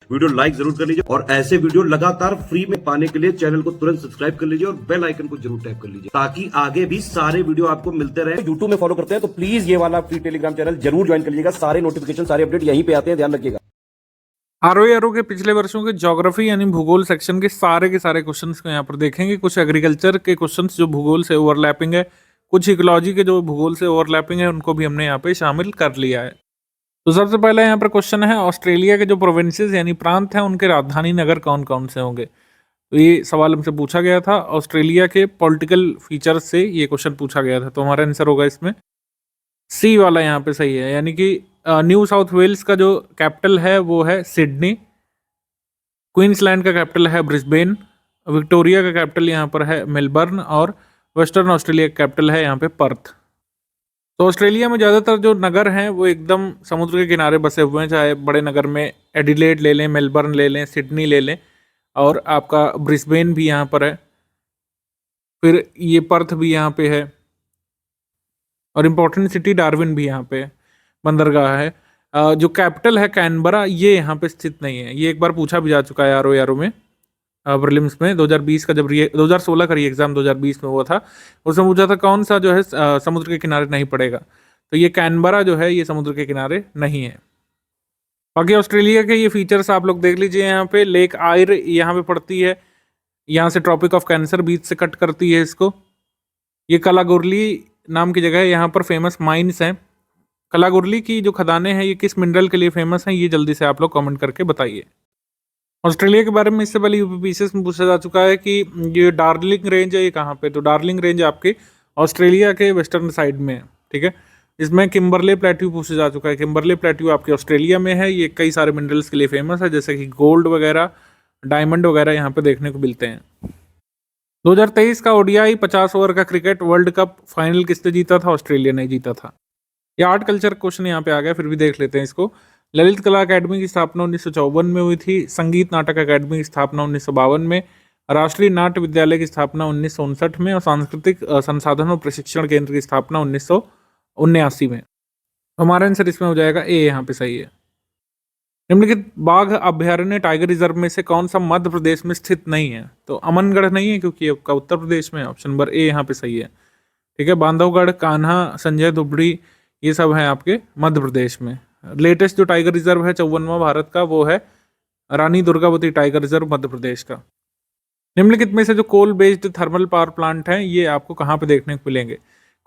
Video like जरूर कर लीजिए और ऐसे वीडियो लगातार फ्री में पाने के लिए चैनल को तुरंत सब्सक्राइब कर लीजिए और बेल आइकन को जरूर टैप कर लीजिए ताकि आगे भी सारे वीडियो आपको मिलते रहे। यूट्यूब में फॉलो करते हैं तो प्लीज ये वाला फ्री टेलीग्राम चैनल जरूर ज्वाइन कर लीजिएगा। सारे नोटिफिकेशन सारे अपडेट यहीं पे आते हैं, ध्यान रखिएगा। आरओ के पिछले वर्षों के ज्योग्राफी यानी भूगोल सेक्शन के सारे क्वेश्चंस को यहाँ पर देखेंगे। कुछ एग्रीकल्चर के क्वेश्चंस जो भूगोल से ओवरलैपिंग है, कुछ इकोलॉजी के जो भूगोल से ओवरलैपिंग है, उनको भी हमने यहाँ पे शामिल कर लिया है। तो सबसे पहले यहाँ पर क्वेश्चन है, ऑस्ट्रेलिया के जो प्रोविंसेस यानी प्रांत हैं उनके राजधानी नगर कौन कौन से होंगे। तो ये सवाल हमसे पूछा गया था, ऑस्ट्रेलिया के पॉलिटिकल फीचर्स से ये क्वेश्चन पूछा गया था। तो हमारा आंसर होगा इसमें सी वाला यहाँ पे सही है, यानी कि न्यू साउथ वेल्स का जो कैपिटल है वो है सिडनी, क्वींसलैंड का कैपिटल है ब्रिस्बेन, विक्टोरिया का कैपिटल यहाँ पर है मेलबर्न और वेस्टर्न ऑस्ट्रेलिया का कैपिटल है यहाँ पे पर्थ। तो ऑस्ट्रेलिया में ज़्यादातर जो नगर हैं वो एकदम समुद्र के किनारे बसे हुए हैं, चाहे बड़े नगर में एडिलेड ले लें, मेलबर्न ले लें, सिडनी ले लें और आपका ब्रिस्बेन भी यहाँ पर है, फिर ये पर्थ भी यहाँ पे है और इम्पोर्टेंट सिटी डार्विन भी यहाँ पे बंदरगाह है। जो कैपिटल है कैनबरा, ये यहाँ पे स्थित नहीं है। ये एक बार पूछा भी जा चुका है आरओ में प्रीलिम्स में 2020 का, जब 2016 का एग्जाम 2020 में हुआ था, उसमें पूछा था कौन सा जो है समुद्र के किनारे नहीं पड़ेगा। तो ये कैनबरा जो है ये समुद्र के किनारे नहीं है। बाकी ऑस्ट्रेलिया के ये फीचर्स आप लोग देख लीजिए। यहाँ पे लेक आयर यहाँ पे पड़ती है, यहाँ से ट्रॉपिक ऑफ कैंसर बीच से कट करती है इसको। ये कलागुरली नाम की जगह है, यहाँ पर फेमस माइंस हैं। कलागुरली की जो खदानें हैं ये किस मिनरल के लिए फेमस हैं, ये जल्दी से आप लोग कमेंट करके बताइए। ऑस्ट्रेलिया के बारे में इससे पहले यूपीपीसीएस में पूछा जा चुका है कि ये डार्लिंग रेंज है ये कहाँ पे। तो डार्लिंग रेंज आपके ऑस्ट्रेलिया के वेस्टर्न साइड में है, ठीक है। इसमें किम्बरले प्लेट्यू पूछा जा चुका है। किम्बरले प्लेट्यू आपके ऑस्ट्रेलिया में है। ये कई सारे मिनरल्स के लिए फेमस है, जैसे कि गोल्ड वगैरह, डायमंड वगैरह यहाँ पे देखने को मिलते हैं। 2023 का ओडीआई 50 ओवर का क्रिकेट वर्ल्ड कप फाइनल किसने जीता था? ऑस्ट्रेलिया ने जीता था। ये आर्ट कल्चर क्वेश्चन यहाँ पे आ गया, फिर भी देख लेते हैं इसको। ललित कला अकेडमी की स्थापना 1954 में हुई थी। संगीत नाटक अकेडमी की स्थापना 1952 में। राष्ट्रीय नाट्य विद्यालय की स्थापना 1959 में और सांस्कृतिक संसाधन और प्रशिक्षण केंद्र की स्थापना 1979 में। हमारा आंसर इसमें हो जाएगा ए, यहाँ पे सही है। निम्नलिखित बाघ अभ्यारण्य टाइगर रिजर्व में से कौन सा मध्य प्रदेश में स्थित नहीं है? तो अमनगढ़ नहीं है क्योंकि आपका उत्तर प्रदेश में। ऑप्शन नंबर ए यहाँ पे सही है, ठीक है। बांधवगढ़, कान्हा, संजय धुबड़ी, ये सब हैं आपके मध्य प्रदेश में। लेटेस्ट जो टाइगर रिजर्व है 54वां भारत का, वो है रानी दुर्गावती टाइगर रिजर्व मध्य प्रदेश का। निम्नलिखित में से जो coal based thermal power plant हैं ये आपको कहाँ पे देखने को मिलेंगे?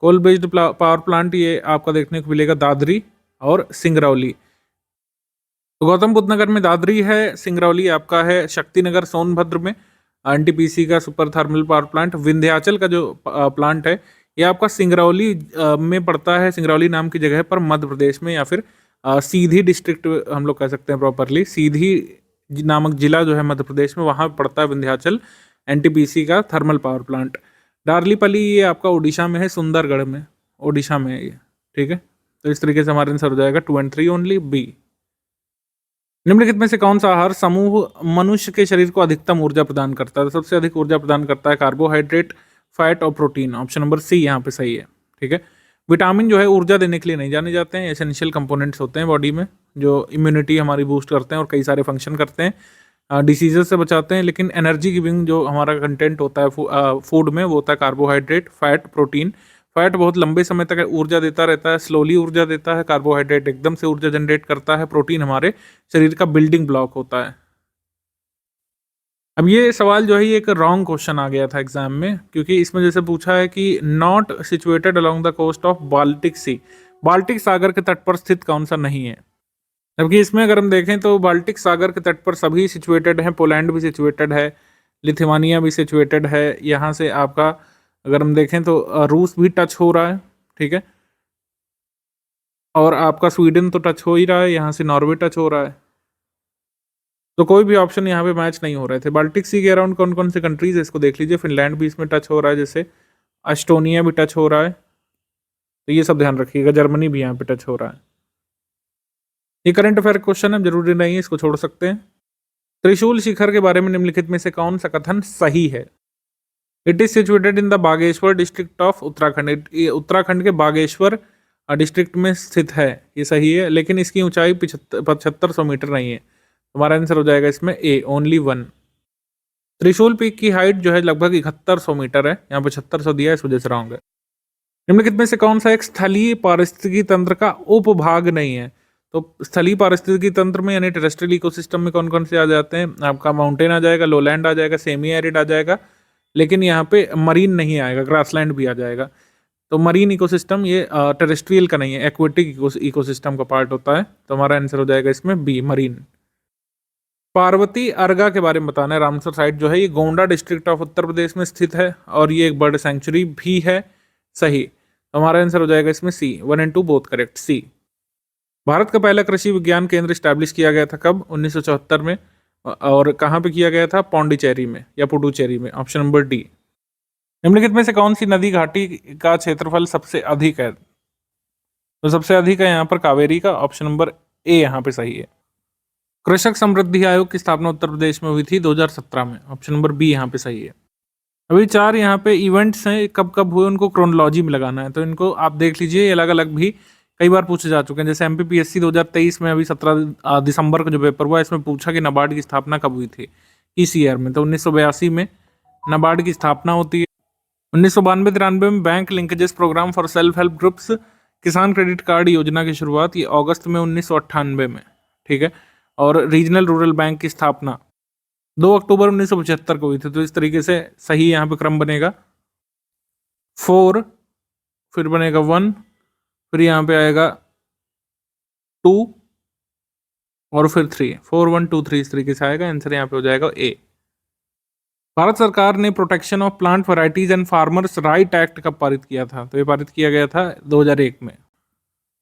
कोल बेस्ड पावर प्लांट ये आपका देखने को मिलेगा दादरी और सिंगरौली। तो गौतम बुद्ध नगर में दादरी है, सिंगरौली आपका है शक्तिनगर सोनभद्र में एनटीपीसी का super thermal power plant. Vindhyachal का जो प्लांट है ये आपका सिंगरौली में पड़ता है, सिंगरौली नाम की जगह पर मध्य प्रदेश में, या फिर सीधी डिस्ट्रिक्ट हम लोग कह सकते हैं प्रॉपरली। सीधी नामक जिला जो है मध्य प्रदेश में, वहाँ पड़ता है विंध्याचल एनटीपीसी का थर्मल पावर प्लांट। डार्लीपली ये आपका उड़ीसा में है, सुंदरगढ़ में, उड़ीसा में है ये, ठीक है। तो इस तरीके से हमारा आंसर हो जाएगा 2 और 3 ओनली बी। निम्नलिखित में से कौन सा आहार समूह मनुष्य के शरीर को अधिकतम ऊर्जा प्रदान करता है? सबसे अधिक ऊर्जा प्रदान करता है कार्बोहाइड्रेट, फैट और प्रोटीन। ऑप्शन नंबर सी यहाँ पे सही है, ठीक है। विटामिन जो है ऊर्जा देने के लिए नहीं जाने जाते हैं, एसेंशियल कंपोनेंट्स होते हैं बॉडी में जो इम्यूनिटी हमारी बूस्ट करते हैं और कई सारे फंक्शन करते हैं, डिसीजेस से बचाते हैं। लेकिन एनर्जी गिविंग जो हमारा कंटेंट होता है फूड में, वो होता है कार्बोहाइड्रेट, फैट, प्रोटीन। फैट बहुत लंबे समय तक ऊर्जा देता रहता है, स्लोली ऊर्जा देता है। कार्बोहाइड्रेट एकदम से ऊर्जा जनरेट करता है। प्रोटीन हमारे शरीर का बिल्डिंग ब्लॉक होता है। अब ये सवाल जो है ये एक रॉन्ग क्वेश्चन आ गया था एग्जाम में, क्योंकि इसमें जैसे पूछा है कि not situated along the coast of Baltic Sea, Baltic सागर के तट पर स्थित कौन सा नहीं है। जबकि इसमें अगर हम देखें तो बाल्टिक सागर के तट पर सभी सिचुएटेड हैं। पोलैंड भी सिचुएटेड है, लिथुआनिया भी सिचुएटेड है। यहाँ से आपका अगर हम देखें तो रूस भी टच हो रहा है, ठीक है, और आपका स्वीडन तो टच हो ही रहा है, यहाँ से नॉर्वे टच हो रहा है। तो कोई भी ऑप्शन यहाँ पे मैच नहीं हो रहे थे। बाल्टिक सी के अराउंड कौन कौन से कंट्रीज है इसको देख लीजिए। फिनलैंड भी इसमें टच हो रहा है, जैसे एस्टोनिया भी टच हो रहा है, तो ये सब ध्यान रखिएगा। जर्मनी भी यहाँ पे टच हो रहा है। ये करंट अफेयर क्वेश्चन है, जरूरी नहीं है, इसको छोड़ सकते हैं। त्रिशूल शिखर के बारे में निम्नलिखित में से कौन सा कथन सही है? It is situated in the Bageshwar district of Uttarakhand. ये उत्तराखंड के बागेश्वर डिस्ट्रिक्ट में स्थित है, ये सही है। लेकिन इसकी ऊंचाई 7500 मीटर नहीं है। तुम्हारा आंसर हो जाएगा इसमें ए, ओनली 1। त्रिशूल पीक की हाइट जो है लगभग 7100 मीटर है, यहाँ पे 7600 दिया है, इस वजह से रॉन्ग है। निम्नलिखित में से कौन सा एक स्थलीय पारिस्थितिकी तंत्र का उपभाग नहीं है? तो स्थलीय पारिस्थितिकी तंत्र में यानी टेरेस्ट्रियल इकोसिस्टम में कौन कौन से आ जाते हैं? आपका माउंटेन आ जाएगा, लोलैंड आ जाएगा, सेमी एरिड आ जाएगा, लेकिन यहाँ पे मरीन नहीं आएगा, ग्रासलैंड भी आ जाएगा। तो मरीन इकोसिस्टम ये टेरेस्ट्रियल का नहीं है, एक्वेटिक इकोसिस्टम का पार्ट होता है। तो हमारा आंसर हो जाएगा इसमें बी, मरीन। पार्वती अर्गा के बारे में बताना है। रामसर साइट जो है ये गोंडा डिस्ट्रिक्ट ऑफ उत्तर प्रदेश में स्थित है और ये एक बर्ड सेंचुरी भी है। सही, हमारा आंसर हो जाएगा इसमें सी, 1 और 2 बोथ करेक्ट, सी। भारत का पहला कृषि विज्ञान केंद्र स्टैब्लिश किया गया था कब? 1974 में। और कहाँ पे किया गया था? पौंडीचेरी में या पुडुचेरी में, ऑप्शन नंबर डी। निम्नलिखित में से कौन सी नदी घाटी का क्षेत्रफल सबसे अधिक है? तो सबसे अधिक है यहाँ पर कावेरी का, ऑप्शन नंबर ए यहाँ पे सही है। कृषक समृद्धि आयोग की स्थापना उत्तर प्रदेश में हुई थी 2017 में, ऑप्शन नंबर बी यहाँ पे सही है। अभी 4 यहाँ पे इवेंट्स हैं, कब कब हुए उनको क्रोनोलॉजी में लगाना है, तो इनको आप देख लीजिए, अलग अलग भी कई बार पूछे जा चुके हैं। जैसे एमपीपीएससी 2023 में अभी 17 दिसंबर का जो पेपर हुआ, इसमें पूछा कि नाबार्ड की स्थापना कब हुई थी, इस ईयर में। तो 1982 में नाबार्ड की स्थापना होती है। 1992-93 में bank linkages programme for self help groups किसान क्रेडिट कार्ड योजना की शुरुआत, ये अगस्त में 1998 में, ठीक है। और रीजनल रूरल बैंक की स्थापना 2 अक्टूबर 1975 को हुई थी। तो इस तरीके से सही यहाँ पे क्रम बनेगा 4, फिर बनेगा 1, फिर यहाँ पे आएगा 2 और फिर 3, 4 1 2 3 इस तरीके से आएगा। आंसर यहाँ पे हो जाएगा ए। भारत सरकार ने protection of plant varieties and farmers right act कब पारित किया था? तो ये पारित किया गया था 2001 में।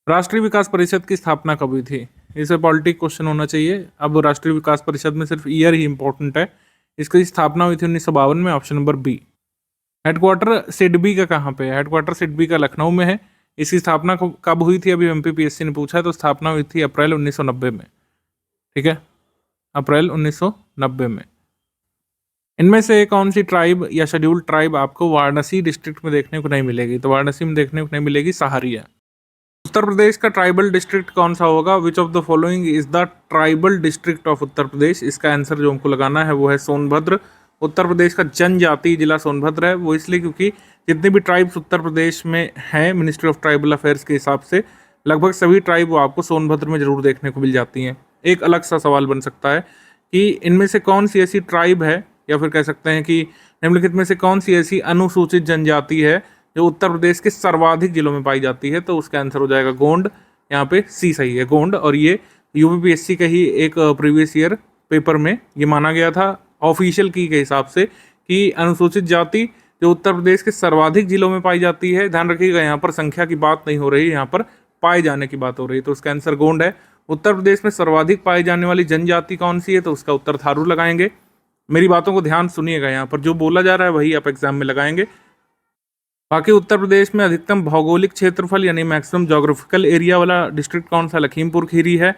राष्ट्रीय विकास परिषद की स्थापना कब हुई थी? इसे पॉलिटिक क्वेश्चन होना चाहिए। अब राष्ट्रीय विकास परिषद में सिर्फ ईयर ही इंपॉर्टेंट है। इसकी स्थापना हुई थी 1952 में, option number B. Headquarter SIDBI का कहाँ पे है? हेडक्वार्टर सिडबी का लखनऊ में है। इसकी स्थापना कब हुई थी? अभी एमपीपीएससी ने पूछा है। तो स्थापना हुई थी अप्रैल 1990 में, ठीक है, अप्रैल 1990 में। इनमें से कौन सी ट्राइब या शेड्यूल्ड ट्राइब आपको वाराणसी डिस्ट्रिक्ट में देखने को नहीं मिलेगी? तो वाराणसी में देखने को नहीं मिलेगी सहारिया। उत्तर प्रदेश का ट्राइबल डिस्ट्रिक्ट कौन सा होगा? Which of the following is the tribal district of Uttar Pradesh? इसका आंसर जो हमको लगाना है वो है सोनभद्र। उत्तर प्रदेश का जनजातीय जिला सोनभद्र है, वो इसलिए क्योंकि जितने भी ट्राइब्स उत्तर प्रदेश में हैं मिनिस्ट्री ऑफ ट्राइबल अफेयर्स के हिसाब से, लगभग सभी ट्राइब वो आपको सोनभद्र में जरूर देखने को मिल जाती हैं। एक अलग सा सवाल बन सकता है कि इनमें से कौन सी ऐसी ट्राइब है, या फिर कह सकते हैं कि निम्नलिखित में से कौन सी ऐसी अनुसूचित जनजाति है जो उत्तर प्रदेश के सर्वाधिक जिलों में पाई जाती है? तो उसका आंसर हो जाएगा गोंड, यहाँ पे सी सही है, गोंड। और ये यूपीपीएससी का ही एक प्रीवियस ईयर पेपर में ये माना गया था ऑफिशियल की के हिसाब से कि अनुसूचित जाति जो उत्तर प्रदेश के सर्वाधिक जिलों में पाई जाती है। ध्यान रखिएगा, यहाँ पर संख्या की बात नहीं हो रही, यहाँ पर पाए जाने की बात हो रही है। तो उसका आंसर गोंड है। उत्तर प्रदेश में सर्वाधिक पाई जाने वाली जनजाति कौन सी है? तो उसका उत्तर थारू लगाएंगे। मेरी बातों को ध्यान सुनिएगा, यहाँ पर जो बोला जा रहा है वही आप एग्जाम में लगाएंगे। बाकी उत्तर प्रदेश में अधिकतम भौगोलिक क्षेत्रफल यानी मैक्सिमम जोग्राफिकल एरिया वाला डिस्ट्रिक्ट कौन सा? लखीमपुर खीरी है।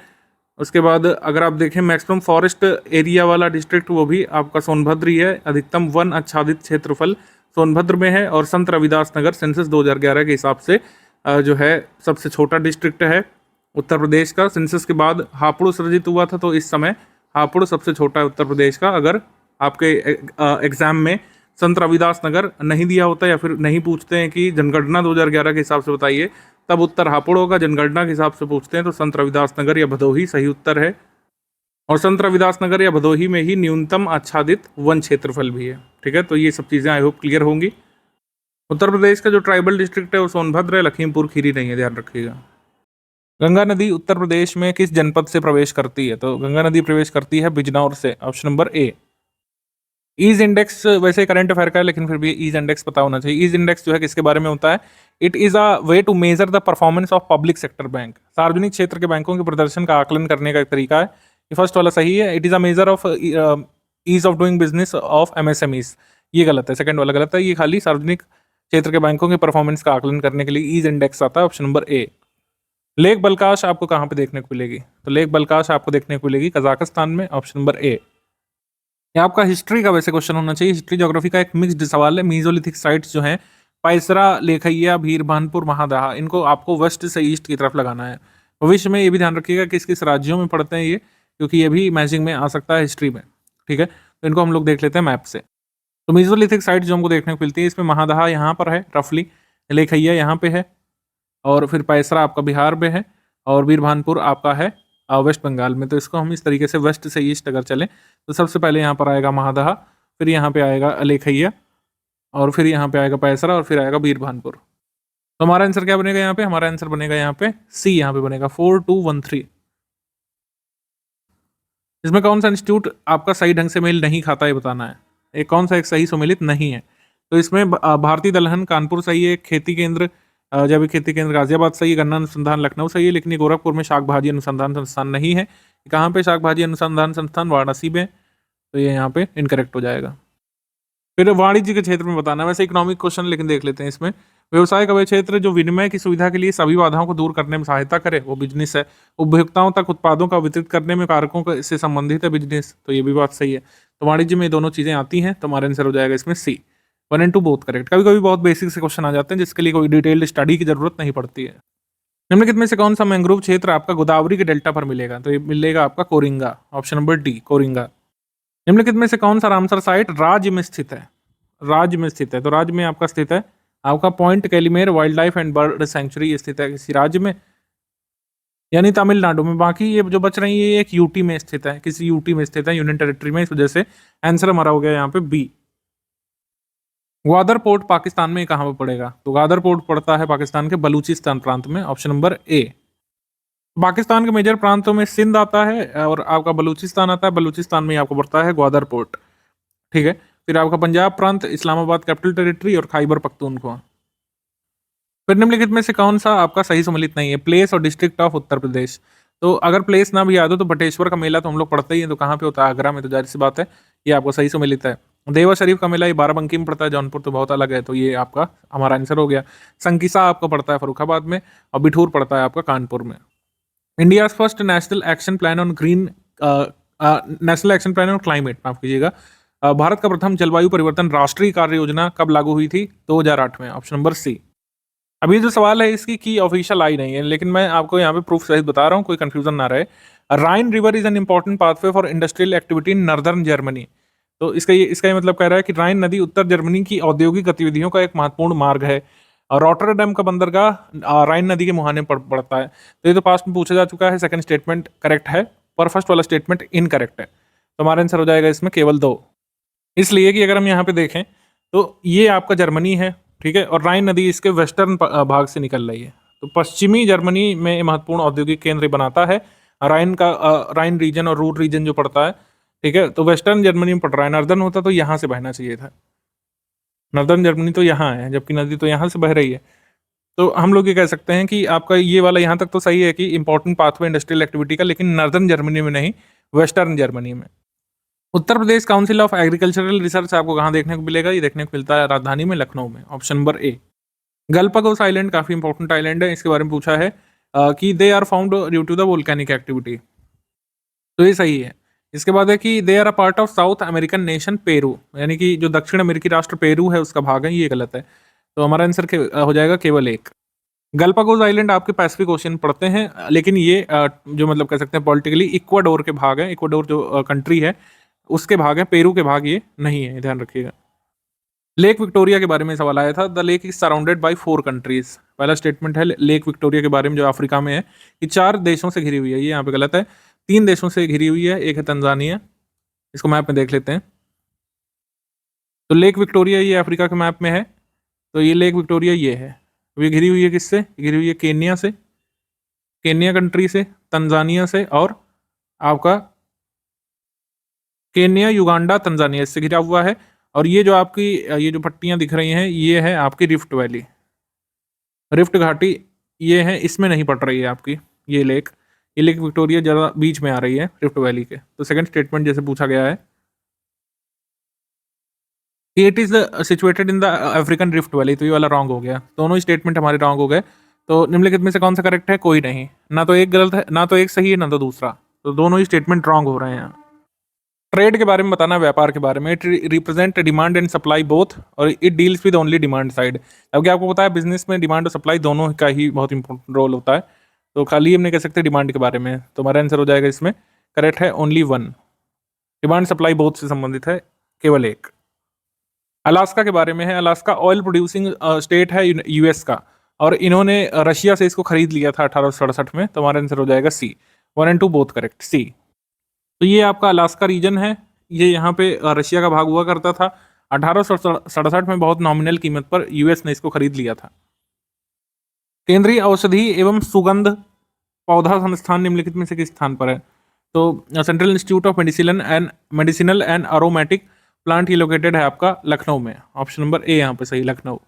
उसके बाद अगर आप देखें मैक्सिमम फॉरेस्ट एरिया वाला डिस्ट्रिक्ट, वो भी आपका सोनभद्र ही है। अधिकतम वन आच्छादित क्षेत्रफल सोनभद्र में है। और संत रविदास नगर सेंसस 2011 के हिसाब से जो है सबसे छोटा डिस्ट्रिक्ट है उत्तर प्रदेश का। सेंसस के बाद हापुड़ सृजित हुआ था, तो इस समय हापुड़ सबसे छोटा है उत्तर प्रदेश का। अगर आपके एग्जाम में संत रविदास नगर नहीं दिया होता या फिर नहीं पूछते हैं कि जनगणना 2011 के हिसाब से बताइए, तब उत्तर हापुड़ होगा। जनगणना के हिसाब से पूछते हैं तो संत रविदास नगर या भदोही सही उत्तर है। और संत रविदास नगर या भदोही में ही न्यूनतम आच्छादित वन क्षेत्रफल भी है, ठीक है। तो ये सब चीज़ें आई होप क्लियर होंगी। उत्तर प्रदेश का जो ट्राइबल डिस्ट्रिक्ट है वो सोनभद्र है, लखीमपुर खीरी नहीं है, ध्यान रखिएगा। गंगा नदी उत्तर प्रदेश में किस जनपद से प्रवेश करती है? तो गंगा नदी प्रवेश करती है बिजनौर से, option number A. Ease index वैसे करंट अफेयर का है, लेकिन फिर भी ईज इंडेक्स पता होना चाहिए। ईज इंडेक्स जो है किसके बारे में होता है? It is a way to measure the performance of public sector bank. सार्वजनिक क्षेत्र के बैंकों के प्रदर्शन का आकलन करने का एक तरीका है। ये फर्स्ट वाला सही है। It is a measure of ease of doing business of MSMEs, ये गलत है, सेकंड वाला गलत है। ये खाली सार्वजनिक क्षेत्र के बैंकों के परफॉर्मेंस का आकलन करने के लिए ईज इंडेक्स आता है, ऑप्शन नंबर ए। लेक बलकाश आपको कहाँ पे देखने को मिलेगी? तो लेक बलकाश आपको देखने को मिलेगी कजाकिस्तान में, ऑप्शन नंबर ए। ये आपका हिस्ट्री का वैसे क्वेश्चन होना चाहिए। हिस्ट्री ज्योग्राफी का एक मिक्स्ड सवाल है। मीजोलिथिक साइट्स जो हैं पायसरा, लेखैया, भीर, भानपुर, महादहा, इनको आपको वेस्ट से ईस्ट की तरफ लगाना है। भविष्य में ये भी ध्यान रखिएगा किस किस राज्यों में पड़ते हैं ये, क्योंकि ये भी मैचिंग में आ सकता है हिस्ट्री में, ठीक है। तो इनको हम लोग देख लेते हैं मैप से। तो मेसोलिथिक साइट जो हमको देखने को मिलती है, इसमें महादहा यहाँ पर है रफली, लेखैया यहाँ पे है, और फिर पैसरा आपका बिहार में है, और बीरभानपुर आपका है वेस्ट बंगाल में। तो इसको हम इस तरीके से वेस्ट से ईस्ट अगर चलें तो सबसे पहले यहाँ पर आएगा महादहा, फिर यहाँ पे आएगा लेखैया, और फिर यहाँ पे आएगा पैसरा, और फिर आएगा बीरभानपुर। तो हमारा आंसर क्या बनेगा यहाँ पे? हमारा आंसर बनेगा यहाँ पे सी, यहाँ पे बनेगा 4213। इसमें कौन सा इंस्टीट्यूट आपका सही ढंग से मेल नहीं खाता है बताना है। एक कौन सा एक सही सुमेलित नहीं है? तो इसमें भारतीय दलहन कानपुर सही है, खेती केंद्र जैविक खेती केंद्र गाजियाबाद सही है, गन्ना अनुसंधान लखनऊ सही है, लेकिन ये गोरखपुर में शाक भाजी अनुसंधान संस्थान नहीं है। कहाँ पे शाक भाजी अनुसंधान संस्थान? वाराणसी में। तो ये यहाँ पे इनकरेक्ट हो जाएगा। फिर वाणिज्य के क्षेत्र में बताना है, वैसे इकोनॉमिक क्वेश्चन लेकिन देख लेते हैं इसमें। व्यवसाय का वह क्षेत्र जो विनिमय की सुविधा के लिए सभी बाधाओं को दूर करने में सहायता करे, वो बिजनेस है। उपभोक्ताओं तक उत्पादों का वितरित करने में कारकों से संबंधित है बिजनेस, तो ये भी बात सही है। तो वाणिज्य में दोनों चीजें आती हैं, तो हमारा आंसर हो जाएगा इसमें सी। 1 and 2 बोथ करेक्ट। कभी कभी बहुत बेसिक से क्वेश्चन आ जाते हैं जिसके लिए कोई डिटेल्ड स्टडी की जरूरत नहीं पड़ती है। निम्नलिखित में से कौन सा मैंग्रोव क्षेत्र आपका गोदावरी के डेल्टा पर मिलेगा? तो ये मिलेगा आपका Coringa, option number D Coringa. निम्नलिखित में से कौन सा रामसर साइट राज्य में स्थित है? राज्य में स्थित है, तो राज्य में आपका स्थित है आपका Point Calimere wildlife and bird sanctuary स्थित है किसी राज्य में, यानी तमिलनाडु में। बाकी ये जो बच रही है ये एक यूटी में स्थित है, किसी यूटी में स्थित है, यूनियन टेरिटरी में। इस वजह से आंसर हमारा हो गया यहाँ पे बी। ग्वादर पोर्ट पाकिस्तान में कहाँ पर पड़ेगा? तो ग्वादर पोर्ट पड़ता है पाकिस्तान के बलूचिस्तान प्रांत में, ऑप्शन नंबर ए। पाकिस्तान के मेजर प्रांतों में सिंध आता है और आपका बलूचिस्तान आता है, बलूचिस्तान में आपको पड़ता है ग्वादर पोर्ट, ठीक है। फिर आपका पंजाब प्रांत, इस्लामाबाद कैपिटल टेरिटरी और खैबर पख्तूनख्वा। फिर निम्नलिखित में से कौन सा आपका सही सम्मिलित नहीं है? प्लेस और डिस्ट्रिक्ट ऑफ उत्तर प्रदेश। तो अगर प्लेस ना भी याद हो तो बटेश्वर का मेला तो हम लोग पढ़ते ही हैं, तो कहाँ पे होता है? आगरा में। तो जाहिर सी बात है ये आपको सही सम्मिलित है। देवा शरीफ का मेला ये बाराबंकी में पड़ता है, जौनपुर तो बहुत अलग है, तो ये आपका हमारा आंसर हो गया। संकिसा आपका पड़ता है फरुखाबाद में, और बिठूर पड़ता है आपका कानपुर में। India first national action plan on green national action plan on climate, माफ कीजिएगा, भारत का प्रथम जलवायु परिवर्तन राष्ट्रीय कार्य योजना कब लागू हुई थी? 2008 में, ऑप्शन नंबर सी। अभी जो सवाल है इसकी की ऑफिशियल आई नहीं है, लेकिन मैं आपको यहाँ पे प्रूफ सहित बता रहा हूँ, कोई कंफ्यूजन ना रहे। राइन river is an important pathway for industrial activity in northern Germany. तो इसका ये मतलब कह रहा है कि राइन नदी उत्तर जर्मनी की औद्योगिक गतिविधियों का एक महत्वपूर्ण मार्ग है, और रॉटरडैम का बंदरगाह राइन नदी के मुहाने पड़ता है। तो ये तो पास्ट में पूछा जा चुका है, सेकंड स्टेटमेंट करेक्ट है, पर फर्स्ट वाला स्टेटमेंट इनकरेक्ट है। तो हमारा आंसर हो जाएगा इसमें केवल 2, इसलिए कि अगर हम यहाँ पे देखें तो ये आपका जर्मनी है, ठीक है, और राइन नदी इसके वेस्टर्न भाग से निकल रही है। तो पश्चिमी जर्मनी में महत्वपूर्ण औद्योगिक केंद्र बनाता है राइन रीजन और रूर रीजन जो पड़ता है, ठीक है। तो वेस्टर्न जर्मनी में पड़ रहा है, नॉर्दर्न होता तो यहाँ से बहना चाहिए था, नॉर्दर्न जर्मनी तो यहाँ है, जबकि नदी तो यहाँ से बह रही है। तो हम लोग ये कह सकते हैं कि आपका ये वाला यहाँ तक तो सही है कि इंपॉर्टेंट पाथवे इंडस्ट्रियल एक्टिविटी का, लेकिन नॉर्दर्न जर्मनी में नहीं, वेस्टर्न जर्मनी में। Uttar Pradesh council of agricultural research आपको कहाँ देखने को मिलेगा? ये देखने को मिलता है राजधानी में, लखनऊ में, option number A. Galapagos island काफी इंपॉर्टेंट आइलैंड है, इसके बारे में पूछा है कि they are found due to the volcanic activity, तो ये सही है। इसके बाद है कि they are a part of South American nation Peru, यानी कि जो दक्षिण अमेरिकी राष्ट्र पेरू है उसका भाग है, ये गलत है। तो हमारा आंसर हो जाएगा केवल 1। गलपागोस आइलैंड आपके पैसिफिक ओशियन पड़ते हैं, लेकिन ये जो मतलब कह सकते हैं पॉलिटिकली इक्वाडोर के भाग है, इक्वाडोर जो कंट्री है उसके भाग है, पेरू के भाग ये नहीं है, ध्यान रखिएगा। लेक विक्टोरिया के बारे में सवाल आया था, the lake is surrounded by 4 countries. पहला स्टेटमेंट है लेक विक्टोरिया के बारे में जो अफ्रीका में है, कि 4 देशों से घिरी हुई है, ये यहाँ पे गलत है। 3 देशों से घिरी हुई है, एक है तंजानिया, इसको मैप में देख लेते हैं। तो लेक विक्टोरिया ये अफ्रीका के मैप में है, तो ये लेक विक्टोरिया ये है, ये घिरी हुई है किससे? घिरी हुई है केन्या से, केन्या कंट्री से, तंजानिया से, और आपका केन्या, युगांडा, तंजानिया, इससे घिरा हुआ है। और ये जो आपकी ये जो पट्टियां दिख रही हैं ये है आपकी रिफ्ट वैली, रिफ्ट घाटी ये है, इसमें नहीं पड़ रही है आपकी ये लेक विक्टोरिया ज़रा बीच में आ रही है रिफ्ट वैली के। तो सेकंड स्टेटमेंट जैसे पूछा गया है कि it is situated in the African rift valley, तो ये वाला रॉन्ग हो गया, दोनों ही स्टेटमेंट हमारे रॉन्ग हो गए। तो निम्नलिखित में से कौन सा करेक्ट है? कोई नहीं, ना तो एक गलत है, ना तो एक सही है, ना तो दूसरा, तो दोनों ही स्टेटमेंट रॉन्ग हो रहे हैं। ट्रेड के बारे में बताना, व्यापार के बारे में, it represent demand and supply both, और it deals with only demand side. अब क्या आपको पता है बिजनेस में डिमांड और सप्लाई दोनों का ही बहुत इंपॉर्टेंट रोल होता है, तो खाली हमने कह सकते हैं डिमांड के बारे में। तो हमारा आंसर हो जाएगा इसमें करेक्ट है only one. Demand supply both से संबंधित है, केवल एक। अलास्का के बारे में है, अलास्का ऑयल प्रोड्यूसिंग स्टेट है यूएस का, और इन्होंने रशिया से इसको खरीद लिया था 1867 में। तो हमारा आंसर हो जाएगा सी, 1 and 2 बोथ करेक्ट, सी। तो ये आपका अलास्का रीजन है, ये यहाँ पे रशिया का भाग हुआ करता था। 1867 में बहुत नॉमिनल कीमत पर यूएस ने इसको खरीद लिया था। केंद्रीय औषधि एवं सुगंध पौधा संस्थान निम्नलिखित में से किस स्थान पर है? तो central institute of medicinal and aromatic plant ये लोकेटेड है आपका लखनऊ में। ऑप्शन नंबर ए यहाँ पे सही, लखनऊ।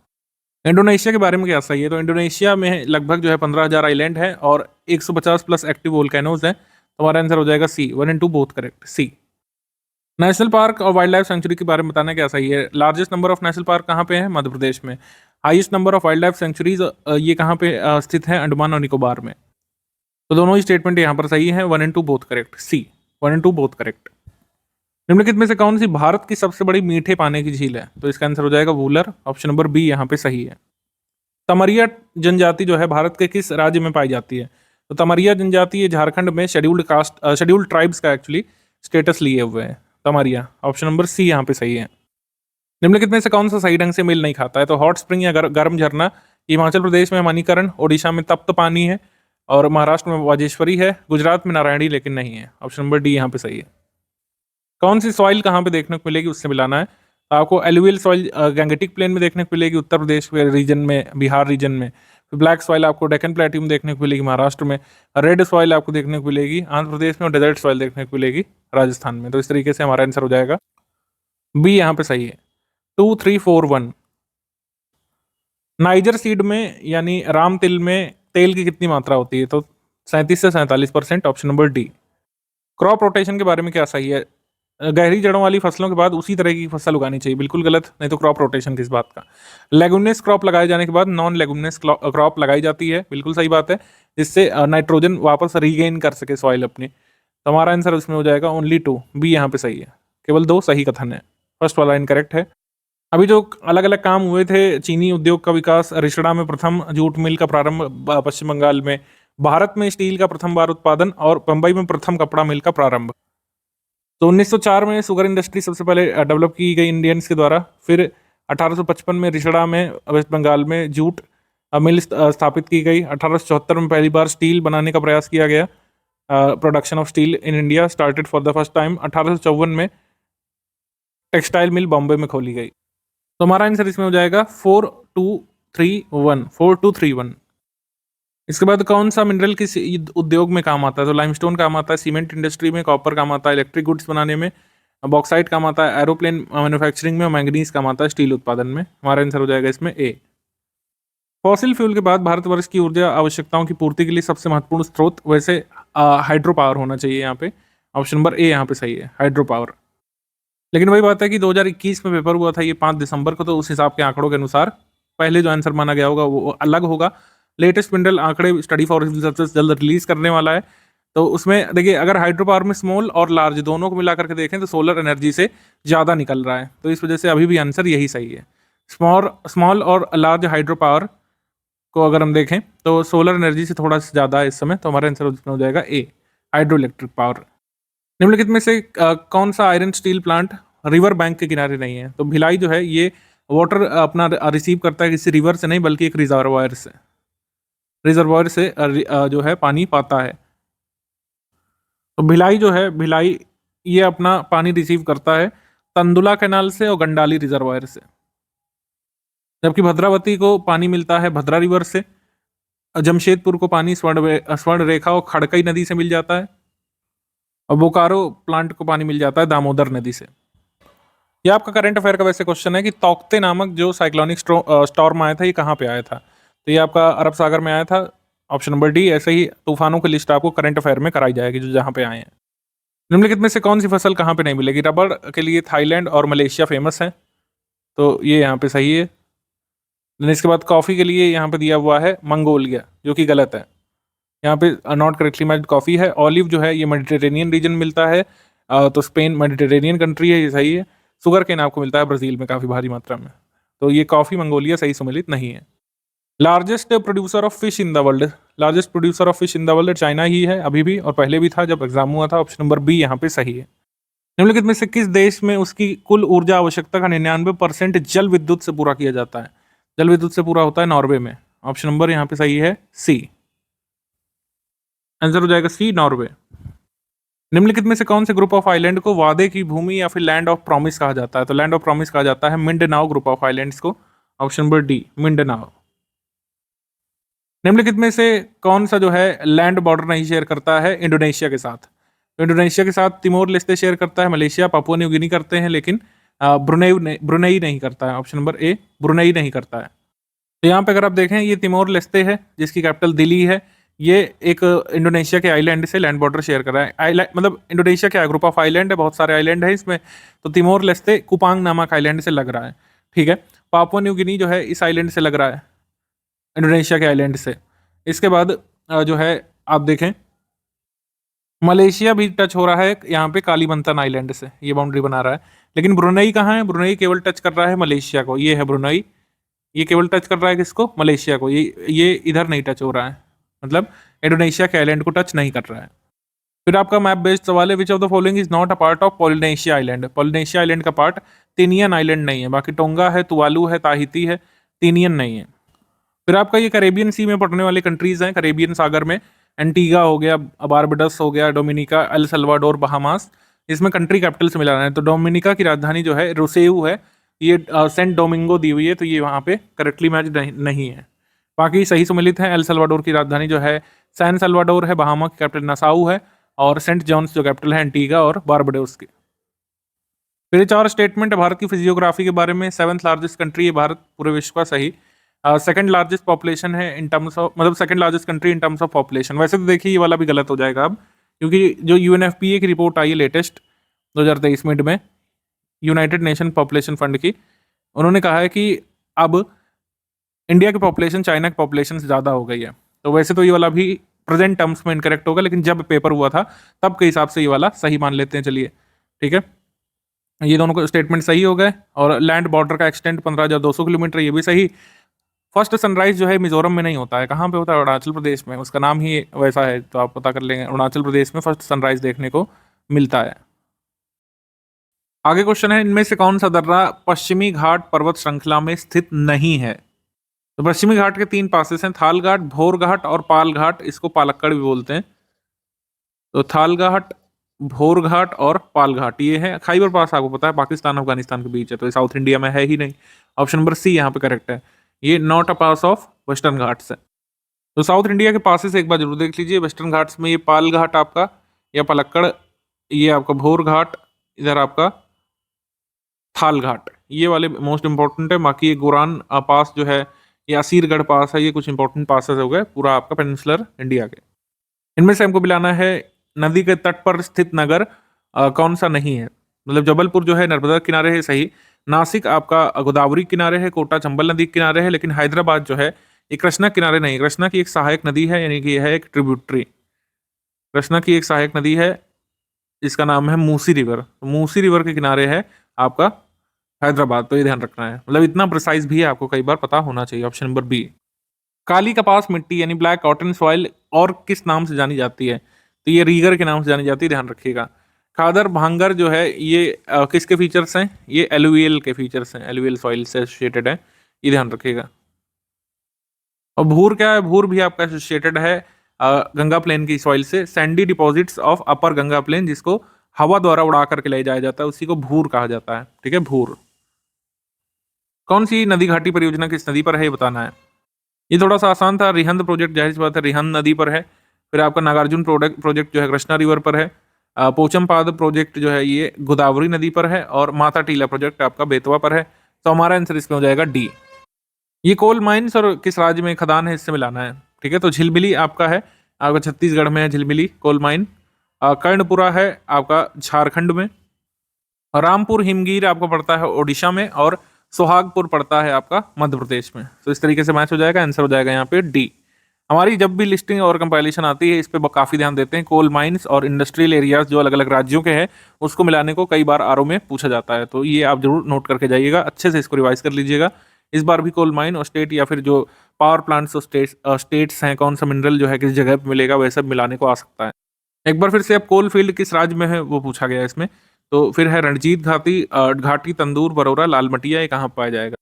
इंडोनेशिया के बारे में क्या सही है? तो इंडोनेशिया में लगभग जो है 15,000 आइलैंड है और 150 प्लस एक्टिव वोल्केनोज हैं। तो हमारा आंसर हो जाएगा C, 1 and 2 both correct, C. National park और वाइल्ड लाइफ सेंचुरी के बारे में बताना क्या सही है? Largest number of national park कहाँ पे है? मध्य प्रदेश में। Highest number of wild life sanctuaries ये कहाँ पे स्थित है? अंडमान और निकोबार में। तो दोनों ही स्टेटमेंट यहाँ पर सही है, 1 and 2 both correct, C, 1 and 2 both correct. निम्नलिखित में से कौन सी भारत की सबसे बड़ी मीठे पानी की झील है? तो इसका आंसर हो जाएगा वूलर। ऑप्शन नंबर बी यहाँ पे सही है। तमरिया जनजाति जो है भारत के किस राज्य में पाई जाती है? तो तमरिया जनजाति ये झारखंड में शेड्यूल्ड ट्राइब्स का एक्चुअली स्टेटस लिए हुए है तमरिया। ऑप्शन नंबर सी यहाँ पे सही है। निम्नलिखित में से कौन सा सही ढंग से मेल नहीं खाता है? तो हॉट स्प्रिंग या गर्म झरना, हिमाचल प्रदेश में मणिकरण, ओडिशा में तप्त पानी है, और महाराष्ट्र में वाजेश्वरी है, गुजरात में नारायणी लेकिन नहीं है। ऑप्शन नंबर डी यहाँ पे सही है। कौन सी सॉइल कहाँ पे देखने को मिलेगी उससे मिलाना है? आपको एलुवियल सॉइल गैंगेटिक प्लेन में देखने को मिलेगी उत्तर प्रदेश के रीजन में, बिहार रीजन में। ब्लैक सॉइल आपको डेक्कन प्लेट्यू में देखने को मिलेगी महाराष्ट्र में। रेड सॉइल आपको देखने को मिलेगी आंध्र प्रदेश में, और डेजर्ट सॉइल देखने को मिलेगी राजस्थान में। तो इस तरीके से हमारा आंसर हो जाएगा बी यहाँ पे सही है, 2, 3, 4, 1। नाइजर सीड में यानी राम तिल में तेल की कितनी मात्रा होती है? तो 37 से 47%। Option number D. Crop rotation के बारे में क्या सही है? गहरी जड़ों वाली फसलों के बाद उसी तरह की फसल उगानी चाहिए, बिल्कुल गलत, नहीं तो क्रॉप रोटेशन किस बात का। लेगुमिनस क्रॉप लगाए जाने के बाद नॉन लेगुमिनस क्रॉप लगाई जाती है, बिल्कुल सही बात है, जिससे नाइट्रोजन वापस रीगेन कर सके सॉइल अपनी। तो हमारा आंसर उसमें हो जाएगा ओनली 2, बी यहाँ पे सही है। केवल 2 सही कथन है, फर्स्ट वाला इनकरेक्ट है। अभी जो अलग अलग काम हुए थे, चीनी उद्योग का विकास, रिषड़ा में प्रथम जूट मिल का प्रारंभ पश्चिम बंगाल में, भारत में स्टील का प्रथम बार उत्पादन, और बंबई में प्रथम कपड़ा मिल का प्रारंभ। तो 1904 में शुगर इंडस्ट्री सबसे पहले डेवलप की गई इंडियंस के द्वारा। फिर 1855 में रिषड़ा में वेस्ट बंगाल में जूट मिल स्थापित की गई। 1874 में पहली बार स्टील बनाने का प्रयास किया गया। Production of steel in India started for the first time. 1854 में टेक्सटाइल मिल बॉम्बे में खोली गई। तो हमारा आंसर इसमें हो जाएगा 4, 2, 3, 1, 4, 2, 3, 1। इसके बाद कौन सा मिनरल किस उद्योग में काम आता है? तो लाइमस्टोन काम आता है सीमेंट इंडस्ट्री में, कॉपर काम आता है इलेक्ट्रिक गुड्स बनाने में, बॉक्साइट काम आता है एरोप्लेन मैन्युफैक्चरिंग में, और मैंगनीज काम आता है स्टील उत्पादन में। हमारा आंसर हो जाएगा इसमें ए। फॉसिल फ्यूल के बाद भारतवर्ष की ऊर्जा आवश्यकताओं की पूर्ति के लिए सबसे महत्वपूर्ण स्रोत वैसे हाइड्रो पावर होना चाहिए यहाँ पे। ऑप्शन नंबर ए यहाँ पे सही है, हाइड्रो पावर। लेकिन वही बात है कि 2021 में पेपर हुआ था ये 5 दिसंबर को, तो उस हिसाब के आंकड़ों के अनुसार पहले जो आंसर माना गया होगा वो अलग होगा। लेटेस्ट मिनरल आंकड़े स्टडी फॉर रिसर्च जल्द रिलीज करने वाला है। तो उसमें देखिए, अगर हाइड्रो पावर में स्मॉल और लार्ज दोनों को मिला करके देखें तो सोलर एनर्जी से ज़्यादा निकल रहा है। तो इस वजह से अभी भी आंसर यही सही है। स्मॉल और लार्ज हाइड्रो पावर को अगर हम देखें तो सोलर एनर्जी से थोड़ा ज़्यादा है इस समय। तो हमारा आंसर हो जाएगा ए, हाइड्रो इलेक्ट्रिक पावर। निम्नलिखित में से कौन सा iron steel plant river bank के किनारे नहीं है? तो भिलाई जो है ये वाटर अपना रिसीव करता है किसी रिवर से नहीं, बल्कि एक रिजर्वायर से जो है पानी पाता है। तो भिलाई जो है, भिलाई ये अपना पानी रिसीव करता है तंदुला कैनाल से और गंडाली रिजर्वायर से, जबकि भद्रावती को पानी मिलता है भद्रा रिवर से। जमशेदपुर को पानी स्वर्ण रेखा और खड़कई नदी से मिल जाता है, और बोकारो प्लांट को पानी मिल जाता है दामोदर नदी से। यह आपका करंट अफेयर का वैसे क्वेश्चन है कि तौकते नामक जो साइक्लोनिक स्टॉर्म आया था ये कहाँ पे आया था? तो ये आपका अरब सागर में आया था। Option number D. ऐसे ही तूफानों की लिस्ट आपको करंट अफेयर में कराई जाएगी जो जहाँ पे आए हैं। निम्नलिखित में से कौन सी फसल कहाँ पे नहीं मिलेगी? रबड़ के लिए थाईलैंड और मलेशिया फेमस है, तो ये यहाँ पे सही है। इसके बाद कॉफ़ी के लिए यहाँ पे दिया हुआ है मंगोलिया, जो कि गलत है। यहाँ पे नॉट करेक्टली मैच्ड कॉफ़ी है। ऑलिव जो है ये मेडिटेरेनियन रीजन मिलता है, तो स्पेन मेडिटेरेनियन कंट्री है, ये सही है। शुगर केन आपको मिलता है ब्राज़ील में काफ़ी भारी मात्रा में, तो ये कॉफ़ी मंगोलिया सही सम्मिलित नहीं है। Largest producer of fish in the world, largest producer of fish in the world China ही है अभी भी, और पहले भी था जब एग्जाम हुआ था। ऑप्शन नंबर बी यहाँ पे सही है। निम्नलिखित में से किस देश में उसकी कुल ऊर्जा आवश्यकता का 99% जल विद्युत से पूरा किया जाता है? जल विद्युत से पूरा होता है नॉर्वे में। ऑप्शन नंबर यहाँ पे सही है सी, आंसर हो जाएगा सी, नॉर्वे। निम्नलिखित में से कौन से ग्रुप ऑफ आइलैंड को वादे की भूमि या फिर लैंड ऑफ प्रॉमिस कहा जाता है? तो लैंड ऑफ प्रॉमिस कहा जाता है मिंडनाओ ग्रुप ऑफ आइलैंड्स को। Option number D, Mindanao. निम्नलिखित में से कौन सा जो है लैंड बॉर्डर नहीं शेयर करता है इंडोनेशिया के साथ? तो इंडोनेशिया के साथ तिमोर लेस्ते शेयर करता है, मलेशिया, पापुआ न्यू गिनी करते हैं, लेकिन ब्रुनेई नहीं करता है। ऑप्शन नंबर ए, ब्रुनेई नहीं करता है। तो यहाँ पे अगर आप देखें ये तिमोर लेस्ते है जिसकी कैपिटल दिल्ली है, ये एक इंडोनेशिया के आइलैंड से लैंड बॉर्डर शेयर कर रहा है। आइलैंड मतलब इंडोनेशिया क्या ग्रुप ऑफ आइलैंड है, बहुत सारे आइलैंड है इसमें, तो तिमोर लेस्ते कुपांग नामक आइलैंड से लग रहा है। ठीक है, पापुआ न्यू गिनी जो है इस आइलैंड से लग रहा है, इंडोनेशिया के आइलैंड से। इसके बाद जो है आप देखें मलेशिया भी टच हो रहा है यहाँ पे कालीमंतन आइलैंड से, ये बाउंड्री बना रहा है। लेकिन ब्रुनेई कहाँ है? ब्रुनेई केवल टच कर रहा है मलेशिया को, ये है ब्रुनेई, ये केवल टच कर रहा है किसको? मलेशिया को। ये इधर नहीं टच हो रहा है, मतलब इंडोनेशिया के आइलैंड को टच नहीं कर रहा है। फिर आपका मैप बेस्ड सवाल है, which of the following is not a part of Polynesia island? Polynesia island का पार्ट तिनियन आइलैंड नहीं है, बाकी टोंगा है, तुवालू है, ताहिती है, तिनियन नहीं है। फिर आपका ये करेबियन सी में पड़ने वाले कंट्रीज हैं, करेबियन सागर में एंटीगा हो गया, बारबडस हो गया, डोमिनिका, एल सल्वाडोर, बहामास, इसमें कंट्री कैपिटल से मिलाना है। तो डोमिनिका की राजधानी जो है रोसेऊ है, ये सेंट डोमिंगो दी हुई है, तो ये वहाँ पे करेक्टली मैच नहीं है। बाकी सही सम्मिलित है। एल सल्वाडोर की राजधानी जो है सैन सल्वाडोर है, बहामा की कैपिटल नसाऊ है, और सेंट जॉन्स जो कैपिटल है एंटीगा और बारबडोस की। फिर ये चार स्टेटमेंट है भारत की फिजियोग्राफी के बारे में। 7th लार्जेस्ट कंट्री है भारत पूरे विश्व का, सही। सेकंड लार्जेस्ट पॉपुलेशन है इन टर्म्स ऑफ, मतलब second largest country in terms of population. वैसे तो देखिए ये वाला भी गलत हो जाएगा अब, क्योंकि जो यूएनएफपीए की रिपोर्ट आई है लेटेस्ट 2023 मिड में, यूनाइटेड नेशन पॉपुलेशन फंड की, उन्होंने कहा है कि अब इंडिया की पॉपुलेशन चाइना की पॉपुलेशन से ज़्यादा हो गई है। तो वैसे तो ये वाला भी प्रेजेंट टर्म्स में इनकरेक्ट होगा, लेकिन जब पेपर हुआ था तब के हिसाब से ये वाला सही मान लेते हैं। चलिए ठीक है, ये दोनों को स्टेटमेंट सही हो गए। और लैंड बॉर्डर का एक्सटेंट 15,200 किलोमीटर, ये भी सही। फर्स्ट सनराइज जो है मिजोरम में नहीं होता है, कहाँ पे होता है? अरुणाचल प्रदेश में, उसका नाम ही वैसा है, तो आप पता कर लेंगे। अरुणाचल प्रदेश में फर्स्ट सनराइज देखने को मिलता है। आगे क्वेश्चन है, इनमें से कौन सा दर्रा पश्चिमी घाट पर्वत श्रृंखला में स्थित नहीं है? तो पश्चिमी घाट के 3 पासेस हैं, थाल घाट, भोर घाट और पाल घाट, इसको पालक्कड़ भी बोलते हैं। तो थाल घाट, भोर घाट और पाल घाट ये है। खाइबर पास आपको पता है पाकिस्तान अफगानिस्तान के बीच है, तो ये साउथ इंडिया में है ही नहीं। ऑप्शन नंबर सी यहाँ पे करेक्ट है, ये not a pass of western Ghats है। तो साउथ इंडिया के पासेस एक बार जरूर देख लीजिए। वेस्टर्न घाट्स में ये पाल घाट आपका, या पलक्कड़, ये आपका भोर घाट, इधर आपका थाल घाट, ये वाले मोस्ट इंपॉर्टेंट है। बाकी ये गोरान पास जो है, ये असीरगढ़ पास है, ये कुछ इंपॉर्टेंट पासेस हो गए पूरा आपका पेनिनसुलर इंडिया के। इनमें से हमको मिलाना है नदी के तट पर स्थित नगर कौन सा नहीं है? मतलब जबलपुर जो है नर्मदा किनारे है, सही। नासिक आपका गोदावरी किनारे है, कोटा चंबल नदी के किनारे है, लेकिन हैदराबाद जो है ये कृष्णा किनारे नहीं, कृष्णा की एक सहायक नदी है, यानी कि यह है एक ट्रिब्यूटरी। कृष्णा की एक सहायक नदी है, इसका नाम है मूसी रिवर। तो मूसी रिवर के किनारे है आपका हैदराबाद, तो ये ध्यान रखना है। मतलब इतना प्रिसाइज भी है, आपको कई बार पता होना चाहिए। Option number B. काली कपास मिट्टी यानी ब्लैक कॉटन सॉइल और किस नाम से जानी जाती है? तो ये रीगर के नाम से जानी जाती है, ध्यान रखिएगा। खादर भांगर जो है ये किसके फीचर्स हैं? ये एलुवियल के फीचर्स हैं, एलुवियल सॉइल से एसोसिएटेड है, ये ध्यान रखिएगा। और भूर क्या है? भूर भी आपका एसोसिएटेड है गंगा प्लेन की सॉइल से। Sandy deposits of upper Ganga plain, जिसको हवा द्वारा उड़ा करके ले जाया जाता है, उसी को भूर कहा जाता है। ठीक है, भूर। कौन सी नदी घाटी परियोजना किस नदी पर है, ये बताना है। ये थोड़ा सा आसान था। रिहंद प्रोजेक्ट जाहिर सी बात है रिहंद नदी पर है। फिर आपका नागार्जुन प्रोजेक्ट जो है कृष्णा रिवर पर है। पोचमपाद प्रोजेक्ट जो है ये गोदावरी नदी पर है। और माता टीला प्रोजेक्ट आपका बेतवा पर है। तो हमारा आंसर इसमें हो जाएगा डी। ये कोल माइंस और किस राज्य में खदान है, इससे मिलाना है। ठीक है, तो झिलमिली आपका है, आपका छत्तीसगढ़ में है झिलमिली कोल माइन। कर्णपुरा है आपका झारखंड में। रामपुर हिमगीर आपको पड़ता है ओडिशा में। और सोहागपुर पड़ता है आपका मध्य प्रदेश में। तो इस तरीके से मैच हो जाएगा, आंसर हो जाएगा यहाँ पे डी। हमारी जब भी लिस्टिंग और कंपाइलेशन आती है इस पे काफ़ी ध्यान देते हैं। कोल माइंस और इंडस्ट्रियल एरियाज जो अलग अलग राज्यों के हैं उसको मिलाने को कई बार आरओ में पूछा जाता है, तो ये आप जरूर नोट करके जाइएगा, अच्छे से इसको रिवाइज कर लीजिएगा। इस बार भी कोल माइन और स्टेट या फिर जो पावर प्लांट्स और स्टेट्स हैं, कौन सा मिनरल जो है किस जगह पे मिलेगा, वह सब मिलाने को आ सकता है। एक बार फिर से अब कोल फील्ड किस राज्य में है वो पूछा गया है इसमें। तो फिर है रणजीत घाटी, तंदूर, बरोरा, लाल मटिया, ये कहाँ पाया जाएगा?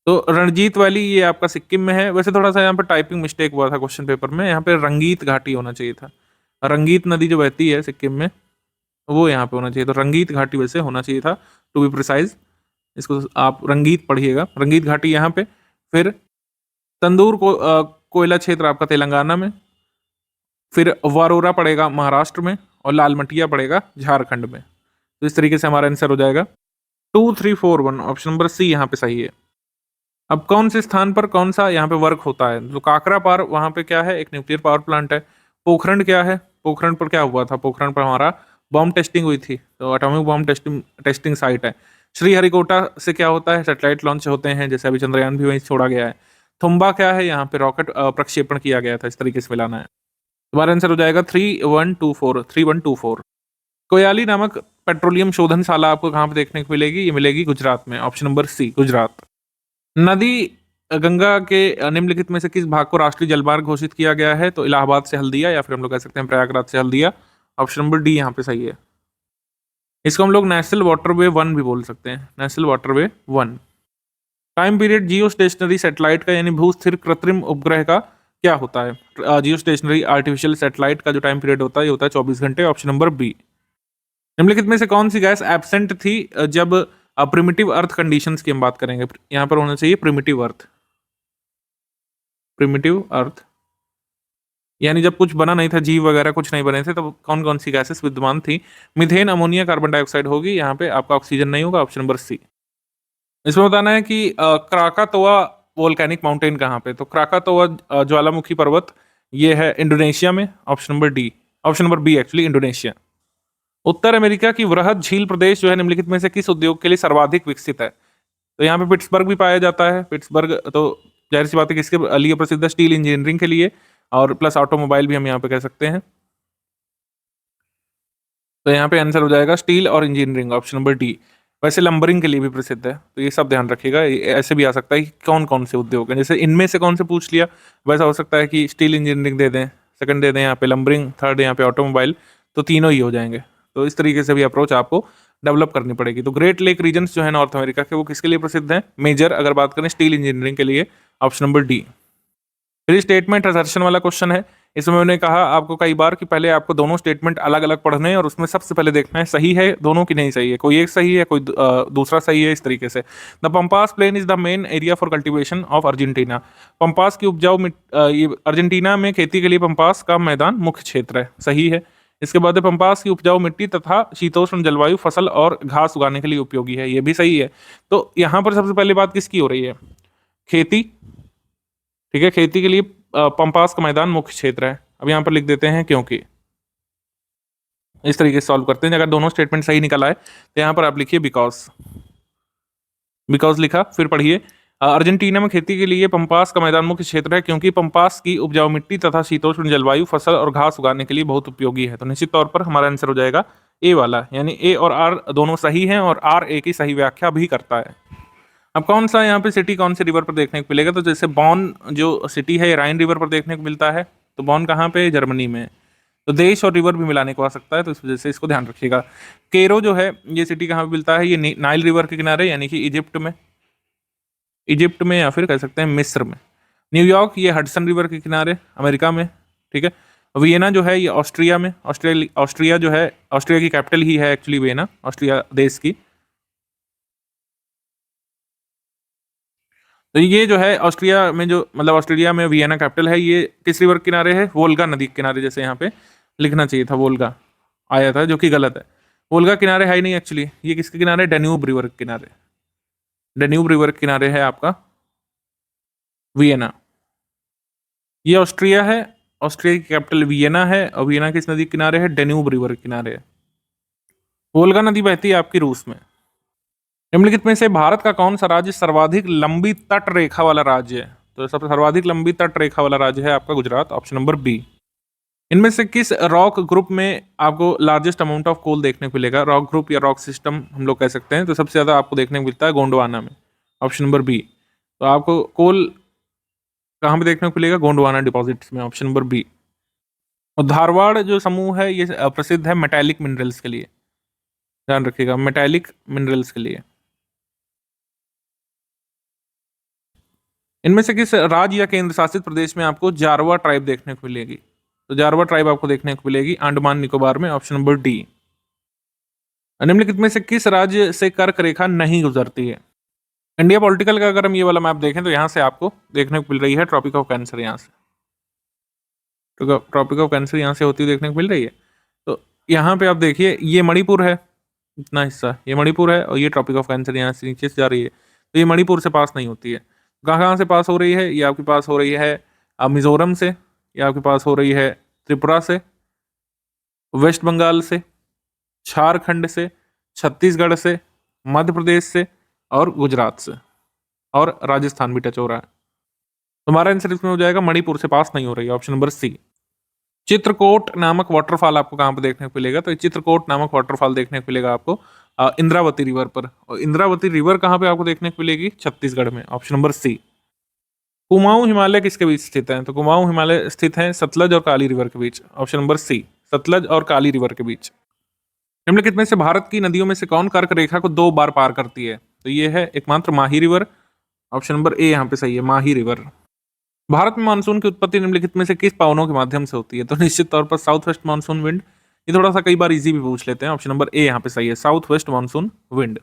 तो रणजीत वैली ये आपका सिक्किम में है। वैसे थोड़ा सा यहाँ पे टाइपिंग मिस्टेक हुआ था क्वेश्चन पेपर में, यहाँ पे रंगीत घाटी होना चाहिए था। रंगीत नदी जो बहती है सिक्किम में वो यहाँ पे होना चाहिए, तो रंगीत घाटी वैसे होना चाहिए था, टू बी प्रिसाइज। इसको आप रंगीत पढ़िएगा, रंगीत घाटी यहाँ पे। फिर तंदूर कोयला क्षेत्र आपका तेलंगाना में। फिर वारोरा पड़ेगा महाराष्ट्र में, और लाल मटिया पड़ेगा झारखंड में। तो इस तरीके से हमारा आंसर हो जाएगा 2341, ऑप्शन नंबर सी यहाँ पे सही है। अब कौन से स्थान पर कौन सा यहाँ पे वर्क होता है? तो काकरा पार वहाँ पे क्या है, एक न्यूक्लियर पावर प्लांट है। पोखरण क्या है? पोखरण पर क्या हुआ था? पोखरण पर हमारा बॉम्ब टेस्टिंग हुई थी, तो एटॉमिक बॉम्ब टेस्टिंग साइट है। श्रीहरिकोटा से क्या होता है? सैटेलाइट लॉन्च होते हैं, जैसे अभी चंद्रयान भी वहीं छोड़ा गया है। थुम्बा क्या है? यहाँ पे रॉकेट प्रक्षेपण किया गया था। इस तरीके से मिलाना है। तुम्हारा आंसर हो जाएगा 3124। कोयाली नामक पेट्रोलियम शोधनशाला आपको कहाँ पे देखने को मिलेगी? ये मिलेगी गुजरात में, ऑप्शन नंबर सी गुजरात। नदी गंगा के निम्नलिखित में से किस भाग को राष्ट्रीय जलमार्ग घोषित किया गया है? तो इलाहाबाद से हल्दिया, या फिर हम लोग कह सकते हैं प्रयागराज से हल्दिया, ऑप्शन नंबर डी यहाँ पे सही है। इसको हम लोग नेशनल वाटरवे 1 भी बोल सकते हैं, नेशनल वाटरवे 1। टाइम पीरियड जियो स्टेशनरी सैटेलाइट का यानी भू स्थिर कृत्रिम उपग्रह का क्या होता है? जियो स्टेशनरी आर्टिफिशियल सैटेलाइट का जो टाइम पीरियड होता है ये होता है 24 घंटे, ऑप्शन नंबर बी। निम्नलिखित में से कौन सी गैस एब्सेंट थी जब प्रिमिटिव अर्थ कंडीशंस की हम बात करेंगे? यहाँ पर होना चाहिए प्रिमिटिव अर्थ। प्रिमिटिव अर्थ यानी जब कुछ बना नहीं था, जीव वगैरह कुछ नहीं बने थे, तब कौन कौन सी गैसेस विद्यमान थी? मीथेन, अमोनिया, कार्बन डाइऑक्साइड होगी। यहाँ पे आपका ऑक्सीजन नहीं होगा, ऑप्शन नंबर सी। इसमें बताना है कि क्राकातोआ वोल्केनिक माउंटेन कहाँ पे? तो क्राकातोआ ज्वालामुखी पर्वत ये है इंडोनेशिया में, option number D, option number B actually, Indonesia. उत्तर अमेरिका की वृहद झील प्रदेश जो है निम्नलिखित में से किस उद्योग के लिए सर्वाधिक विकसित है? तो यहाँ पे पिट्सबर्ग भी पाया जाता है। पिट्सबर्ग तो जाहिर सी बात है किसके लिए प्रसिद्ध है? स्टील इंजीनियरिंग के लिए, और प्लस ऑटोमोबाइल भी हम यहाँ पे कह सकते हैं। तो यहाँ पे आंसर हो जाएगा स्टील और इंजीनियरिंग, ऑप्शन नंबर डी। वैसे लंबरिंग के लिए भी प्रसिद्ध है, तो ये सब ध्यान रखिएगा। ऐसे भी आ सकता है कि कौन कौन से उद्योग हैं, जैसे इनमें से कौन से पूछ लिया, वैसा हो सकता है कि स्टील इंजीनियरिंग दे दें, सेकंड दे दें यहाँ पे लंबरिंग, थर्ड यहाँ पे ऑटोमोबाइल, तो तीनों ही हो जाएंगे। तो इस तरीके से भी अप्रोच आपको डेवलप करनी पड़ेगी। तो ग्रेट लेक रीजन्स जो है नॉर्थ अमेरिका के, वो किसके लिए प्रसिद्ध हैं? मेजर अगर बात करें स्टील इंजीनियरिंग के लिए, ऑप्शन नंबर डी। फिर स्टेटमेंट असर्शन वाला क्वेश्चन है। इसमें मैंने कहा आपको कई बार कि पहले आपको दोनों स्टेटमेंट अलग अलग पढ़ने हैं और उसमें सबसे पहले देखना है सही है दोनों की नहीं सही है, कोई एक सही है कोई दूसरा सही है, इस तरीके से। The pampas plain is the main area for cultivation of Argentina. Pampas की उपजाऊ ये अर्जेंटीना में खेती के लिए पंपास का मैदान मुख्य क्षेत्र है, सही है। इसके बाद पंपास की उपजाऊ मिट्टी तथा शीतोष्ण जलवायु फसल और घास उगाने के लिए उपयोगी है, ये भी सही है। तो यहाँ पर सबसे पहले बात किसकी हो रही है? खेती, ठीक है, खेती के लिए पंपास का मैदान मुख्य क्षेत्र है। अब यहाँ पर लिख देते हैं क्योंकि, इस तरीके से सॉल्व करते हैं। अगर दोनों स्टेटमेंट सही निकल आए तो यहाँ पर आप लिखिए बिकॉज, बिकॉज लिखा, फिर पढ़िए अर्जेंटीना में खेती के लिए पंपास का मैदान मुख्य क्षेत्र है क्योंकि पंपास की उपजाऊ मिट्टी तथा शीतोष्ण जलवायु फसल और घास उगाने के लिए बहुत उपयोगी है। तो निश्चित तौर पर हमारा आंसर हो जाएगा ए वाला, यानी ए और आर दोनों सही हैं और आर ए की सही व्याख्या भी करता है। अब कौन सा यहाँ पे सिटी कौन से रिवर पर देखने को मिलेगा? तो जैसे बॉन जो सिटी है राइन रिवर पर देखने को मिलता है, तो बॉन कहाँ पे? जर्मनी में। तो देश और रिवर भी मिलाने को आ सकता है, तो इस वजह से इसको ध्यान रखिएगा। केरो जो है ये सिटी कहाँ पे मिलता है? ये नाइल रिवर के किनारे, यानी कि इजिप्ट में, इजिप्ट में या फिर कह सकते हैं मिस्र में। न्यूयॉर्क ये हडसन रिवर के किनारे अमेरिका में, ठीक है। वियना जो है ये ऑस्ट्रिया में, ऑस्ट्रिया जो है ऑस्ट्रिया की कैपिटल ही है एक्चुअली वियना, ऑस्ट्रिया देश की। तो ये जो है ऑस्ट्रिया में जो मतलब ऑस्ट्रेलिया में वियना कैपिटल है, ये किस रिवर किनारे है? वोल्गा नदी के किनारे, जैसे यहाँ पे लिखना चाहिए था वोल्गा आया था, जो कि गलत है। वोल्गा किनारे है ही नहीं एक्चुअली, ये किसके किनारे? डेन्यूब रिवर के किनारे, डेन्यूब रिवर के किनारे है आपका वियना। ये ऑस्ट्रिया है, ऑस्ट्रिया की कैपिटल वियना है, और वियना किस नदी के किनारे है? डेन्यूब रिवर के किनारे है। वोल्गा नदी बहती है आपकी रूस में। निम्नलिखित में से भारत का कौन सा राज्य सर्वाधिक लंबी तट रेखा वाला राज्य है? तो सबसे सर्वाधिक लंबी तट रेखा वाला राज्य है आपका गुजरात, ऑप्शन नंबर बी। इनमें से किस रॉक ग्रुप में आपको लार्जेस्ट अमाउंट ऑफ कोल देखने को मिलेगा? रॉक ग्रुप या रॉक सिस्टम हम लोग कह सकते हैं। तो सबसे ज्यादा आपको देखने को मिलता है गोंडवाना में, ऑप्शन नंबर बी। तो आपको कोल कहाँ पे देखने को मिलेगा? गोंडवाना डिपॉजिट्स में, ऑप्शन नंबर बी। और धारवाड़ जो समूह है ये प्रसिद्ध है मेटालिक मिनरल्स के लिए, ध्यान रखिएगा, मेटालिक मिनरल्स के लिए। इनमें से किस राज्य या केंद्र शासित प्रदेश में आपको जारवा ट्राइब देखने को मिलेगी? तो जारवा ट्राइब आपको देखने को मिलेगी अंडमान निकोबार में, ऑप्शन नंबर डी। निम्नलिखित में से किस राज्य से कर्क रेखा नहीं गुजरती है? इंडिया पॉलिटिकल का अगर हम ये वाला मैप देखें तो यहाँ से आपको देखने को मिल रही है ट्रॉपिक ऑफ कैंसर, यहाँ से ट्रॉपिक ऑफ कैंसर यहाँ से होती हुई देखने को मिल रही है। तो यहाँ पे आप देखिए ये मणिपुर है, इतना हिस्सा ये मणिपुर है, और ये ट्रॉपिक ऑफ कैंसर यहाँ से नीचे से जा रही है, तो ये मणिपुर से पास नहीं होती है। कहाँ कहाँ से पास हो रही है? ये आपके पास हो रही है मिजोरम से, ये आपके पास हो रही है त्रिपुरा से, वेस्ट बंगाल से, झारखंड से, छत्तीसगढ़ से, मध्य प्रदेश से और गुजरात से, और राजस्थान भी टच हो रहा है। तुम्हारा आंसर इसमें हो जाएगा मणिपुर से पास नहीं हो रही है, ऑप्शन नंबर सी। चित्रकोट नामक वाटरफॉल आपको कहाँ पे देखने को मिलेगा? तो चित्रकोट नामक वाटरफॉल देखने को मिलेगा आपको इंद्रावती रिवर पर। और इंद्रावती रिवर कहाँ पे आपको देखने को मिलेगी? छत्तीसगढ़ में, option number C. Kumaon Himalaya किसके बीच स्थित है? तो कुमाऊं हिमालय स्थित है सतलज और काली रिवर के बीच, ऑप्शन नंबर सी, सतलज और काली रिवर के बीच। निम्नलिखित में से भारत की नदियों में से कौन कर्क रेखा को 2 बार पार करती है? तो ये है एकमात्र माही रिवर, ऑप्शन नंबर ए यहाँ पे सही है, माही रिवर। भारत में मानसून की उत्पत्ति निम्नलिखित में से किस पवनों के माध्यम से होती है? तो निश्चित तौर पर साउथ वेस्ट मानसून विंड। ये थोड़ा सा कई बार इजी भी पूछ लेते हैं, ऑप्शन नंबर ए यहाँ पे सही है, south west monsoon wind.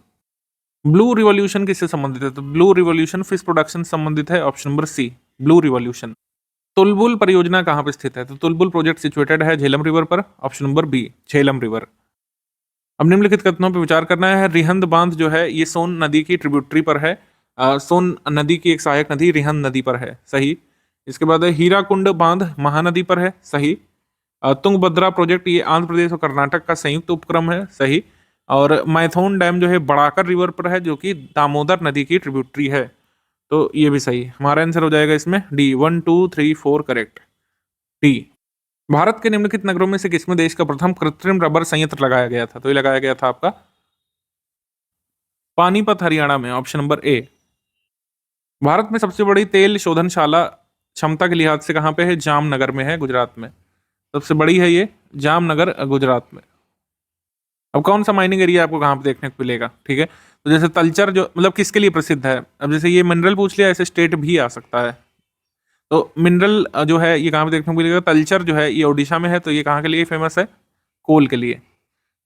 Blue revolution किससे संबंधित है? तो ब्लू रिवॉल्यूशन फिश प्रोडक्शन संबंधित है, option number C, blue revolution. Tulbul परियोजना कहाँ पे स्थित है? तो तुलबुल प्रोजेक्ट सिचुएटेड है झेलम रिवर पर, option number B, Jhelum river. अब निम्नलिखित कथनों पर विचार करना है। रिहंद बांध जो है ये सोन नदी की ट्रिब्यूटरी पर है, सोन नदी की एक सहायक नदी रिहंद नदी पर है, सही। इसके बाद हीराकुंड बांध महानदी पर है, सही। तुंगभद्रा प्रोजेक्ट ये आंध्र प्रदेश और कर्नाटक का संयुक्त उपक्रम है, सही। और मैथोन डैम जो है बड़ाकर रिवर पर है, जो कि दामोदर नदी की ट्रिब्यूटरी है, तो ये भी सही। हमारा आंसर हो जाएगा इसमें डी, 1 2 3 4 करेक्ट, डी। भारत के निम्नलिखित नगरों में से किसमें देश का प्रथम कृत्रिम रबर संयंत्र लगाया गया था? तो ये लगाया गया था आपका पानीपत हरियाणा में, ऑप्शन नंबर ए। भारत में सबसे बड़ी तेल शोधनशाला क्षमता के लिहाज से कहाँ पे है? जामनगर में है, गुजरात में, सबसे बड़ी है ये जामनगर गुजरात में। अब कौन सा माइनिंग एरिया आपको कहाँ पे देखने को मिलेगा? ठीक है, तो जैसे तलचर जो मतलब किसके लिए प्रसिद्ध है, अब जैसे ये मिनरल पूछ लिया, ऐसे स्टेट भी आ सकता है। तो मिनरल जो है ये कहाँ पे देखने को मिलेगा? तलचर जो है ये ओडिशा में है, तो ये कहाँ के लिए फेमस है? कोल के लिए,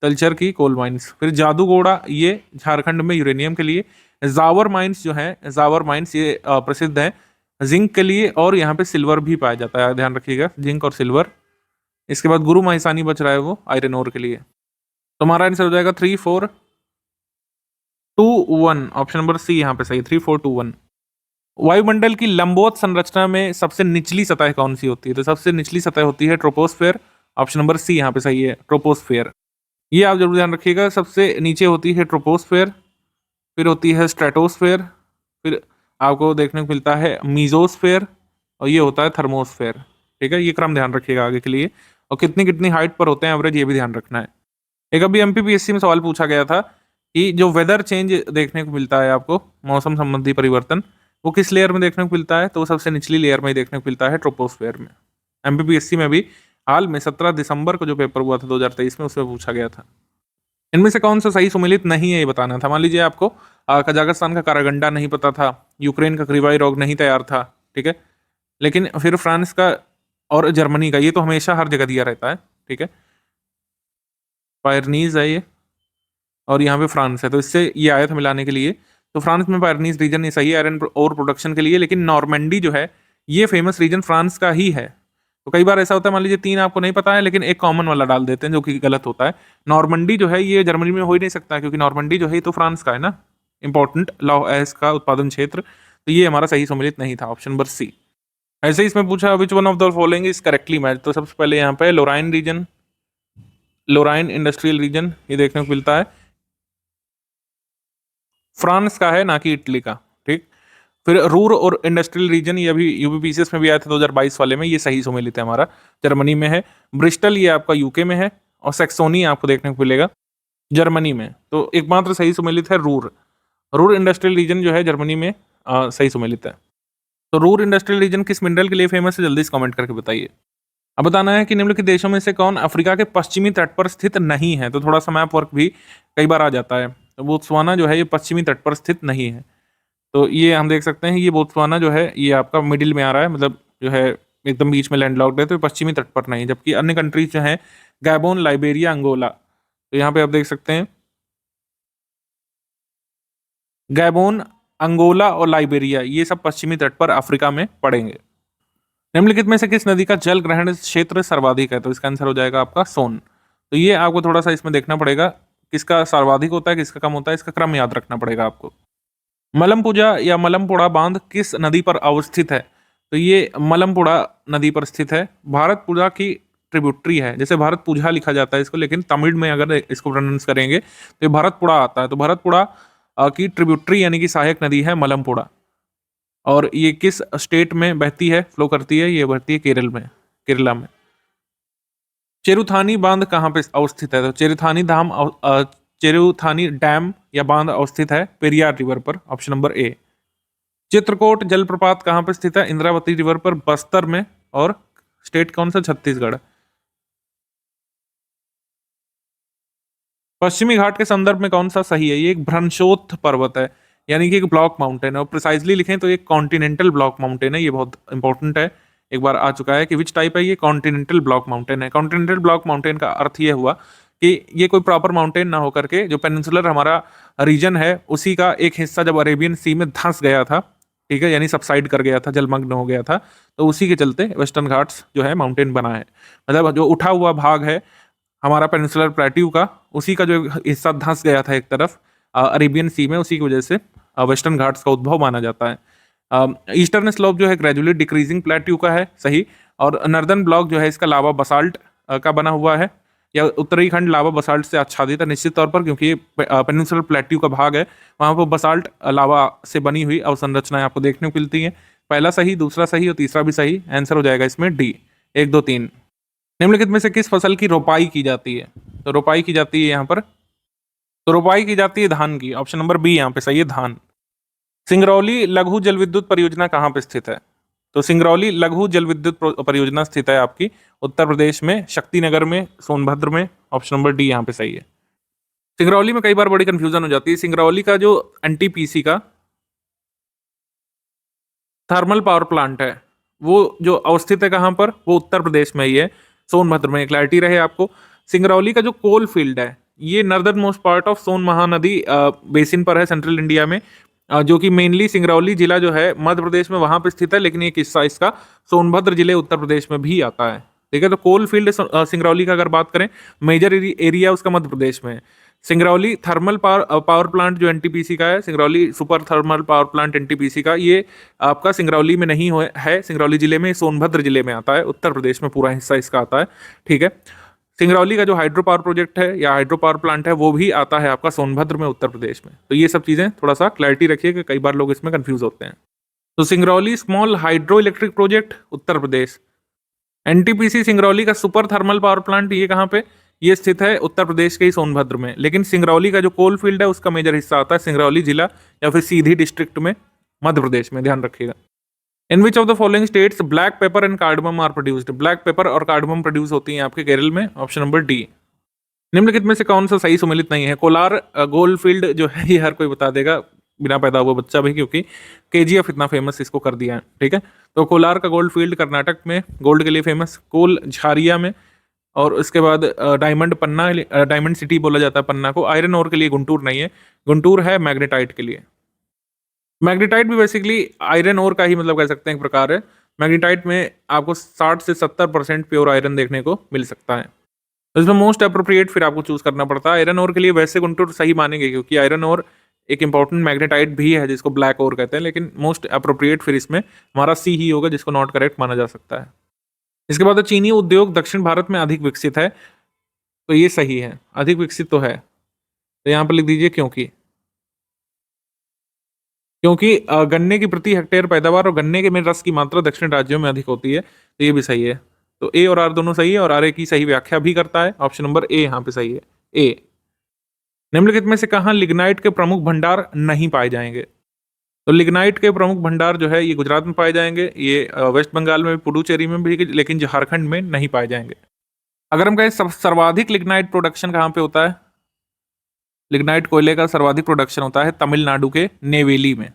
तलचर की कोल माइंस। फिर जादूगोड़ा ये झारखंड में यूरेनियम के लिए। जावर माइंस जो है, जावर माइंस ये प्रसिद्ध है जिंक के लिए, और यहाँ पे सिल्वर भी पाया जाता है, ध्यान रखिएगा, जिंक और सिल्वर। इसके बाद गुरु महिसानी बच रहा है वो आयरन ओर के लिए। तो हमारा आंसर हो जाएगा 3 4 2 1, ऑप्शन नंबर सी यहाँ पे सही, 3 4 2 1। वायुमंडल की लंबवत संरचना में सबसे निचली सतह कौन सी होती है? तो सबसे निचली सतह होती है ट्रोपोस्फेयर, ऑप्शन नंबर सी यहाँ पे सही है, ट्रोपोस्फेयर। ये आप जरूर ध्यान रखिएगा, सबसे नीचे होती है ट्रोपोस्फेयर, फिर होती है स्ट्रेटोस्फेयर, फिर आपको देखने को मिलता है मीजोस्फेयर, और ये होता है थर्मोस्फेयर। ठीक है, ये क्रम ध्यान रखिएगा आगे के लिए। और कितनी कितनी हाइट पर होते हैं एवरेज, ये भी ध्यान रखना है। एक अभी एमपीपीएससी में सवाल पूछा गया था कि जो वेदर चेंज देखने को मिलता है आपको, मौसम संबंधी परिवर्तन, वो किस लेयर में देखने को मिलता है? तो वो सबसे निचली लेयर में ही देखने को मिलता है, ट्रोपोस्फेयर में। एमपीपीएससी में भी हाल में 17 दिसंबर को जो पेपर हुआ था 2023 में, उसमें पूछा गया था। इनमें से कौन सा सही सुमेलित नहीं है ये बताना था। मान लीजिए आपको कजाकिस्तान का कारागंडा नहीं पता था, यूक्रेन का क्रिवाई रोग नहीं तैयार था, ठीक है, लेकिन फिर फ्रांस का और जर्मनी का, ये तो हमेशा हर जगह दिया रहता है, ठीक है, पायरनीज है ये, और यहाँ पे फ्रांस है, तो इससे ये आया था मिलाने के लिए। तो फ्रांस में पायरनीज रीजन ये सही है आयरन और प्रोडक्शन के लिए, लेकिन नॉर्मंडी जो है ये फेमस रीजन फ्रांस का ही है। तो कई बार ऐसा होता है, मान लीजिए 3 आपको नहीं पता है, लेकिन एक कॉमन वाला डाल देते हैं, जो कि गलत होता है। नॉर्मंडी जो है ये जर्मनी में हो ही नहीं सकता, क्योंकि नॉर्मंडी जो है तो फ्रांस का है ना, इंपॉर्टेंट लौ एस का उत्पादन क्षेत्र। तो ये हमारा सही सम्मिलित नहीं था, ऑप्शन नंबर सी। ऐसे ही इसमें पूछा which one of the following is correctly match. तो सबसे पहले यहाँ पे लोराइन रीजन, लोराइन इंडस्ट्रियल रीजन ये देखने को मिलता है, फ्रांस का है ना कि इटली का, ठीक। फिर रूर और इंडस्ट्रियल रीजन ये अभी यूपीपीसीएस में भी आया था 2022 वाले में, ये सही सुमेलित है हमारा, जर्मनी में है। ब्रिस्टल ये आपका यूके में है, और सैक्सोनी आपको देखने को मिलेगा जर्मनी में। तो एकमात्र सही सुमेलित है रूर, रूर इंडस्ट्रियल रीजन जो है जर्मनी में सही सुमेलित है। तो रूर इंडस्ट्रियल रीजन किस मिनरल के लिए फेमस है, जल्दी से कमेंट करके बताइए। अब बताना है कि निम्नलिखित देशों में से कौन अफ्रीका के पश्चिमी तट पर स्थित नहीं है। तो थोड़ा सा मैप वर्क भी कई बार आ जाता है। तो बोत्सवाना जो है ये पश्चिमी तट पर स्थित नहीं है। तो ये हम देख सकते हैं, ये बोत्सवाना जो है ये आपका मिडिल में आ रहा है, मतलब जो है एकदम बीच में लैंडलॉक्ड है, तो ये पश्चिमी तट पर नहीं है। जबकि अन्य कंट्रीज जो है गैबोन, लाइबेरिया, अंगोला, तो यहाँ पे आप देख सकते हैं गैबोन, अंगोला और लाइबेरिया ये सब पश्चिमी तट पर अफ्रीका में पड़ेंगे। निम्नलिखित में से किस नदी का जल ग्रहण क्षेत्र सर्वाधिक है। तो इसका आंसर हो जाएगा आपका सोन। तो ये आपको थोड़ा सा इसमें देखना पड़ेगा किसका सर्वाधिक होता है, किसका कम होता है, इसका क्रम याद रखना पड़ेगा आपको। मलमपुजा या मलमपुड़ा बांध किस नदी पर अवस्थित है। तो ये मलमपुड़ा नदी पर स्थित है, भारतपुजा की ट्रिब्यूटरी है। जैसे भारतपुजा लिखा जाता है इसको, लेकिन तमिल में अगर इसको प्रोनाउंस करेंगे तो ये भरतपुड़ा आता है। तो भरतपुड़ा की ट्रिब्यूटरी यानी कि सहायक नदी है मलमपुड़ा। और ये किस स्टेट में बहती है, फ्लो करती है, ये बहती है केरल में, केरला में। चेरुथानी बांध कहाँ पे अवस्थित है। तो चेरुथानी डैम या बांध अवस्थित है पेरियार रिवर पर, ऑप्शन नंबर ए। चित्रकोट जलप्रपात कहाँ पे स्थित है, इंद्रावती रिवर पर, बस्तर में। और स्टेट कौन सा, छत्तीसगढ़। पश्चिमी घाट के संदर्भ में कौन सा सही है, ये एक भ्रंशोत्थ पर्वत है, यानी कि एक ब्लॉक माउंटेन है। और प्रिसाइजली लिखें तो एक कॉन्टिनेंटल ब्लॉक माउंटेन है। ये बहुत इंपॉर्टेंट है, एक बार आ चुका है कि विच टाइप है, ये कॉन्टिनेंटल ब्लॉक माउंटेन है। कॉन्टिनेंटल ब्लॉक माउंटेन का अर्थ ये हुआ कि ये कोई प्रॉपर माउंटेन ना होकर के जो पेनिनसुलर हमारा रीजन है उसी का एक हिस्सा जब अरेबियन सी में धंस गया था, ठीक है, यानी सबसाइड कर गया था, जलमग्न हो गया था, तो उसी के चलते वेस्टर्न घाट्स जो है माउंटेन बना है। मतलब जो उठा हुआ भाग है हमारा पेनिनसुलर प्लेट्यू का, उसी का जो हिस्सा धंस गया था एक तरफ अरेबियन सी में, उसी की वजह से वेस्टर्न घाट्स का उद्भव माना जाता है। ईस्टर्न स्लोप जो है ग्रेजुअली डिक्रीजिंग प्लेट्यू का है, सही। और नर्दर्न ब्लॉक जो है इसका लावा बसाल्ट का बना हुआ है, या उत्तरी खंड लावा बसाल्ट से आच्छादित है निश्चित तौर पर, क्योंकि ये पेनिनसुलर प्लेट्यू का भाग है, वहाँ पर बसाल्ट लावा से बनी हुई अवसंरचनाएं आपको देखने को मिलती हैं। पहला सही, दूसरा सही और तीसरा भी सही। आंसर हो जाएगा इसमें डी, 1, 2, 3। निम्नलिखित में से किस फसल की रोपाई की जाती है। तो रोपाई की जाती है यहाँ पर, तो रोपाई की जाती है धान की, ऑप्शन नंबर बी यहाँ पे सही है, धान। सिंगरौली लघु जल विद्युत परियोजना कहाँ पे स्थित है। तो सिंगरौली लघु जल विद्युत परियोजना स्थित है आपकी उत्तर प्रदेश में, शक्तिनगर में, सोनभद्र में, ऑप्शन नंबर डी यहाँ पे सही है। सिंगरौली में कई बार बड़ी कंफ्यूजन हो जाती है। सिंगरौली का जो एनटीपीसी का थर्मल पावर प्लांट है वो जो अवस्थित है कहाँ पर, वो उत्तर प्रदेश में ही है, सोनभद्र में। क्लैरिटी रहे आपको। सिंगरौली का जो कोल फील्ड है ये northern most part of Son Mahanadi basin पर है, सेंट्रल इंडिया में, जो कि मेनली सिंगरौली जिला जो है मध्य प्रदेश में वहां पे स्थित है, लेकिन एक हिस्सा इसका सोनभद्र जिले उत्तर प्रदेश में भी आता है, ठीक है। तो कोल फील्ड सिंगरौली का अगर बात करें, मेजर एरिया उसका मध्य प्रदेश में है। सिंगरौली थर्मल पावर प्लांट जो एनटीपीसी का है, Singrauli super thermal power plant NTPC का, ये आपका सिंगरौली में नहीं है, सिंगरौली जिले में, सोनभद्र जिले में आता है, उत्तर प्रदेश में पूरा हिस्सा इसका आता है, ठीक है। सिंगरौली का जो हाइड्रो पावर प्रोजेक्ट है या हाइड्रो पावर प्लांट है वो भी आता है आपका सोनभद्र में, उत्तर प्रदेश में। तो ये सब चीजें थोड़ा सा क्लैरिटी रखिए कि कई बार लोग इसमें कंफ्यूज होते हैं। तो Singrauli small hydro electric project Uttar Pradesh. NTPC Singrauli का सुपर थर्मल पावर प्लांट ये कहाँ पे, ये स्थित है उत्तर प्रदेश के ही सोनभद्र में। लेकिन सिंगरौली का जो कोल फील्ड है उसका मेजर हिस्सा आता है सिंगरौली जिला या फिर सीधी डिस्ट्रिक्ट में, मध्य प्रदेश में, ध्यान रखिएगा। In which of the following states black pepper and cardamom are produced. Black pepper और कार्डमम प्रोड्यूस होती हैं आपके केरल में, ऑप्शन नंबर डी। निम्नलिखित में से कौन सा सही सुमेलित नहीं है। कोलार गोल्ड फील्ड जो है ये हर कोई बता देगा, बिना पैदा हुआ बच्चा भी, क्योंकि केजीएफ इतना फेमस इसको कर दिया है, ठीक है। तो कोलार का गोल्ड फील्ड कर्नाटक में गोल्ड के लिए फेमस, कोल झारिया में, और उसके बाद डायमंड पन्ना, डायमंड सिटी बोला जाता है पन्ना को। आयरन ओर के लिए गुंटूर नहीं है, गुंटूर है मैग्नेटाइट के लिए। मैग्नेटाइट भी बेसिकली आयरन ओर का ही मतलब कह सकते हैं एक प्रकार है। मैग्नेटाइट में आपको 60 से 70% प्योर आयरन देखने को मिल सकता है। तो इसमें मोस्ट अप्रोप्रिएट फिर आपको चूज करना पड़ता है। आयरन ओर के लिए वैसे गुंटूर सही मानेंगे, क्योंकि आयरन ओर एक इंपॉर्टेंट मैग्नेटाइट भी है जिसको ब्लैक ओर कहते हैं, लेकिन मोस्ट अप्रोप्रिएट फिर इसमें हमारा सी ही होगा, जिसको नॉट करेक्ट माना जा सकता है। इसके बाद चीनी उद्योग दक्षिण भारत में अधिक विकसित है, तो ये सही है, अधिक विकसित तो है। तो यहाँ पर लिख दीजिए क्योंकि गन्ने की प्रति हेक्टेयर पैदावार और गन्ने के में रस की मात्रा दक्षिण राज्यों में अधिक होती है, तो ये भी सही है। तो ए और आर दोनों सही है, और आर ए की सही व्याख्या भी करता है, ऑप्शन नंबर ए यहाँ पे सही है, ए। निम्नलिखित में से कहाँ लिग्नाइट के प्रमुख भंडार नहीं पाए जाएंगे। तो लिग्नाइट के प्रमुख भंडार जो है ये गुजरात में पाए जाएंगे, ये वेस्ट बंगाल में भी, पुडुचेरी में भी, लेकिन झारखंड में नहीं पाए जाएंगे। अगर हम कहें सर्वाधिक लिग्नाइट प्रोडक्शन कहाँ पे होता है, लिग्नाइट कोयले का सर्वाधिक प्रोडक्शन होता है तमिलनाडु के नेवेली में।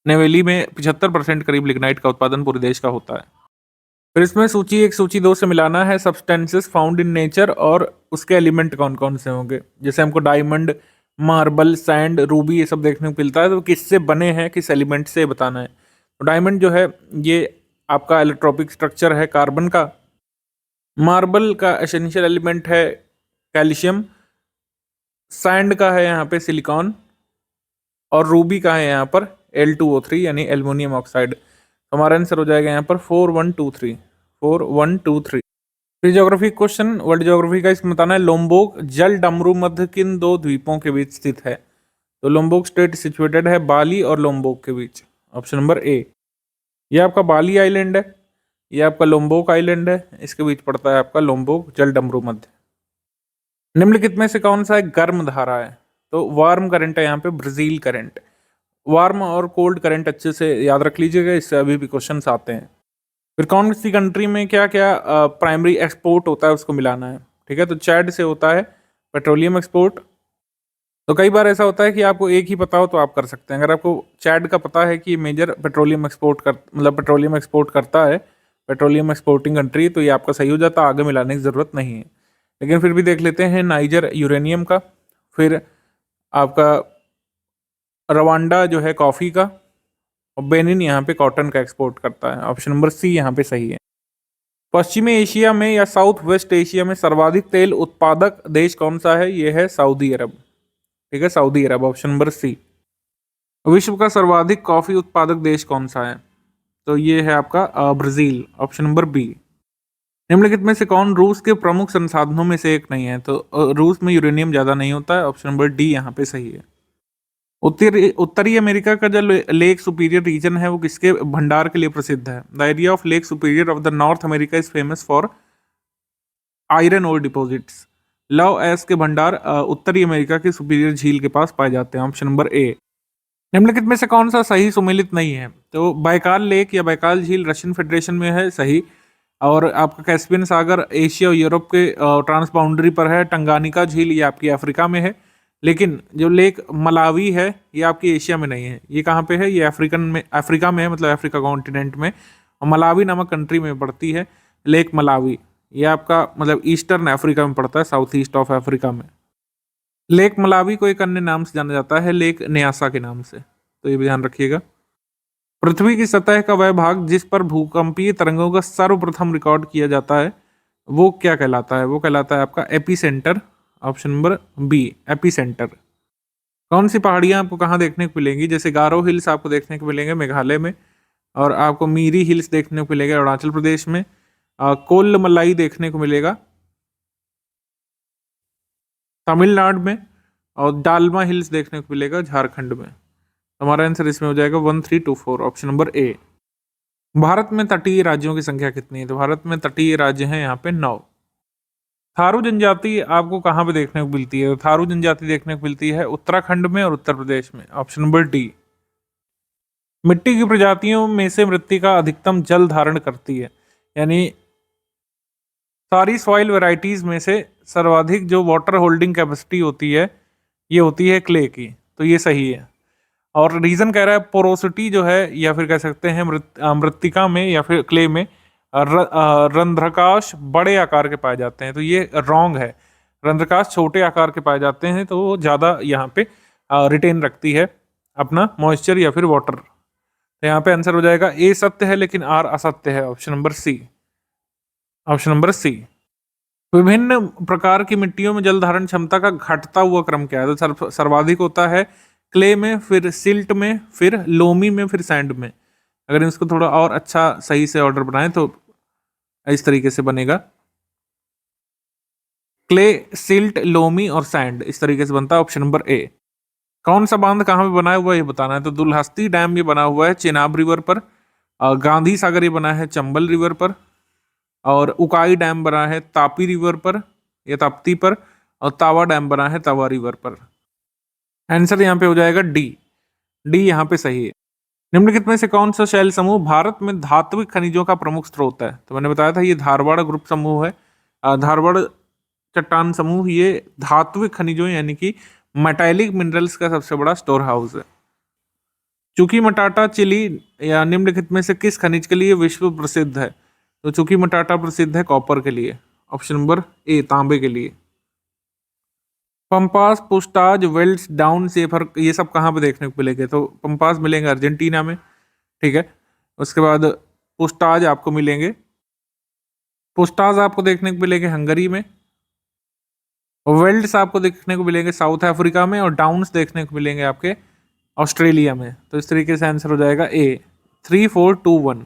नेवेली में 75% करीब लिग्नाइट का उत्पादन पूरे देश का होता है। फिर इसमें सूची 1 सूची 2 से मिलाना है सब्सटेंसेस फाउंड इन नेचर और उसके एलिमेंट कौन कौन से होंगे। जैसे हमको डायमंड, मार्बल, सैंड, रूबी ये सब देखने को मिलता है, तो किससे बने हैं, किस एलिमेंट से बताना है। तो डायमंड जो है ये आपका एलोट्रोपिक स्ट्रक्चर है कार्बन का। मार्बल का एसेंशियल एलिमेंट है कैल्शियम। सैंड का है यहाँ पे सिलिकॉन। और रूबी का है यहाँ पर L2O3 यानी एल्युमिनियम ऑक्साइड। हमारा आंसर हो जाएगा यहाँ पर 4123 4123। फिर ज्योग्राफी क्वेश्चन, वर्ल्ड ज्योग्राफी का इसमें बताना है लोम्बोक जल डमरू मध्य किन 2 द्वीपों के बीच स्थित है। तो लोम्बोक स्टेट सिचुएटेड है बाली और लोम्बोक के बीच। ऑप्शन नंबर ए। ये आपका बाली आइलैंड है, ये आपका लोम्बोक आइलैंड है, इसके बीच पड़ता है आपका लोम्बोक जल डमरू मध्य। निम्नलिखित में से कौन सा एक गर्म धारा है। तो वार्म करंट है यहाँ पे, ब्राजील करंट। वार्म और कोल्ड करंट अच्छे से याद रख लीजिएगा, इससे अभी भी क्वेश्चंस आते हैं। फिर कौन सी कंट्री में क्या क्या प्राइमरी एक्सपोर्ट होता है उसको मिलाना है। ठीक है, तो चैड से होता है पेट्रोलियम एक्सपोर्ट। तो कई बार ऐसा होता है कि आपको एक ही पता हो तो आप कर सकते हैं। अगर आपको चैड का पता है कि major petroleum export petroleum export करता है, पेट्रोलियम एक्सपोर्टिंग कंट्री, तो ये आपका सही हो जाता है, आगे मिलाने की ज़रूरत नहीं है। लेकिन फिर भी देख लेते हैं, नाइजर यूरेनियम का, फिर आपका रवांडा जो है कॉफ़ी का, और बेनिन यहाँ पे कॉटन का एक्सपोर्ट करता है। ऑप्शन नंबर सी यहाँ पे सही है। पश्चिमी एशिया में या साउथ वेस्ट एशिया में सर्वाधिक तेल उत्पादक देश कौन सा है। ये है सऊदी अरब। ठीक है, सऊदी अरब, ऑप्शन नंबर सी। विश्व का सर्वाधिक कॉफी उत्पादक देश कौन सा है। तो ये है आपका ब्राजील, ऑप्शन नंबर बी। निम्नलिखित में से कौन रूस के प्रमुख संसाधनों में से एक नहीं है। तो रूस में यूरेनियम ज्यादा नहीं होता है, ऑप्शन नंबर डी यहाँ पे सही है। उत्तरी अमेरिका का जो लेक सुपीरियर रीजन है वो किसके भंडार के लिए प्रसिद्ध है। The area of Lake Superior of the North America is famous for iron ore deposits. लव एस के भंडार उत्तरी अमेरिका के सुपीरियर झील के पास पाए जाते हैं। Option number A. निम्नलिखित में से कौन सा सही सुमेलित नहीं है। तो बैकाल लेक या बैकाल झील रशियन फेडरेशन में है, सही। और आपका कैस्पियन सागर एशिया और यूरोप के ट्रांस बाउंड्री पर है। टंगानिका झील ये आपकी अफ्रीका में है। लेकिन जो लेक मलावी है ये आपकी एशिया में नहीं है। ये कहाँ पे है, ये अफ्रीका में है, मतलब अफ्रीका कॉन्टिनेंट में, और मलावी नामक कंट्री में पड़ती है लेक मलावी। ये आपका मतलब ईस्टर्न अफ्रीका में पड़ता है, साउथ ईस्ट ऑफ अफ्रीका में। लेक मलावी को एक अन्य नाम से जाना जाता है, लेक न्यासा के नाम से, तो ये भी ध्यान रखिएगा। पृथ्वी की सतह का वह भाग जिस पर भूकंपीय तरंगों का सर्वप्रथम रिकॉर्ड किया जाता है वो क्या कहलाता है। वो कहलाता है आपका epicentre. Option number B, epicentre. कौन सी पहाड़ियां आपको कहाँ देखने को मिलेंगी। जैसे गारो हिल्स आपको देखने को मिलेंगे मेघालय में, और आपको मीरी हिल्स देखने को मिलेगा अरुणाचल प्रदेश में, कोल्लमलाई देखने को मिलेगा तमिलनाडु में, और डालमा हिल्स देखने को मिलेगा झारखंड में। हमारा आंसर इसमें हो जाएगा 1324, ऑप्शन नंबर ए। भारत में तटीय राज्यों की संख्या कितनी है। तो भारत में तटीय राज्य हैं यहाँ पे 9। थारू जनजाति आपको कहाँ पे देखने को मिलती है। थारू जनजाति देखने को मिलती है उत्तराखंड में और उत्तर प्रदेश में। Option number D. मिट्टी की प्रजातियों में से मृत्तिका अधिकतम जल धारण करती है, यानी सारी सॉइल वैरायटीज में से सर्वाधिक जो वाटर होल्डिंग कैपेसिटी होती है ये होती है क्ले की। तो ये सही है। और रीजन कह रहा है पोरोसिटी जो है, या फिर कह सकते हैं मृत्तिका में या फिर क्ले में रंध्रकाश बड़े आकार के पाए जाते हैं। तो ये रॉन्ग है। रंध्रकाश छोटे आकार के पाए जाते हैं, तो वो ज़्यादा यहाँ पे रिटेन रखती है अपना मॉइस्चर या फिर वाटर। तो यहाँ पे आंसर हो जाएगा ए सत्य है लेकिन आर असत्य है। Option number C, option number C. विभिन्न प्रकार की मिट्टियों में जल धारण क्षमता का घटता हुआ क्रम क्या है। तो सर्वाधिक होता है क्ले में, फिर सिल्ट में, फिर लोमी में, फिर सैंड में। अगर इसको थोड़ा और अच्छा सही से ऑर्डर बनाएं तो इस तरीके से बनेगा, क्ले, सिल्ट, लोमी और सैंड, इस तरीके से बनता है। ऑप्शन नंबर ए। कौन सा बांध कहाँ पे बना हुआ है ये बताना है। तो दुल्हस्ती डैम ये बना हुआ है चेनाब रिवर पर, गांधी सागर ये बना है चंबल रिवर पर, और उकाई डैम बना है तापी रिवर पर या ताप्ती पर, और तावा डैम बना है तवा रिवर पर। आंसर यहाँ पे हो जाएगा डी। डी यहाँ पे सही है। निम्नलिखित में से कौन सा शैल समूह भारत में धात्विक खनिजों का प्रमुख स्रोत है? तो मैंने बताया था ये धारवाड़ ग्रुप समूह है। धारवाड़ चट्टान समूह ये धात्विक खनिजों यानी कि मेटालिक मिनरल्स का सबसे बड़ा स्टोर हाउस है। चुकी मटाटा चिली या निम्नलिखित में से किस खनिज के लिए विश्व प्रसिद्ध है? तो चुकी मटाटा प्रसिद्ध है कॉपर के लिए। ऑप्शन नंबर ए तांबे के लिए। पंपास, पुस्टाज, वेल्स, डाउन सेफर ये सब कहाँ पे देखने को मिलेंगे? तो पंपास मिलेंगे अर्जेंटीना में, ठीक है। उसके बाद पुस्टाज आपको मिलेंगे, पुस्टाज आपको देखने को मिलेंगे हंगरी में, वेल्ड्स आपको देखने को मिलेंगे साउथ अफ्रीका में, और डाउन्स देखने को मिलेंगे आपके ऑस्ट्रेलिया में। तो इस तरीके से आंसर हो जाएगा ए 3, 4, 2, 1।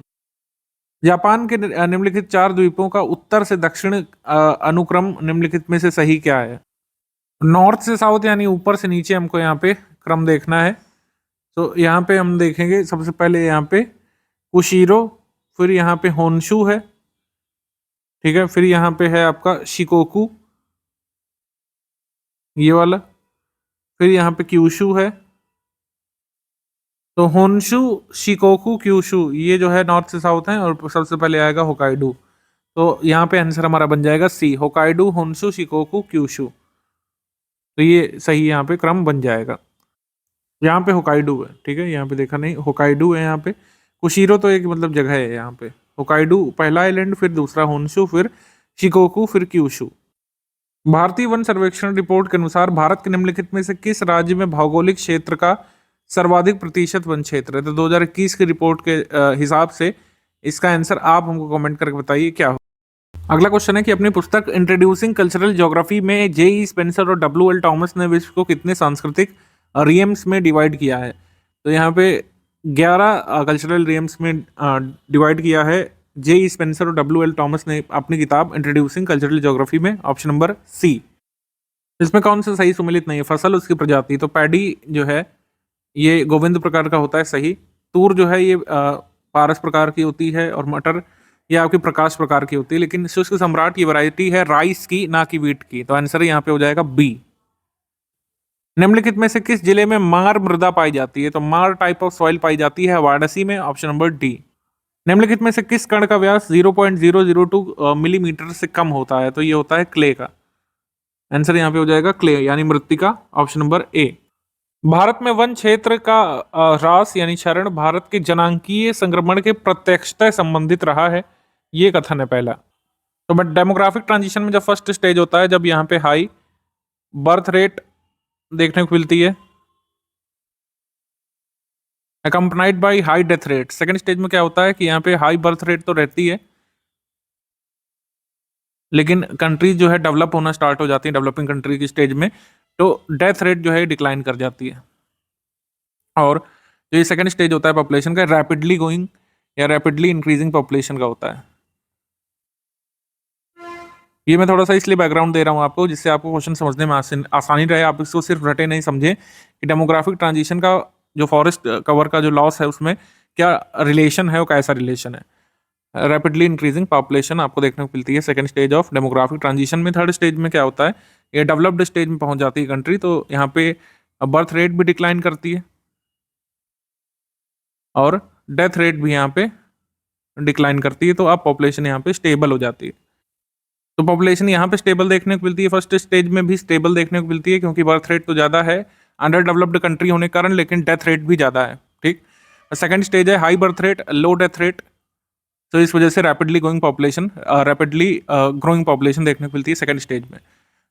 जापान के निम्नलिखित 4 द्वीपों का उत्तर से दक्षिण अनुक्रम निम्नलिखित में से सही क्या है? नॉर्थ से साउथ यानी ऊपर से नीचे हमको यहाँ पे क्रम देखना है। तो यहाँ पे हम देखेंगे सबसे पहले यहाँ पे कुशीरो, फिर यहाँ पे होन्शु है, ठीक है, फिर यहाँ पे है आपका शिकोकू ये वाला, फिर यहाँ पे क्यूशु है। तो होन्शु, शिकोकू, क्यूशु ये जो है नॉर्थ से साउथ है, और सबसे पहले आएगा होकाइडू। तो यहाँ पे आंसर हमारा बन जाएगा सी, होकाइडू, होन्शु, शिकोकू, क्यूशु। तो ये सही यहाँ पे क्रम बन जाएगा। यहाँ पे होकाइडू है, ठीक है, यहाँ पे देखा नहीं, होकाइडू है यहाँ पे। कुशीरो तो एक मतलब जगह है यहाँ पे। होकाइडू पहला आइलैंड, फिर दूसरा होन्शु, फिर शिकोकू, फिर क्यूशु। भारतीय वन सर्वेक्षण रिपोर्ट के अनुसार भारत के निम्नलिखित में से किस राज्य में भौगोलिक क्षेत्र का सर्वाधिक प्रतिशत वन क्षेत्र है? तो 2021 की रिपोर्ट के हिसाब से इसका आंसर आप हमको कमेंट करके बताइए क्या हो। अगला क्वेश्चन है कि अपनी पुस्तक इंट्रोड्यूसिंग कल्चरल ज्योग्राफी में जेई स्पेंसर और डब्ल्यू एल टॉमस ने विश्व को कितने सांस्कृतिक रियम्स में डिवाइड किया है? तो यहाँ पे 11 कल्चरल रियम्स में डिवाइड किया है जेई स्पेंसर और डब्ल्यू एल टॉमस ने अपनी किताब इंट्रोड्यूसिंग कल्चरल ज्योग्राफी में। Option number C. इसमें कौन सा सही सुमेलित नहीं है? फसल, उसकी प्रजाति। तो पैडी जो है ये गोविंद प्रकार का होता है, सही। तूर जो है ये पारस प्रकार की होती है, और मटर ये आपकी प्रकाश प्रकार की होती है। लेकिन शुष्क सम्राट ये वैरायटी है राइस की, ना कि वीट की। तो आंसर यहाँ पे हो जाएगा बी। निम्नलिखित में से किस जिले में मार मृदा पाई जाती है? तो मार टाइप ऑफ सॉइल पाई जाती है वाराणसी में। Option number D. निम्नलिखित में से किस कण का व्यास 0.002 मिलीमीटर से कम होता है? तो ये होता है क्ले का। आंसर यहाँ पे हो जाएगा क्ले यानी मृत्तिका। ऑप्शन नंबर ए। भारत में वन क्षेत्र का ह्रास यानी क्षरण भारत के जनांकीय संक्रमण के प्रत्यक्षतः संबंधित रहा है, ये कथन है पहला। तो बट डेमोग्राफिक ट्रांजिशन में जब फर्स्ट स्टेज होता है, जब यहाँ पे हाई बर्थ रेट देखने को मिलती है accompanied by high death rate. Second stage में क्या होता है कि यहाँ पे हाई बर्थ रेट तो रहती है, लेकिन कंट्रीज जो है डेवलप होना स्टार्ट हो जाती है डेवलपिंग कंट्री की स्टेज में, तो डेथ रेट जो है डिक्लाइन कर जाती है। और जो ये सेकंड स्टेज होता है पॉपुलेशन का, रैपिडली गोइंग या रैपिडली इंक्रीजिंग पॉपुलेशन का होता है। ये मैं थोड़ा सा इसलिए बैकग्राउंड दे रहा हूँ आपको, जिससे आपको क्वेश्चन समझने में आसानी रहे। आप इसको सिर्फ रटे नहीं समझे कि डेमोग्राफिक ट्रांजिशन का जो फॉरेस्ट कवर का जो लॉस है उसमें क्या रिलेशन है, वो कैसा रिलेशन है। रैपिडली इंक्रीजिंग पॉपुलेशन आपको देखने को मिलती है second stage of demographic transition में। थर्ड स्टेज में क्या होता है, ये डेवलप्ड स्टेज में पहुंच जाती है कंट्री, तो यहाँ पे बर्थ रेट भी डिक्लाइन करती है और डेथ रेट भी यहाँ पे डिक्लाइन करती है। तो अब पॉपुलेशन यहाँ पे स्टेबल हो जाती है। तो पॉपुलेशन यहाँ पे स्टेबल देखने को मिलती है, फर्स्ट स्टेज में भी स्टेबल देखने को मिलती है, क्योंकि बर्थ रेट तो ज़्यादा है अंडर डेवलप्ड कंट्री होने के कारण, लेकिन डेथ रेट भी ज़्यादा है, ठीक। सेकंड स्टेज है हाई बर्थ रेट लो डेथ रेट, तो इस वजह से रैपिडली ग्रोइंग पॉपुलेशन देखने को मिलती है सेकंड स्टेज में।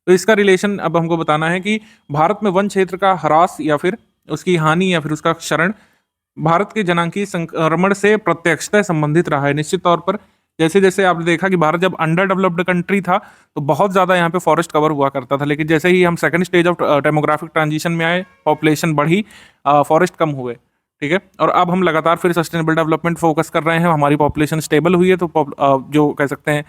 तो इसका रिलेशन अब हमको बताना है कि भारत में वन क्षेत्र का ह्रास या फिर उसकी हानि या फिर उसका क्षरण भारत के जनांकीय संक्रमण से प्रत्यक्षतः संबंधित रहा है। निश्चित तौर पर जैसे जैसे आपने देखा कि भारत जब अंडर डेवलप्ड कंट्री था तो बहुत ज़्यादा यहाँ पे फॉरेस्ट कवर हुआ करता था, लेकिन जैसे ही हम second stage of demographic transition में आए, पॉपुलेशन बढ़ी, फॉरेस्ट कम हुए, ठीक है। और अब हम लगातार फिर सस्टेनेबल डेवलपमेंट फोकस कर रहे हैं, हमारी पॉपुलेशन स्टेबल हुई है, तो जो कह सकते हैं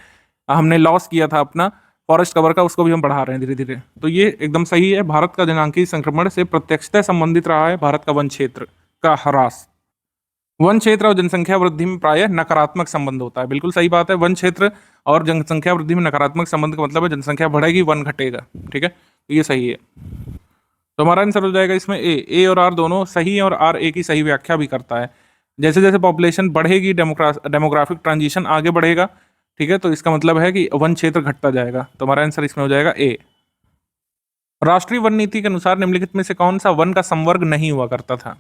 हमने लॉस किया था अपना फॉरेस्ट कवर का, उसको भी हम बढ़ा रहे हैं धीरे धीरे। तो ये एकदम सही है, भारत का जनांकीय संक्रमण से प्रत्यक्षतः संबंधित रहा है भारत का वन क्षेत्र का ह्रास। वन क्षेत्र और जनसंख्या वृद्धि में प्रायः नकारात्मक संबंध होता है, बिल्कुल सही बात है। वन क्षेत्र और जनसंख्या वृद्धि में नकारात्मक संबंध का मतलब है जनसंख्या बढ़ेगी वन घटेगा, ठीक है, तो ये सही है। तो हमारा आंसर हो जाएगा इसमें ए और आर दोनों सही है और आर ए की सही व्याख्या भी करता है। जैसे जैसे पॉपुलेशन बढ़ेगी, डेमोग्राफिक ट्रांजिशन आगे बढ़ेगा, ठीक है, तो इसका मतलब है कि वन क्षेत्र घटता जाएगा। तो हमारा आंसर इसमें हो जाएगा ए। राष्ट्रीय वन नीति के अनुसार निम्नलिखित में से कौन सा वन का संवर्ग नहीं हुआ करता था?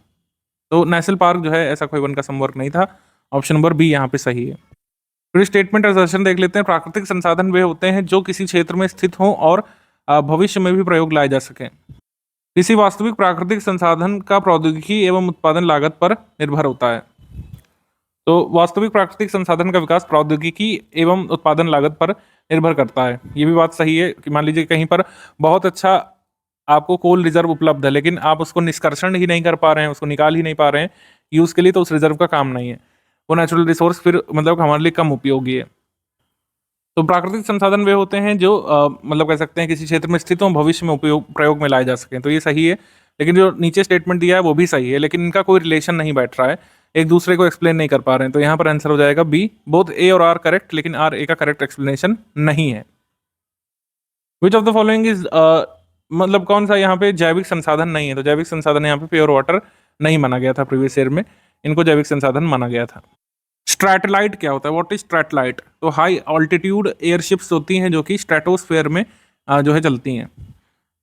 तो नेशनल पार्क जो है ऐसा कोई वन का संवर्ग नहीं था। ऑप्शन नंबर बी यहाँ पे सही है। फिर स्टेटमेंट असर्शन देख लेते हैं। प्राकृतिक संसाधन वे होते हैं जो किसी क्षेत्र में स्थित हों और भविष्य में भी प्रयोग लाए जा सकें। किसी वास्तविक प्राकृतिक संसाधन का प्रौद्योगिकी एवं उत्पादन लागत पर निर्भर होता है। तो वास्तविक प्राकृतिक संसाधन का विकास प्रौद्योगिकी एवं उत्पादन लागत पर निर्भर करता है। ये भी बात सही है कि मान लीजिए कहीं पर बहुत अच्छा आपको कोल रिजर्व उपलब्ध है, लेकिन आप उसको निष्कर्षण ही नहीं कर पा रहे हैं, उसको निकाल ही नहीं पा रहे हैं यूज के लिए, तो उस रिजर्व का काम नहीं है। वो नेचुरल रिसोर्स फिर मतलब हमारे लिए कम उपयोगी है। तो प्राकृतिक संसाधन वे होते हैं जो मतलब कह सकते हैं किसी क्षेत्र में स्थित हो, भविष्य में उपयोग प्रयोग में लाए जा सकें। तो ये सही है। लेकिन जो नीचे स्टेटमेंट दिया है वो भी सही है, लेकिन इनका कोई रिलेशन नहीं बैठ रहा है, एक दूसरे को एक्सप्लेन नहीं कर पा रहे हैं। तो यहाँ पर आंसर हो जाएगा बी। बोथ ए और आर करेक्ट, लेकिन आर ए का करेक्ट एक्सप्लेनेशन नहीं है। Which of the following is मतलब कौन सा यहाँ पे जैविक संसाधन नहीं है? तो जैविक संसाधन यहाँ पे प्योर वाटर नहीं माना गया था प्रीवियस ईयर में, इनको जैविक संसाधन माना गया था। स्ट्रैटेलाइट क्या होता है? What is stratellite? तो हाई ऑल्टीट्यूड एयरशिप्स होती हैं जो कि स्ट्रेटोस्फेयर में जो है चलती हैं।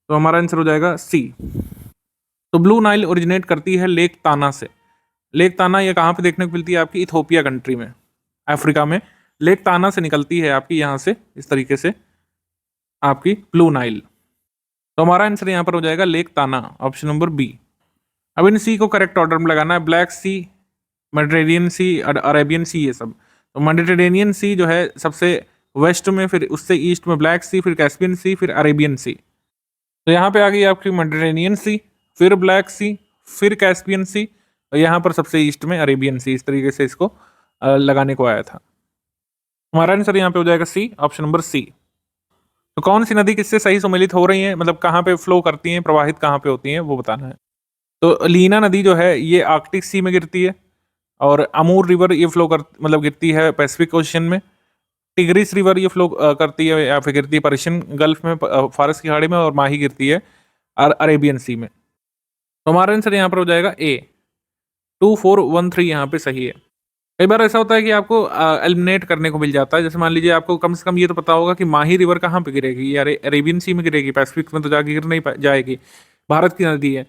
तो हमारा आंसर हो जाएगा सी। तो ब्लू नाइल ओरिजिनेट करती है लेक ताना से। लेक ताना ये कहाँ पे देखने को मिलती है? आपकी इथोपिया कंट्री में, अफ्रीका में लेक ताना से निकलती है आपकी यहाँ से, इस तरीके से आपकी ब्लू नाइल। तो हमारा आंसर यहाँ पर हो जाएगा लेक ताना, ऑप्शन नंबर बी। अब इन सी को करेक्ट ऑर्डर में लगाना है। ब्लैक सी, मेडिटेरेनियन सी, अरेबियन सी, ये सब। तो मेडिटेरेनियन सी जो है सबसे वेस्ट में, फिर उससे ईस्ट में ब्लैक सी, फिर कैस्पियन सी, फिर अरेबियन सी। तो यहाँ पे आ गई आपकी मेडिटेरेनियन सी, फिर ब्लैक सी, फिर कैस्पियन सी, और यहाँ पर सबसे ईस्ट में अरेबियन सी। इस तरीके से इसको लगाने को आया था। हमारा आंसर यहाँ पे हो जाएगा सी, ऑप्शन नंबर सी। तो कौन सी नदी किससे सही सम्मिलित हो रही है, मतलब कहाँ पे फ्लो करती हैं, प्रवाहित कहाँ पे होती हैं, वो बताना है। तो लीना नदी जो है ये आर्कटिक सी में गिरती है, और अमूर रिवर ये फ्लो कर मतलब गिरती है पैसिफिक ओशन में। टिग्रिस रिवर ये फ्लो करती है या फिर गिरती है पर्शियन गल्फ में, फारस की खाड़ी में, और माही गिरती है अरेबियन सी में। तो हमारा आंसर यहाँ पर हो जाएगा ए। 2413 यहाँ पे सही है। कई बार ऐसा होता है कि आपको एलिमिनेट करने को मिल जाता है। जैसे मान लीजिए आपको कम से कम ये तो पता होगा कि माही रिवर कहाँ पे गिरेगी, या अरेबियन सी में गिरेगी, पैसिफिक में तो जाके गिर नहीं जाएगी, भारत की नदी है,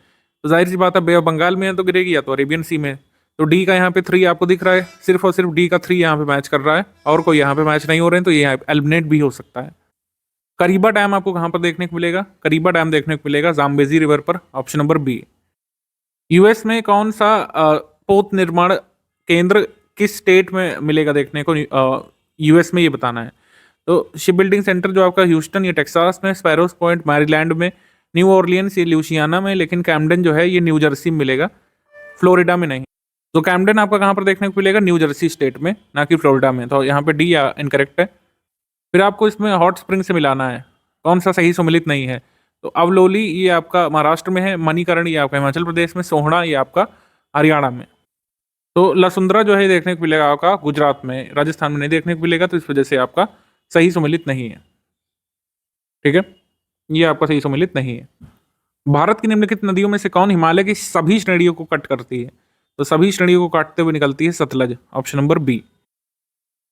तो जाहिर सी बात है बे ऑफ बंगाल में है तो गिरेगी, या तो अरेबियन सी में। तो डी का यहाँ पे 3 आपको दिख रहा है, सिर्फ और सिर्फ डी का 3 यहाँ पे मैच कर रहा है, और कोई यहाँ पे मैच नहीं हो रहे हैं, तो ये एलिमिनेट भी हो सकता है। करीबा डैम आपको कहाँ पर देखने को मिलेगा? करीबा डैम देखने को मिलेगा जाम्बेजी रिवर पर, ऑप्शन नंबर बी। यूएस में कौन सा पोत निर्माण केंद्र किस स्टेट में मिलेगा देखने को यूएस में, ये बताना है। तो शिप बिल्डिंग सेंटर जो आपका ह्यूस्टन, ये टेक्सास में, स्पैरोस पॉइंट मैरीलैंड में, न्यू ऑर्लियंस ये लुइसियाना में, लेकिन कैम्पडन जो है ये न्यू जर्सी में मिलेगा, फ्लोरिडा में नहीं। तो कैम्पडन आपका कहाँ पर देखने को मिलेगा? न्यू जर्सी स्टेट में, ना कि फ्लोरिडा में। तो यहाँ पे डी इनकरेक्ट है। फिर आपको इसमें हॉट स्प्रिंग से मिलाना है, कौन सा सही सम्मिलित नहीं है। तो अवलोली ये आपका महाराष्ट्र में है, मणिकरण ये आपका हिमाचल प्रदेश में, सोहना ये आपका हरियाणा में। तो लसुंदरा जो है देखने को मिलेगा आपका गुजरात में, राजस्थान में नहीं देखने को मिलेगा, तो इस वजह से आपका सही सम्मिलित नहीं है। ठीक है, ये आपका सही सम्मिलित नहीं है। भारत की निम्नलिखित नदियों में से कौन हिमालय की सभी श्रेणियों को कट करती है? तो सभी श्रेणियों को काटते हुए निकलती है Sutlej, option number B.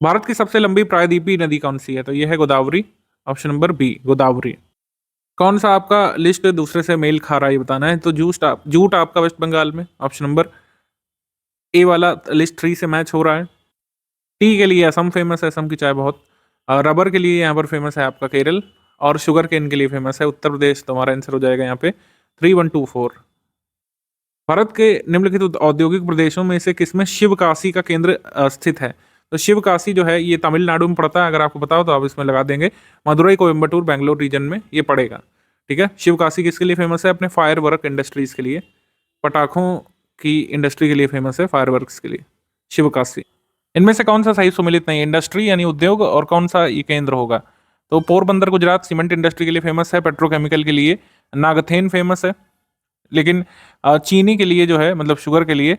Bharat की सबसे लंबी प्रायद्वीपीय नदी कौन सी है? तो यह है Godavari, option number B, Godavari. कौन सा आपका लिस्ट दूसरे से मेल खा रहा है ये बताना है। तो जूट आपका वेस्ट बंगाल में, ऑप्शन नंबर ए वाला लिस्ट 3 से मैच हो रहा है। टी के लिए असम फेमस है, असम की चाय बहुत। रबर के लिए यहाँ पर फेमस है आपका केरल, और शुगर केन के लिए फेमस है उत्तर प्रदेश। तो हमारा आंसर हो जाएगा यहाँ पे 3124। भारत के निम्नलिखित औद्योगिक प्रदेशों में से किसमें शिवकाशी का केंद्र स्थित है? तो शिवकाशी जो है ये तमिलनाडु में पड़ता है, अगर आपको पता हो तो आप इसमें लगा देंगे। मदुरई, कोयम्बटूर, बेंगलोर रीजन में ये पड़ेगा। ठीक है, शिवकाशी किसके लिए फेमस है? अपने फायर वर्क इंडस्ट्रीज के लिए, पटाखों की इंडस्ट्री के लिए फेमस है, फायर वर्क्स के लिए शिवकाशी। इनमें से कौन सा सही सम्मिलित नहीं है? इंडस्ट्री यानी उद्योग, और कौन सा ये केंद्र होगा? तो पोरबंदर गुजरात सीमेंट इंडस्ट्री के लिए फेमस है, पेट्रोकेमिकल के लिए नागथेन फेमस है, लेकिन चीनी के लिए जो है मतलब शुगर के लिए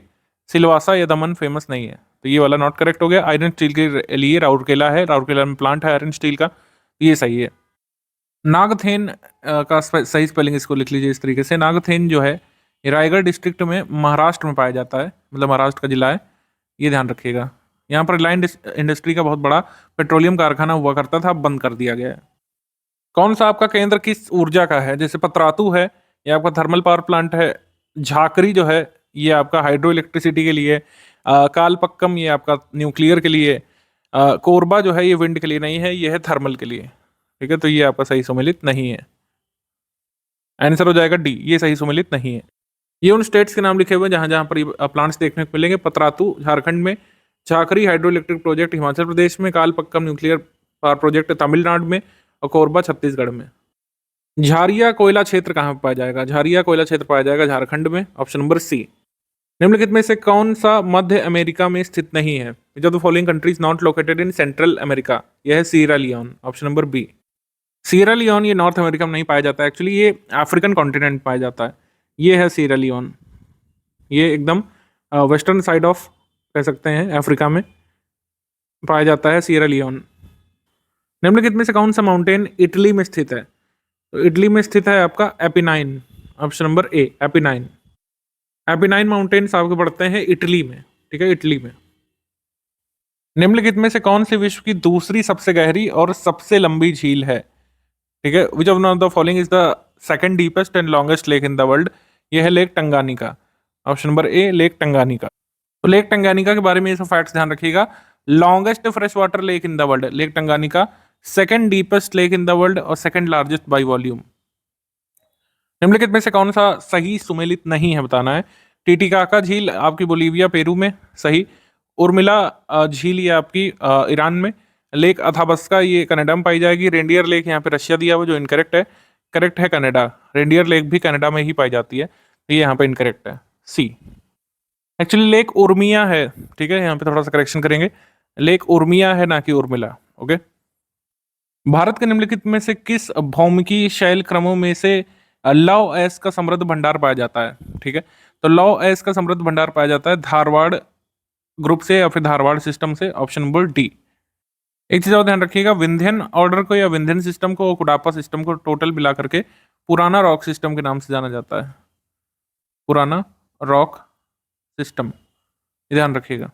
सिलवासा या दमन फेमस नहीं है। तो ये वाला नॉट करेक्ट हो गया। आयरन स्टील के लिए राउरकेला है, राउरकेला में प्लांट है आयरन स्टील का, ये सही है। नागथेन का सही स्पेलिंग इसको लिख लीजिए इस तरीके से। नागथेन जो है ये रायगढ़ डिस्ट्रिक्ट में महाराष्ट्र में पाया जाता है, मतलब महाराष्ट्र का जिला है, ये ध्यान रखिएगा। यहाँ पर रिलायंस इंडस्ट्री का बहुत बड़ा पेट्रोलियम कारखाना हुआ करता था, अब बंद कर दिया गया है। कौन सा आपका केंद्र किस ऊर्जा का है? जैसे पतरातू है, ये आपका थर्मल पावर प्लांट है। झाकरी जो है ये आपका हाइड्रो इलेक्ट्रिसिटी के लिए। कालपक्कम ये आपका न्यूक्लियर के लिए। कोरबा जो है ये विंड के लिए नहीं है, ये है थर्मल के लिए। ठीक है, तो ये आपका सही सम्मिलित नहीं है। आंसर हो जाएगा डी, ये सही सम्मिलित नहीं है। ये उन स्टेट्स के नाम लिखे हुए हैं जहां जहां पर प्लांट्स देखने को मिलेंगे। पतरातू झारखंड में, Jhakri hydro electric project Himachal Pradesh में, Kalpakkam nuclear power project Tamil Nadu में और कोरबा छत्तीसगढ़ में। झारिया कोयला क्षेत्र कहाँ पाया जाएगा? झारिया कोयला क्षेत्र पाया जाएगा झारखंड में, ऑप्शन नंबर सी। निम्नलिखित में से कौन सा मध्य अमेरिका में स्थित नहीं है? Which of the following countries not located in central America? यह है सीरा लियोन, ऑप्शन नंबर बी। सीरा लियोन ये नॉर्थ अमेरिका में नहीं पाया जाता है, एक्चुअली ये अफ्रीकन कॉन्टिनेंट पाया जाता है। ये है सीरा लियोन, ये एकदम वेस्टर्न साइड ऑफ कह सकते हैं अफ्रीका में पाया जाता है सीरा लियोन। निम्नलिखित में से कौन सा माउंटेन इटली में स्थित है? तो इटली में स्थित है आपका एपिनाइन, ऑप्शन नंबर ए एपिनाइन। एपिनाइन माउंटेन्स आपके पड़ते हैं इटली में, ठीक है, इटली में। निम्नलिखित में से कौन सी विश्व की दूसरी सबसे गहरी और सबसे लंबी झील है? ठीक है, which of not the following is the second deepest and longest lake in the world? ये है लेक टंगानिका, ऑप्शन नंबर ए लेक टंगानिका। तो लेक टंगानिका के बारे में ये सब फैक्ट्स ध्यान रखिएगा। Longest fresh water lake in the world lake Tanganyika, second deepest lake in the world और सेकंड लार्जेस्ट बाई वॉल्यूम। निम्नलिखित में से कौन सा सही सुमेलित नहीं है बताना है? टिटिकाका झील आपकी बोलीविया पेरू में, सही। उर्मिला झील ये आपकी ईरान में। लेक अथाबस्का ये कनाडा में पाई जाएगी। रेंडियर लेक यहाँ पे रशिया दिया हुआ जो इनकरेक्ट है, करेक्ट है कनाडा। रेंडियर लेक भी कनाडा में ही पाई जाती है, तो ये यहाँ पे इनकरेक्ट है, सी। एक्चुअली लेक उर्मिया है, ठीक है, यहाँ पे थोड़ा सा करेक्शन करेंगे, लेक उर्मिया है ना कि उर्मिला, ओके। भारत के निम्नलिखित में से किस भौमिकी शैल क्रमों में से लौह एस का समृद्ध भंडार पाया जाता है? ठीक है, तो लौह एस का समृद्ध भंडार पाया जाता है धारवाड़ ग्रुप से या फिर धारवाड़ सिस्टम से, ऑप्शन नंबर डी। एक चीज और ध्यान रखिएगा, विंध्यन ऑर्डर को या विंध्यन सिस्टम को, कुडापा सिस्टम को टोटल मिला करके पुराना रॉक सिस्टम के नाम से जाना जाता है, पुराना रॉक सिस्टम, ध्यान रखिएगा।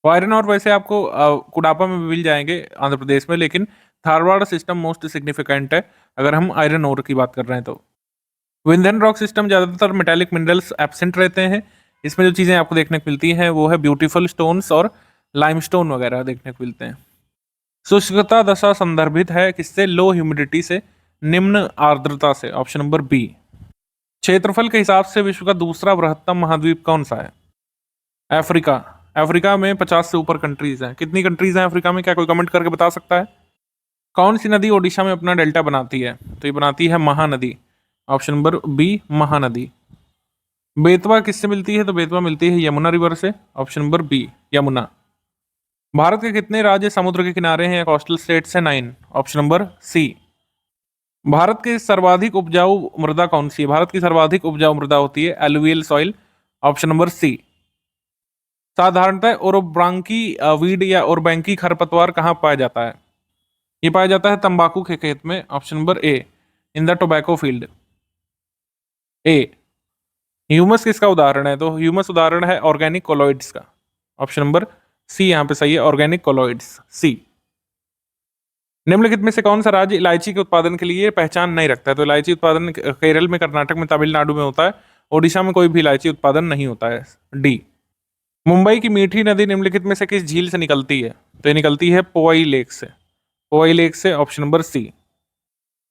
आयरन और वैसे आपको कुडापा में भी मिल जाएंगे आंध्र प्रदेश में, लेकिन धारवाड़ सिस्टम मोस्ट सिग्निफिकेंट है अगर हम आयरन ओर की बात कर रहे हैं तो। विंध्यन रॉक सिस्टम ज्यादातर मेटालिक मिनरल्स एब्सेंट रहते हैं। इसमें जो चीजें आपको देखने को मिलती हैं वो है ब्यूटीफुल स्टोन्स और लाइमस्टोन वगैरह देखने को मिलते हैं। शुष्कता दशा संदर्भित है किससे? लो ह्यूमिडिटी से, निम्न आर्द्रता से, ऑप्शन नंबर बी। क्षेत्रफल के हिसाब से विश्व का दूसरा बृहत्तम महाद्वीप कौन सा है? अफ्रीका। अफ्रीका में 50 से ऊपर कंट्रीज हैं। कितनी कंट्रीज हैं अफ्रीका में, क्या कोई कमेंट करके बता सकता है? कौन सी नदी ओडिशा में अपना डेल्टा बनाती है? तो ये बनाती है Mahanadi, option number B Mahanadi. Betwa किससे मिलती है? तो बेतवा मिलती है यमुना रिवर से, option number B Yamuna. Bharat के कितने राज्य समुद्र के किनारे हैं या कोस्टल स्टेट्स हैं? 9, ऑप्शन नंबर सी। भारत के सर्वाधिक उपजाऊ मृदा कौन सी है? भारत की सर्वाधिक उपजाऊ मृदा होती है alluvial soil, option number C. साधारणतः ओरोब्रांकी वीड या ओरबैंकी खरपतवार कहाँ पाया जाता है? ये पाया जाता है तंबाकू के खेत में, option number A in the tobacco field, A. Humus किसका उदाहरण है? तो ह्यूमस उदाहरण है ऑर्गेनिक कोलॉइड्स का, ऑप्शन नंबर सी यहाँ पे सही है, ऑर्गेनिक कोलॉइड्स, सी। निम्नलिखित में से कौन सा राज्य इलायची के उत्पादन के लिए पहचान नहीं रखता है? तो इलायची उत्पादन केरल में, कर्नाटक में, तमिलनाडु में होता है, ओडिशा में कोई भी इलायची उत्पादन नहीं होता है, डी। मुंबई की मीठी नदी निम्नलिखित में से किस झील से निकलती है? तो ये निकलती है पोवाई लेक से, पोवाई लेक से, ऑप्शन नंबर सी।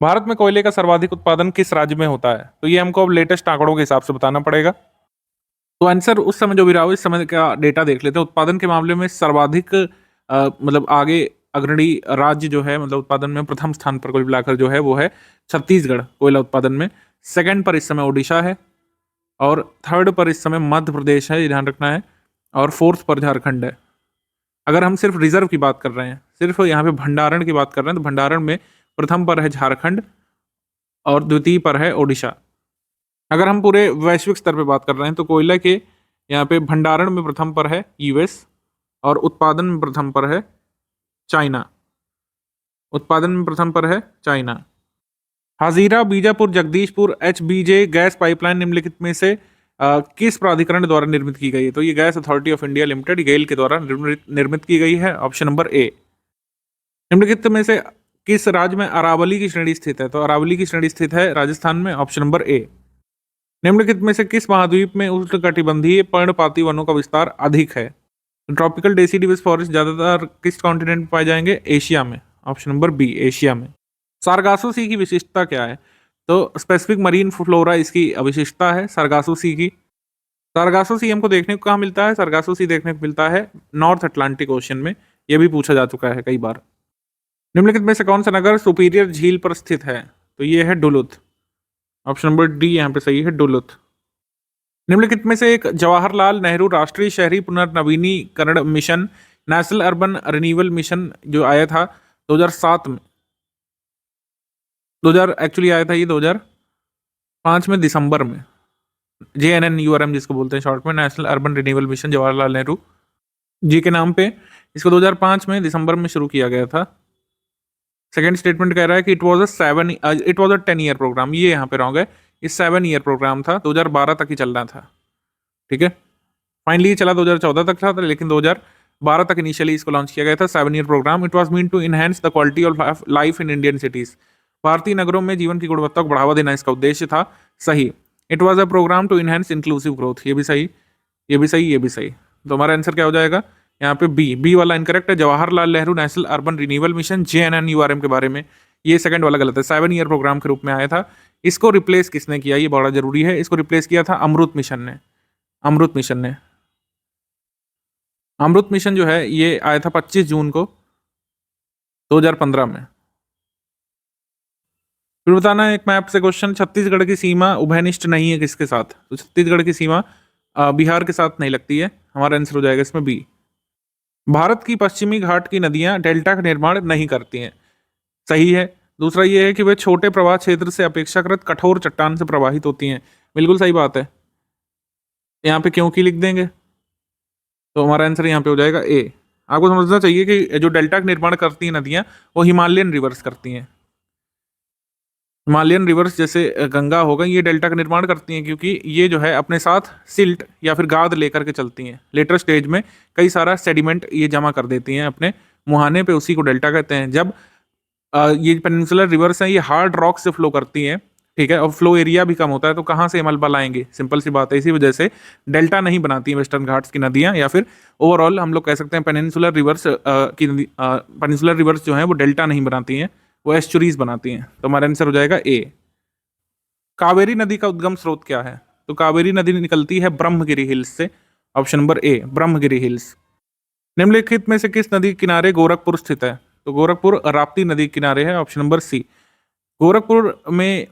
भारत में कोयले का सर्वाधिक उत्पादन किस राज्य में होता है? तो ये हमको अब लेटेस्ट आंकड़ों के हिसाब से बताना पड़ेगा। तो आंसर उस समय जो भी रहा हो, इस समय का डेटा देख लेते हैं। उत्पादन के मामले में सर्वाधिक मतलब आगे अग्रणी राज्य जो है, मतलब उत्पादन में प्रथम स्थान पर कुल मिलाकर जो है वो है छत्तीसगढ़ कोयला उत्पादन में। सेकंड पर इस समय ओडिशा है और थर्ड पर इस समय मध्य प्रदेश है, ये ध्यान रखना है, और फोर्थ पर झारखंड है। अगर हम सिर्फ रिजर्व की बात कर रहे हैं, सिर्फ यहाँ पे भंडारण की बात कर रहे हैं, तो भंडारण में प्रथम पर है झारखंड और द्वितीय पर है ओडिशा। अगर हम पूरे वैश्विक स्तर पे बात कर रहे हैं तो कोयला के यहाँ पे भंडारण में प्रथम पर है यूएस और उत्पादन में प्रथम पर है चाइना। उत्पादन में प्रथम पर है China. Hazira Bijapur Jagdishpur HBJ gas pipeline निम्नलिखित में से किस प्राधिकरण द्वारा निर्मित की गई है? तो ये gas authority of India limited GAIL के द्वारा निर्मित की गई है। Option number A. निम्नलिखित में से किस राज्य में अरावली की श्रेणी स्थित है? तो अरावली की श्रेणी स्थित है राजस्थान में। Option number A. निम्नलिखित में से किस महाद्वीप में उष्णकटिबंधीय पर्णपाती वनों का विस्तार अधिक है? ट्रॉपिकल डेसिडिवस फॉरेस्ट ज्यादातर किस कॉन्टिनेंट में पाए जाएंगे? एशिया में। ऑप्शन नंबर बी, एशिया में। सारगासो सी की विशिष्टता क्या है? तो स्पेसिफिक मरीन फ्लोरा इसकी विशिष्टता है सारगासो सी की। सारगासो सी हमको देखने को कहाँ मिलता है? सारगासो सी देखने को मिलता है नॉर्थ अटलांटिक ओशन में। यह भी पूछा जा चुका है कई बार। निम्नलिखित में से कौन सा नगर सुपीरियर झील पर स्थित है? तो ये है डुलुथ। ऑप्शन नंबर डी यहाँ पे सही है, डुलुथ। निम्नलिखित में से एक जवाहरलाल नेहरू राष्ट्रीय शहरी पुनर्नवीनीकरण mission, national urban renewal mission जो आया था 2007 में, 2000 एक्चुअली आया था ये 2005 में दिसंबर में। JNNURM जिसको बोलते हैं शॉर्ट में, national urban renewal mission Jawaharlal Nehru ji के नाम पे इसको 2005 में दिसंबर में शुरू किया गया था। सेकेंड स्टेटमेंट कह रहा है कि it was a 10 year programme. ये यहाँ पे रॉन्ग है, ये 7 ईयर प्रोग्राम था, 2012 तक ही चलना था। ठीक है, फाइनली चला 2014 तक था, लेकिन 2012 तक इनिशियली इसको लॉन्च किया गया था। 7 year programme. It was meant to enhance the quality of life in Indian cities. भारतीय नगरों में जीवन की गुणवत्ता को बढ़ावा देना इसका उद्देश्य था। सही। It was a programme to enhance inclusive growth. ये भी सही, ये भी सही, ये भी सही। तो हमारा आंसर क्या हो जाएगा यहाँ पे? बी वाला इनकरेक्ट है। Jawaharlal Nehru national urban renewal mission JNNURM के बारे में, ये सेकंड वाला गलत है। 7 ईयर प्रोग्राम के रूप में आया था। इसको रिप्लेस किसने किया? ये बड़ा जरूरी है। इसको रिप्लेस किया था अमृत मिशन ने। अमृत मिशन ने, अमृत मिशन जो है ये आया था 25 जून को 2015 में। फिर बताना एक मैप से क्वेश्चन, छत्तीसगढ़ की सीमा उभयनिष्ठ नहीं है किसके साथ? तो छत्तीसगढ़ की सीमा बिहार के साथ नहीं लगती है। हमारा आंसर हो जाएगा इसमें बी। भारत की पश्चिमी घाट की नदियां डेल्टा का निर्माण नहीं करती हैं। सही है। दूसरा ये है कि वे छोटे प्रवाह क्षेत्र से अपेक्षाकृत कठोर चट्टान से प्रवाहित होती हैं। बिल्कुल सही बात है। यहाँ पे क्योंकि लिख देंगे तो हमारा आंसर यहाँ पे हो जाएगा ए। आपको समझना चाहिए कि जो डेल्टा का निर्माण करती हैं नदियां वो हिमालयन रिवर्स करती हैं। हिमालयन रिवर्स जैसे गंगा हो गई, ये डेल्टा का निर्माण करती हैं क्योंकि ये जो है अपने साथ सिल्ट या फिर गाद लेकर के चलती हैं। लेटर स्टेज में कई सारा सेडिमेंट ये जमा कर देती हैं अपने मुहाने पे, उसी को डेल्टा कहते हैं। जब ये पेनिनसुलर रिवर्स हैं, ये हार्ड रॉक से फ्लो करती हैं, ठीक है, और फ्लो एरिया भी कम होता है, तो कहाँ से मलबा लाएंगे? सिंपल सी बात है। इसी वजह से डेल्टा नहीं बनाती हैं वेस्टर्न घाट्स की नदियाँ, या फिर ओवरऑल हम लोग कह सकते हैं पेनिनसुलर रिवर्स की नदी, पेनिनसुलर रिवर्स जो है वो डेल्टा नहीं बनाती हैं, वो एस्चुरीज बनाती हैं। तो हमारा आंसर हो जाएगा ए। कावेरी नदी का उद्गम स्रोत क्या है? तो कावेरी नदी निकलती है ब्रह्मगिरी हिल्स से। ऑप्शन नंबर ए, ब्रह्मगिरी हिल्स। निम्नलिखित में से किस नदी किनारे गोरखपुर स्थित है? तो गोरखपुर राप्ती नदी किनारे है। ऑप्शन नंबर सी। गोरखपुर में,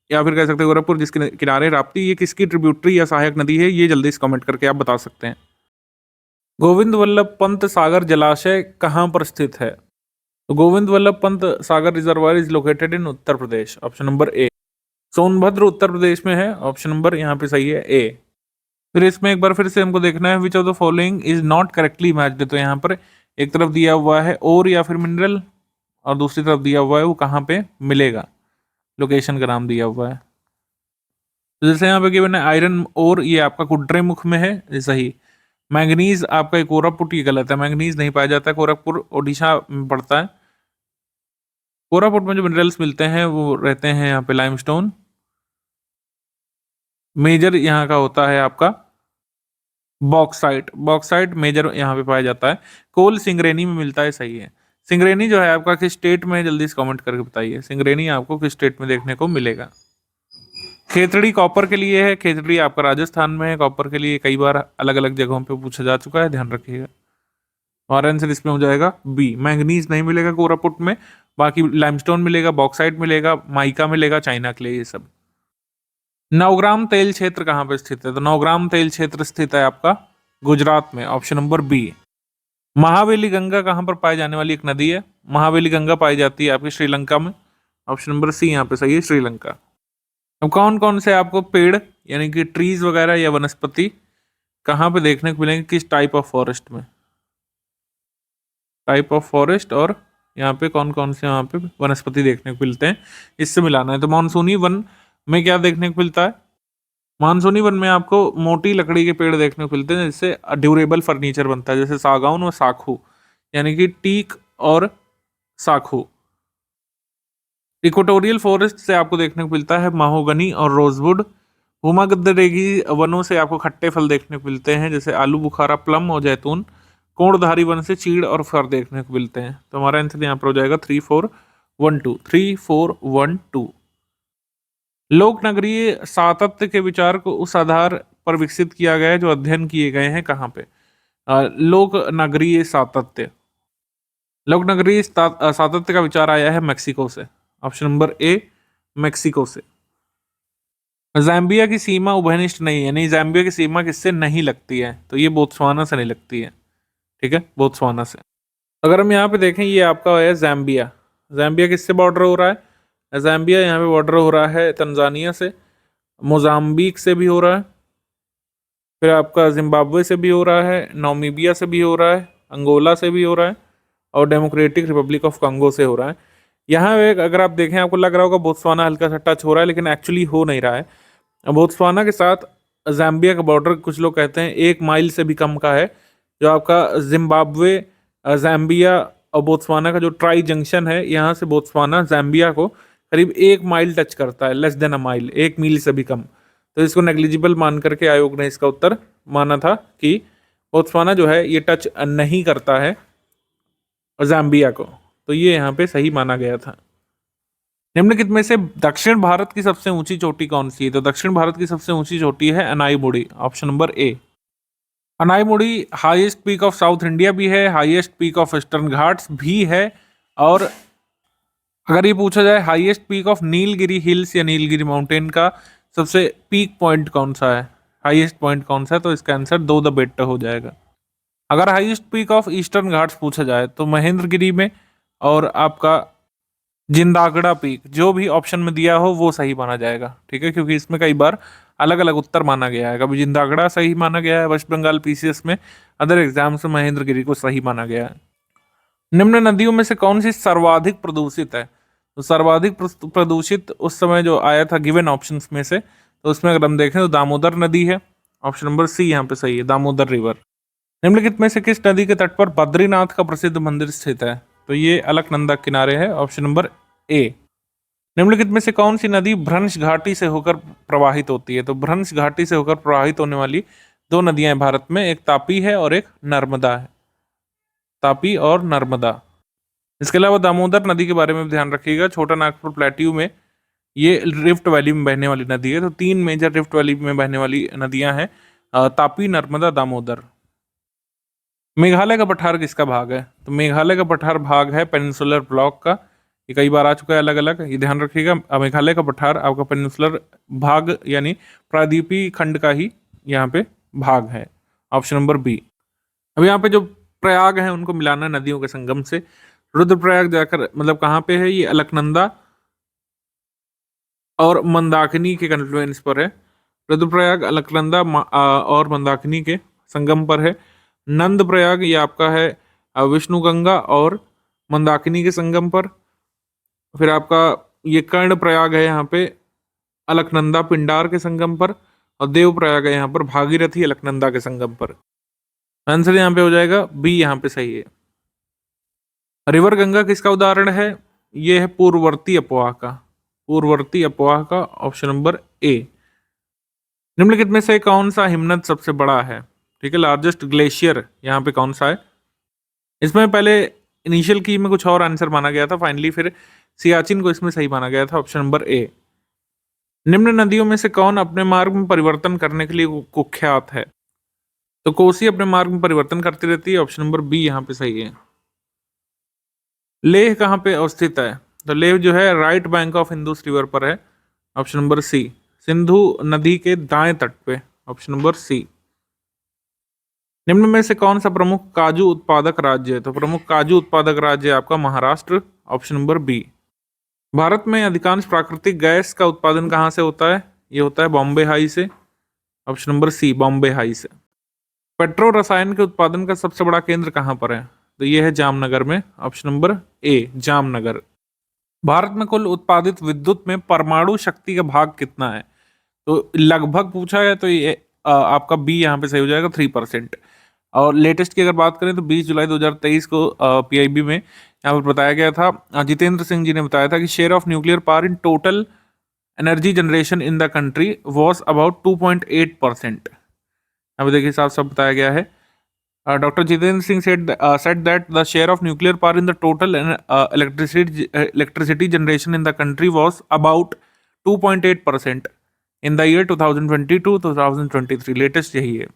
या फिर कह सकते हैं गोरखपुर जिसके किनारे राप्ती, ये किसकी ट्रिब्यूटरी या सहायक नदी है? ये जल्दी से कमेंट करके आप बता सकते हैं। गोविंद वल्लभ पंत सागर जलाशय कहाँ पर स्थित है? तो Govind Vallabh Pant Sagar reservoir is located in Uttar Pradesh. Option number A. Sonbhadra Uttar Pradesh में है। ऑप्शन नंबर यहाँ पे सही है ए। फिर इसमें एक बार फिर से हमको देखना है which of the following is not correctly matched. तो यहाँ पर एक तरफ दिया हुआ है और या फिर मिनरल, और दूसरी तरफ दिया हुआ है वो कहाँ पे मिलेगा, लोकेशन का नाम दिया हुआ है। तो जैसे यहाँ पे गिवन है आयरन और, ये आपका कुड्रेमुख में है, ये सही। मैंगनीज आपका कोरापुट, ये गलत है, मैंगनीज नहीं पाया जाता है। गोरखपुर ओडिशा में पड़ता है। कोरापुट में जो मिनरल्स मिलते हैं वो रहते हैं यहाँ पे लाइमस्टोन, मेजर यहाँ का होता है आपका बॉक्साइट। बॉक्साइट मेजर यहाँ पे पाया जाता है। कोल सिंगरेनी में मिलता है, सही है। सिंगरेनी जो है आपका किस स्टेट में, जल्दी से कमेंट करके बताइए, सिंगरेनी आपको किस स्टेट में देखने को मिलेगा? खेतड़ी कॉपर के लिए है। खेतड़ी आपका राजस्थान में है। कॉपर के लिए कई बार अलग अलग जगहों पे पूछा जा चुका है, ध्यान रखिएगा। और आंसर इसमें हो जाएगा बी। मैंगनीज नहीं मिलेगा कोरापुट में, बाकी लाइमस्टोन मिलेगा, बॉक्साइट मिलेगा, माइका मिलेगा, चाइना के लिए, ये सब। नवग्राम तेल क्षेत्र कहाँ पे स्थित है? तो नवग्राम तेल क्षेत्र स्थित है आपका गुजरात में। Option number B. Mahaweli Ganga कहाँ पर पाई जाने वाली एक नदी है? महावेली गंगा पाई जाती है आपकी श्रीलंका में। ऑप्शन नंबर सी यहाँ पे सही है, श्रीलंका। अब कौन कौन से आपको पेड़ यानी कि ट्रीज वगैरह या वनस्पति कहाँ पे देखने को मिलेंगे, किस टाइप ऑफ फॉरेस्ट में? टाइप ऑफ फॉरेस्ट और यहाँ पे कौन कौन से यहाँ पे वनस्पति देखने को मिलते हैं, इससे मिलाना है। तो मानसूनी वन में क्या देखने को मिलता है? मानसूनी वन में आपको मोटी लकड़ी के पेड़ देखने को मिलते हैं जिससे ड्यूरेबल फर्नीचर बनता है, जैसे सागौन और साखू, यानी कि टीक और साखू। इक्वेटोरियल फॉरेस्ट से आपको देखने को मिलता है महोगनी और रोजवुड। भूमध्यरेखीय वनों से आपको खट्टे फल देखने को मिलते हैं जैसे आलू बुखारा, प्लम और जैतून। कोणधारी वन से चीड़ और फर देखने को मिलते हैं। तो हमारा आंसर यहाँ पर हो जाएगा 3412, 3412। लोक नगरीय सातत्य के विचार को उस आधार पर विकसित किया गया है जो अध्ययन किए गए हैं कहाँ पे? लोक नगरीय सातत्य, लोक नगरीय सातत्य का विचार आया है मैक्सिको से। ऑप्शन नंबर ए, मैक्सिको से। ज़ाम्बिया की सीमा उभयनिष्ठ नहीं है, यानी ज़ाम्बिया की सीमा किससे नहीं लगती है? तो ये बोत्सवाना से नहीं लगती है, ठीक है, बोत्सवाना से। अगर हम यहाँ पे देखें, ये आपका है ज़ाम्बिया। ज़ाम्बिया किससे बॉर्डर हो रहा है? ज़ाम्बिया यहाँ पे बॉर्डर हो रहा है तंजानिया से, मोजाम्बिक से भी हो रहा है, फिर आपका जिम्बाब्वे से भी हो रहा है, नामीबिया से भी हो रहा है, अंगोला से भी हो रहा है और डेमोक्रेटिक रिपब्लिक ऑफ कंगो से हो रहा है। यहाँ एक अगर आप देखें, आपको लग रहा होगा बोत्सवाना हल्का सा टच हो रहा है, लेकिन एक्चुअली हो नहीं रहा है। बोत्सवाना के साथ ज़ाम्बिया का बॉर्डर कुछ लोग कहते हैं 1 माइल से भी कम का है। जो आपका जिम्बाब्वे, ज़ाम्बिया और बोत्सवाना का जो ट्राई जंक्शन है, यहाँ से बोत्सवाना ज़ाम्बिया को करीब 1 माइल टच करता है, लेस देन अ माइल, 1 मील से भी कम। तो इसको नेग्लिजिबल मान करके आयोग ने इसका उत्तर माना था कि बोत्सवाना जो है ये टच नहीं करता है ज़ाम्बिया को। तो ये यहाँ पे सही माना गया था। निम्नलिखित में से दक्षिण भारत की सबसे ऊंची चोटी कौन सी है? तो दक्षिण भारत की सबसे ऊंची चोटी है Anamudi, option number A. Anamudi highest peak of south India भी है, highest peak of eastern Ghats भी है, और अगर ये पूछा जाए highest peak of Nilgiri hills या नीलगिरी माउंटेन का सबसे पीक पॉइंट कौन सा है, हाईएस्ट पॉइंट कौन सा है, तो इसका आंसर दो द बेट हो जाएगा। अगर highest peak of eastern Ghats पूछा जाए तो महेंद्रगिरी में और आपका जिंदागड़ा पीक, जो भी ऑप्शन में दिया हो वो सही माना जाएगा, ठीक है, क्योंकि इसमें कई बार अलग अलग उत्तर माना गया है। कभी जिंदागड़ा सही माना गया है वेस्ट बंगाल पीसीएस में, अदर एग्जाम्स में महेंद्रगिरी को सही माना गया है। निम्न नदियों में से कौन सी सर्वाधिक प्रदूषित है? तो सर्वाधिक प्रदूषित उस समय जो आया था गिवन ऑप्शंस में से, तो उसमें अगर हम देखें तो दामोदर नदी है, ऑप्शन नंबर सी यहाँ पे सही है, दामोदर रिवर। निम्नलिखित में से किस नदी के तट पर बद्रीनाथ का प्रसिद्ध मंदिर स्थित है? तो ये अलकनंदा किनारे है, ऑप्शन नंबर ए। निम्नलिखित में से कौन सी नदी भ्रंश घाटी से होकर प्रवाहित होती है? तो भ्रंश घाटी से होकर प्रवाहित होने वाली 2 नदियां हैं भारत में, एक तापी है और एक नर्मदा है, तापी और नर्मदा। इसके अलावा दामोदर नदी के बारे में ध्यान रखिएगा, छोटा नागपुर प्लेट्यू में ये रिफ्ट वैली में बहने वाली नदी है। तो 3 मेजर रिफ्ट वैली में बहने वाली नदियां हैं, तापी, नर्मदा, दामोदर। मेघालय का पठार किसका भाग है? तो मेघालय का पठार भाग है पेनिनसुलर ब्लॉक का, ये कई बार आ चुका है अलग अलग, ये ध्यान रखिएगा। मेघालय का पठार आपका पेनिनसुलर भाग यानी प्रायद्वीपीय खंड का ही यहाँ पे भाग है, ऑप्शन नंबर बी। अब यहाँ पे जो प्रयाग है उनको मिलाना नदियों के संगम से। रुद्रप्रयाग जाकर मतलब कहाँ पे है? ये अलकनंदा और मंदाकिनी के कन्फ्लुएंस पर है। रुद्रप्रयाग अलकनंदा और मंदाकिनी के संगम पर है। नंद प्रयाग ये आपका है विष्णु गंगा और मंदाकिनी के संगम पर। फिर आपका ये कर्ण प्रयाग है यहाँ पे अलकनंदा पिंडार के संगम पर, और देव प्रयाग है यहाँ पर भागीरथी अलकनंदा के संगम पर। आंसर यहाँ पे हो जाएगा बी, यहाँ पे सही है। रिवर गंगा किसका उदाहरण है? ये है पूर्ववर्ती अपवाह का, पूर्ववर्ती अपवाह का, ऑप्शन नंबर ए। निम्नलिखित में से कौन सा हिमनद सबसे बड़ा है? ठीक है, लार्जेस्ट ग्लेशियर यहाँ पे कौन सा है? इसमें पहले इनिशियल की में कुछ और आंसर माना गया था, फाइनली फिर सियाचिन को इसमें सही माना गया था, ऑप्शन नंबर ए। निम्न नदियों में से कौन अपने मार्ग में परिवर्तन करने के लिए कुख्यात है? तो कोसी अपने मार्ग में परिवर्तन करती रहती है, ऑप्शन नंबर बी यहाँ पे सही है। लेह कहाँ पे अवस्थित है? तो लेह जो है right bank of Indus river पर है, ऑप्शन नंबर सी। सिंधु नदी के दाएं तट पे, ऑप्शन नंबर सी। निम्न में से कौन सा प्रमुख काजू उत्पादक राज्य है? तो प्रमुख काजू उत्पादक राज्य आपका Maharashtra, option number B. Bharat में अधिकांश प्राकृतिक गैस का उत्पादन कहाँ से होता है? ये होता है बॉम्बे हाई से, option number C, Bombay High से। पेट्रो रसायन के उत्पादन का सबसे बड़ा केंद्र कहाँ पर है? तो ये है जामनगर में, ऑप्शन नंबर ए जामनगर। भारत में कुल उत्पादित विद्युत में परमाणु शक्ति का भाग कितना है? तो लगभग पूछा है, तो ये आपका बी यहाँ पे सही हो जाएगा, 3%। और लेटेस्ट की अगर बात करें तो 20 जुलाई 2023 को पीआईबी में यहाँ पर बताया गया था, जितेंद्र सिंह जी ने बताया था कि share of nuclear power in total energy generation in the country was about 2.8%। यहाँ पे देखिए साफ साफ बताया गया है। Dr. Jitendra Singh said that the share of nuclear power in the total electricity generation in the country was about 2.8% in the year 2022-2023। Latest यही है।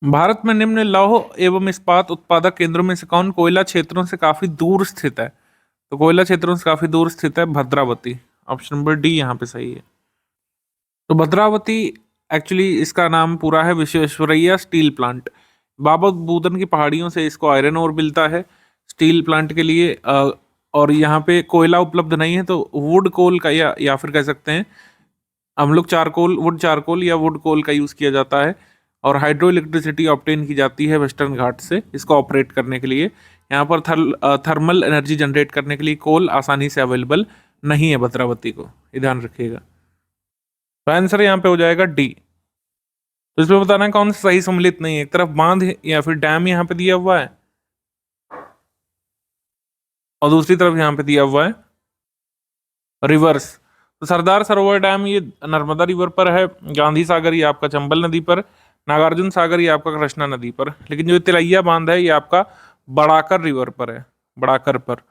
भारत में निम्न लौह एवं इस्पात उत्पादक केंद्रों में से कौन कोयला क्षेत्रों से काफी दूर स्थित है? तो कोयला क्षेत्रों से काफी दूर स्थित है भद्रावती। ऑप्शन नंबर डी यहाँ पे सही है। तो भद्रावती एक्चुअली इसका नाम पूरा है विश्वेश्वरैया स्टील प्लांट। बाबा बूदन की पहाड़ियों से इसको आयरन और मिलता है स्टील प्लांट के लिए। और यहाँ पे कोयला उपलब्ध नहीं है, तो वुड कोल का या फिर कह सकते हैं हम लोग वुड चारकोल या वुड कोल का यूज़ किया जाता है। और हाइड्रो इलेक्ट्रिसिटी ऑब्टेन की जाती है वेस्टर्न घाट से इसको ऑपरेट करने के लिए। यहाँ पर थर्मल एनर्जी जनरेट करने के लिए कोल आसानी से अवेलेबल नहीं है भद्रावती को, ये ध्यान रखिएगा। तो आंसर यहाँ पे हो जाएगा डी। तो इसमें बताना कौन सा सही सम्मिलित नहीं है। एक तरफ बांध या फिर डैम यहाँ पे दिया हुआ है और दूसरी तरफ यहाँ पे दिया हुआ है रिवर्स। तो सरदार सरोवर डैम ये नर्मदा रिवर पर है, गांधी सागर ये आपका चंबल नदी पर, नागार्जुन सागर ये आपका कृष्णा नदी पर। लेकिन जो तिलैया बांध है ये आपका बड़ाकर रिवर पर है, बड़ाकर पर,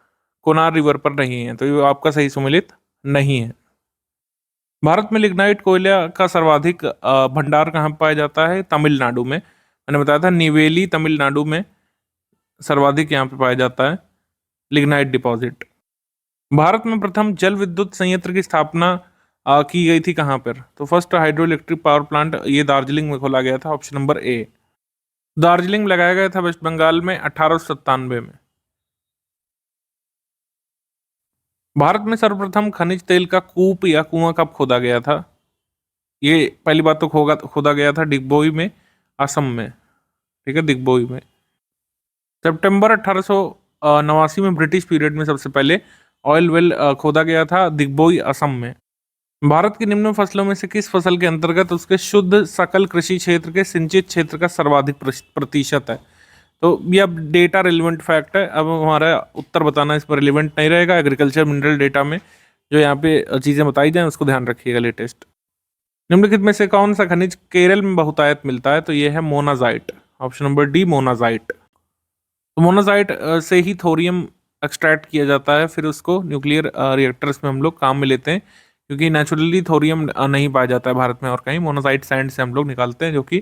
कोनार रिवर पर नहीं है। तो ये आपका सही सम्मिलित नहीं है। भारत में लिग्नाइट कोयला का सर्वाधिक भंडार कहाँ पाया जाता है? तमिलनाडु में। मैंने बताया था निवेली तमिलनाडु में सर्वाधिक यहाँ पे पाया जाता है लिग्नाइट डिपॉजिट। भारत में प्रथम जल विद्युत संयंत्र की स्थापना की गई थी कहाँ पर? तो first hydro electric power plant ये दार्जिलिंग में खोला गया था। ऑप्शन नंबर ए। दार्जिलिंग लगाया गया था वेस्ट बंगाल में 1897 में। भारत में सर्वप्रथम खनिज तेल का कूप या कुआं कब खोदा गया था? ये पहली बात तो खोदा गया था डिगबोई में, असम में। ठीक है, डिगबोई में। सितंबर 1889 में ब्रिटिश पीरियड में सबसे पहले ऑयल वेल खोदा गया था दिगबोई असम में। भारत की निम्न फसलों में से किस फसल के अंतर्गत उसके शुद्ध सकल कृषि क्षेत्र के सिंचित क्षेत्र का सर्वाधिक प्रतिशत है? तो ये अब डेटा रिलेवेंट फैक्ट है। अब हमारा उत्तर बताना इस पर रिलेवेंट नहीं रहेगा। एग्रीकल्चर मिनरल डेटा में जो यहाँ पे चीज़ें बताई जाएं उसको ध्यान रखिएगा। लेटेस्ट निम्नलिखित में से कौन सा खनिज केरल में बहुतायत मिलता है? तो ये है monazite. Option number D monazite. तो मोनाजाइट से ही थोरियम एक्सट्रैक्ट किया जाता है, फिर उसको न्यूक्लियर रिएक्टर्स में हम लोग काम में लेते हैं, क्योंकि नेचुरली थोरियम नहीं पाया जाता है भारत में और कहीं। मोनाजाइट सैंड से हम लोग निकालते हैं, जो कि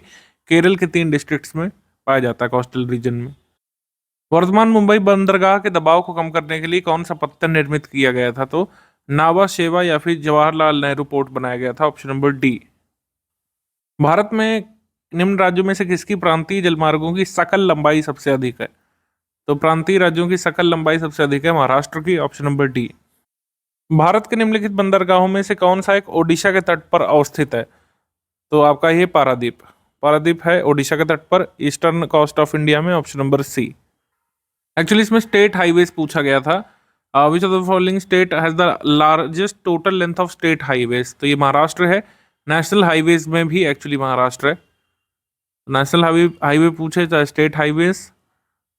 केरल के 3 डिस्ट्रिक्ट्स में पाया जाता है कोस्टल रीजन में। वर्तमान मुंबई बंदरगाह के दबाव को कम करने के लिए कौन सा पत्थर निर्मित किया गया था? तो नावा शेवा या फिर जवाहरलाल नेहरू पोर्ट बनाया गया था। Option number D. भारत में निम्न राज्यों में से किसकी प्रांतीय जलमार्गों की सकल लंबाई सबसे अधिक है? तो प्रांतीय राज्यों की सकल लंबाई सबसे अधिक है महाराष्ट्र की। Option number D. भारत के निम्नलिखित बंदरगाहों में से कौन सा एक ओडिशा के तट पर अवस्थित है? तो आपका ये पारादीप है ओडिशा के तट पर, ईस्टर्न कोस्ट ऑफ इंडिया में। Option number C. एक्चुअली इसमें स्टेट हाईवेज पूछा गया था। Which of the following state has the largest total length of state highways? तो ये महाराष्ट्र है। नेशनल हाईवेज में भी एक्चुअली महाराष्ट्र है। नेशनल हाईवे पूछे चाहे state highways.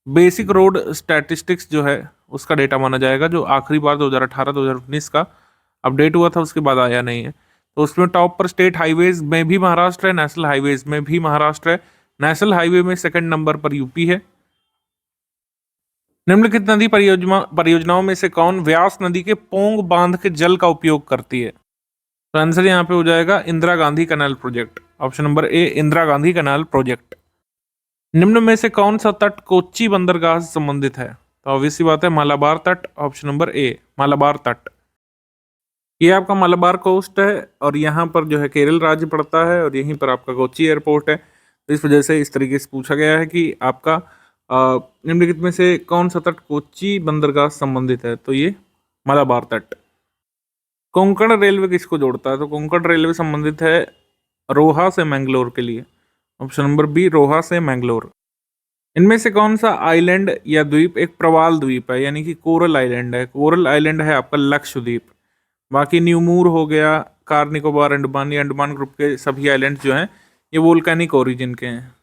Basic road statistics जो है उसका डेटा माना जाएगा, जो आखिरी बार 2018-2019 का अपडेट हुआ था, उसके बाद आया नहीं है। तो उसमें टॉप पर स्टेट हाईवेज में भी महाराष्ट्र है, नेशनल हाईवेज में भी महाराष्ट्र है। नेशनल हाईवे में सेकंड नंबर पर यूपी है। निम्नलिखित नदी परियोजनाओं में से कौन व्यास नदी के पोंग बांध के जल का उपयोग करती है? तो आंसर यहाँ पे हो जाएगा Indira Gandhi canal project. Option number ए इंदिरा गांधी कैनाल प्रोजेक्ट। निम्न में से कौन सा तट कोच्चि बंदरगाह से संबंधित है? तो ऑब्वियस सी बात है मालाबार तट। ऑप्शन नंबर ए मालाबार तट। ये आपका मालाबार कोस्ट है और यहाँ पर जो है केरल राज्य पड़ता है और यहीं पर आपका कोच्चि एयरपोर्ट है। तो इस वजह से इस तरीके से पूछा गया है कि आपका निम्नलिखित में से कौन सा तट कोच्चि बंदरगाह से संबंधित है? तो ये मालाबार तट। कोंकण रेलवे किसको जोड़ता है? तो कोंकण रेलवे संबंधित है रोहा से मैंगलोर के लिए। ऑप्शन नंबर बी रोहा से मैंगलोर। इनमें से कौन सा आइलैंड या द्वीप एक प्रवाल द्वीप है, यानी कि कोरल आइलैंड है? कोरल आइलैंड है आपका लक्षद्वीप। बाकी न्यूमूर हो गया, कार निकोबार, अंडमान, ये अंडमान ग्रुप के सभी आइलैंड जो हैं ये वोल्केनिक ओरिजिन के हैं।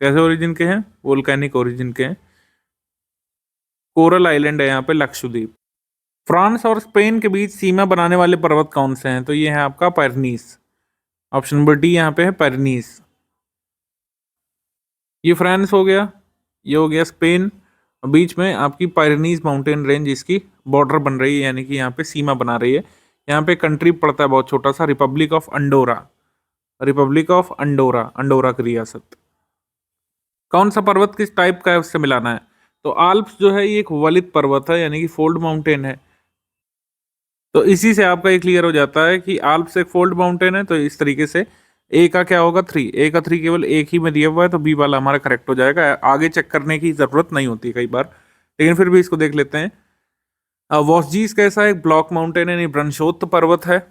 कैसे ओरिजिन के हैं? वोल्केनिक ओरिजिन के हैं। कोरल आइलैंड है यहाँ पे लक्षद्वीप। फ्रांस और स्पेन के बीच सीमा बनाने वाले पर्वत कौन से हैं? तो ये है आपका पैरनीस। ऑप्शन नंबर डी यहाँ पे है पैरनीस। ये फ्रांस हो गया, ये हो गया स्पेन, और बीच में आपकी पायरेनीज माउंटेन रेंज इसकी बॉर्डर बन रही है, यानी कि यहाँ पे सीमा बना रही है। यहाँ पे कंट्री पड़ता है बहुत छोटा सा, Republic of Andorra. Republic of Andorra, Andorra की रियासत। कौन सा पर्वत किस टाइप का है उससे मिलाना है? तो आल्प्स जो है ये एक वलित पर्वत है, यानी कि फोल्ड माउंटेन है। तो इसी से आपका ये क्लियर हो जाता है कि आल्प्स एक फोल्ड माउंटेन है। तो इस तरीके से ए का क्या होगा? 3। ए का 3 केवल एक ही में दिया हुआ है, तो बी वाला हमारा करेक्ट हो जाएगा। आगे चेक करने की जरूरत नहीं होती कई बार, लेकिन फिर भी इसको देख लेते हैं। वॉसजीस कैसा है? एक ब्लॉक माउंटेन है, यानी वृक्षोत्त पर्वत है।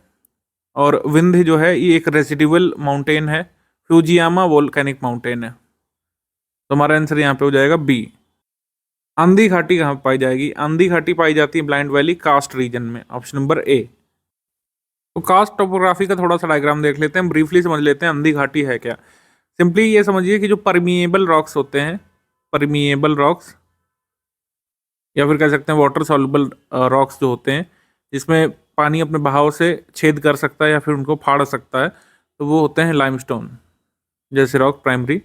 और विंध्य जो है ये एक रेसिडुअल माउंटेन है। फ्यूजियामा वोल्केनिक माउंटेन है। तो हमारा आंसर यहाँ पे हो जाएगा बी। आंधी घाटी कहाँ पाई जाएगी? आंधी घाटी पाई जाती है ब्लाइंड वैली कास्ट रीजन में। ऑप्शन नंबर ए। तो कास्ट टोपोग्राफी का थोड़ा सा डायग्राम देख लेते हैं, ब्रीफली समझ लेते हैं आंधी घाटी है क्या। सिंपली ये समझिए कि जो परमिएबल रॉक्स होते हैं, परमिएबल रॉक्स या फिर कह सकते हैं वाटर सॉल्युबल रॉक्स जो होते हैं, जिसमें पानी अपने बहाव से छेद कर सकता है या फिर उनको फाड़ सकता है, तो वो होते हैं लाइमस्टोन जैसे रॉक। प्राइमरी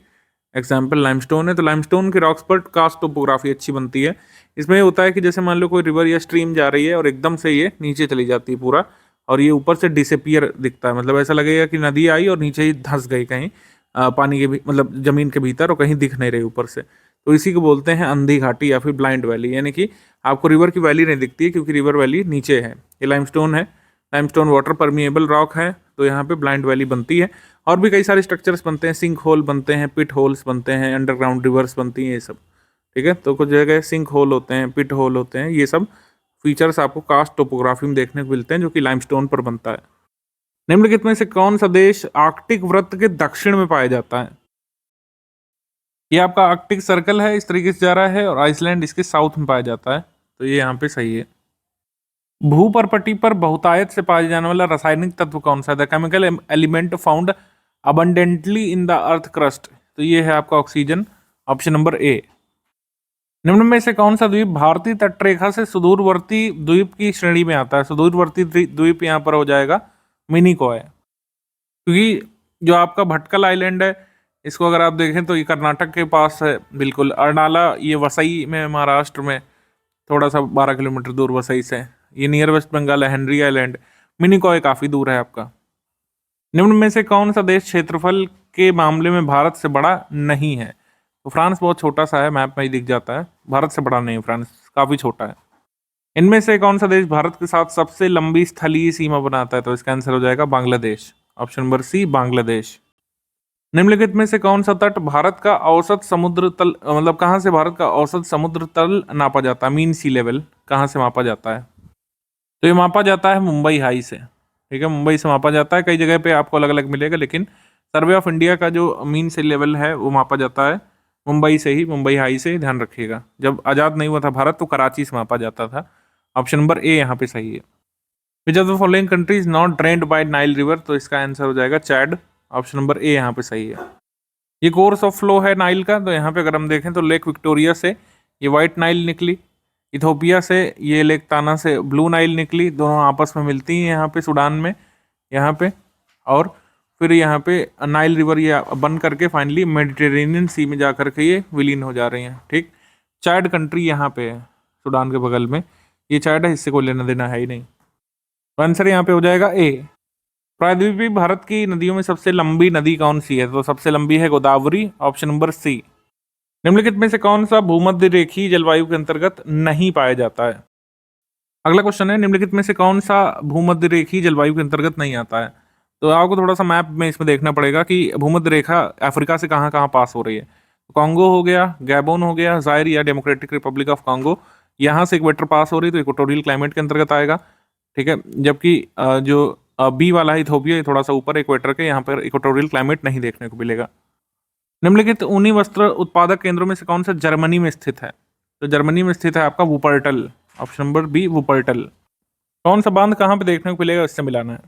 एग्जाम्पल लाइमस्टोन है। तो लाइमस्टोन के रॉक्स पर कास्ट टोपोग्राफी अच्छी बनती है। इसमें ये होता है कि जैसे मान लो कोई रिवर या स्ट्रीम जा रही है और एकदम से ये नीचे चली जाती है पूरा, और ये ऊपर से डिसअपियर दिखता है, मतलब ऐसा लगेगा कि नदी आई और नीचे ही धंस गई कहीं पानी के भी, मतलब जमीन के भीतर, और कहीं दिख नहीं रही ऊपर से। तो इसी को बोलते हैं अंधी घाटी या फिर ब्लाइंड वैली, यानी कि आपको रिवर की वैली नहीं दिखती है क्योंकि रिवर वैली नीचे है। ये लाइमस्टोन है, लाइमस्टोन वाटर परमिएबल रॉक है, तो यहाँ पे ब्लाइंड वैली बनती है। और भी कई सारे स्ट्रक्चर्स बनते हैं, सिंक होल बनते हैं, पिट होल्स बनते हैं, अंडरग्राउंड रिवर्स बनती हैं, ये सब। ठीक है, तो कुछ जगह सिंक होल होते हैं, पिट होल होते हैं, ये सब फीचर्स आपको कास्ट टोपोग्राफी में देखने को मिलते हैं जो कि लाइमस्टोन पर बनता है। निम्नलिखित में से कौन सा देश आर्कटिक वृत्त के दक्षिण में पाया जाता है? ये आपका आर्कटिक सर्कल है, इस तरीके से जा रहा है, और आइसलैंड इसके साउथ में पाया जाता है, तो ये यहाँ पे सही है। भूपर्पटी पर बहुतायत से पाया जाने वाला रासायनिक तत्व कौन सा है? The chemical element found abundantly in the earth crust, तो ये है आपका ऑक्सीजन। ऑप्शन नंबर ए। निम्न में से कौन सा द्वीप भारतीय तटरेखा से सुदूरवर्ती द्वीप की श्रेणी में आता है? सुदूरवर्ती द्वीप यहाँ पर हो जाएगा मिनिकॉय, क्योंकि जो आपका भटकल आइलैंड है, इसको अगर आप देखें तो ये कर्नाटक के पास है बिल्कुल। अर्नाला ये वसई में, महाराष्ट्र में, थोड़ा सा 12 किलोमीटर दूर वसई से। ये नियर वेस्ट बंगाल है, हेनरी आइलैंड। मिनिकॉय काफ़ी दूर है आपका। निम्न में से कौन सा देश क्षेत्रफल के मामले में भारत से बड़ा नहीं है? तो फ्रांस बहुत छोटा सा है, मैप में ही दिख जाता है। भारत से बड़ा नहीं है फ्रांस, काफ़ी छोटा है। इनमें से कौन सा देश भारत के साथ सबसे लंबी स्थलीय सीमा बनाता है? तो इसका आंसर हो जाएगा Bangladesh. Option number C, Bangladesh. निम्नलिखित में से कौन सा तट भारत का औसत समुद्र तल, मतलब कहाँ से भारत का औसत समुद्र तल नापा जाता है? मीन सी लेवल कहाँ से मापा जाता है? तो ये मापा जाता है मुंबई हाई से। ठीक है, मुंबई से मापा जाता है। कई जगह पे आपको अलग अलग मिलेगा, लेकिन सर्वे ऑफ इंडिया का जो मीन सी लेवल है वो मापा जाता है मुंबई से ही, मुंबई हाई से। ध्यान रखिएगा, जब आज़ाद नहीं हुआ था भारत तो कराची से मापा जाता था। ऑप्शन नंबर ए यहाँ पे सही है। Which of the following country is not drained by Nile river, तो इसका आंसर हो जाएगा चैड। ऑप्शन नंबर ए यहाँ पे सही है। ये कोर्स ऑफ फ्लो है नाइल का, तो यहाँ पे अगर हम देखें तो लेक विक्टोरिया से ये वाइट नाइल निकली, इथोपिया से ये लेक ताना से ब्लू नाइल निकली, दोनों आपस में मिलती हैं यहाँ पे सूडान में, यहाँ पे, और फिर यहाँ पे नाइल रिवर ये बन करके फाइनली मेडिटेरेनियन सी में जा करके ये विलीन हो जा रही हैं। ठीक, चैड कंट्री यहाँ पे है सूडान के बगल में, ये चैड है, इससे कोई लेना देना है ही नहीं। तो आंसर यहाँ पे हो जाएगा ए। प्रायद्वीपीय भारत की नदियों में सबसे लंबी नदी कौन सी है? तो सबसे लंबी है गोदावरी। ऑप्शन नंबर सी। निम्नलिखित में से कौन सा भूमध्य रेखीय जलवायु के अंतर्गत नहीं पाया जाता है? अगला क्वेश्चन है, निम्नलिखित में से कौन सा भूमध्य रेखीय जलवायु के अंतर्गत नहीं आता है? तो आपको थोड़ा सा मैप में इसमें देखना पड़ेगा कि भूमध्य रेखा अफ्रीका से कहाँ कहाँ पास हो रही है। कॉन्गो हो गया, गैबोन हो गया, जायर या डेमोक्रेटिक रिपब्लिक ऑफ कॉन्गो, यहाँ से इक्वेटर पास हो रही है, तो इक्वेटोरियल क्लाइमेट के अंतर्गत आएगा। ठीक है, जबकि जो बी वाला है इथोपिया, ये थोड़ा सा ऊपर इक्वेटर के, यहाँ पर इक्वेटोरियल क्लाइमेट नहीं देखने को मिलेगा। निम्नलिखित ऊनी वस्त्र उत्पादक केंद्रों में से कौन सा जर्मनी में स्थित है? तो जर्मनी में स्थित है आपका वुपर्टल, ऑप्शन नंबर बी वुपर्टल। कौन सा बांध कहाँ पे देखने को मिलेगा, इससे मिलाना है।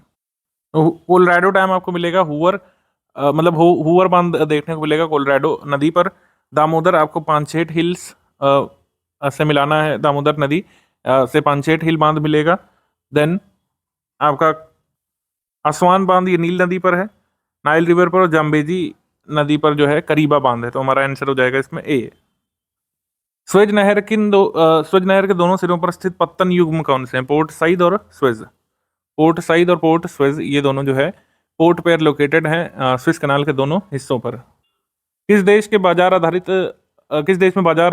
तो कोलोराडो डैम आपको मिलेगा हुवर, मतलब हुवर बांध देखने को मिलेगा कोलोराडो नदी पर। दामोदर आपको पांचेट हिल्स से मिलाना है, दामोदर नदी से पांचेट हिल बांध मिलेगा। देन आपका असवान बांध ये नील नदी पर है, नाइल रिवर पर, और जाम्बेजी नदी पर जो है करीबा बांध है। तो हमारा आंसर हो जाएगा इसमें ए। स्वेज नहर स्वेज नहर के दोनों सिरों पर स्थित पत्तन युग्म कौन से हैं? पोर्ट साइद और स्वेज। पोर्ट साइद और पोर्ट स्वेज ये दोनों जो है पोर्ट पेयर लोकेटेड हैं स्विस कनाल के दोनों हिस्सों पर। किस देश में बाजार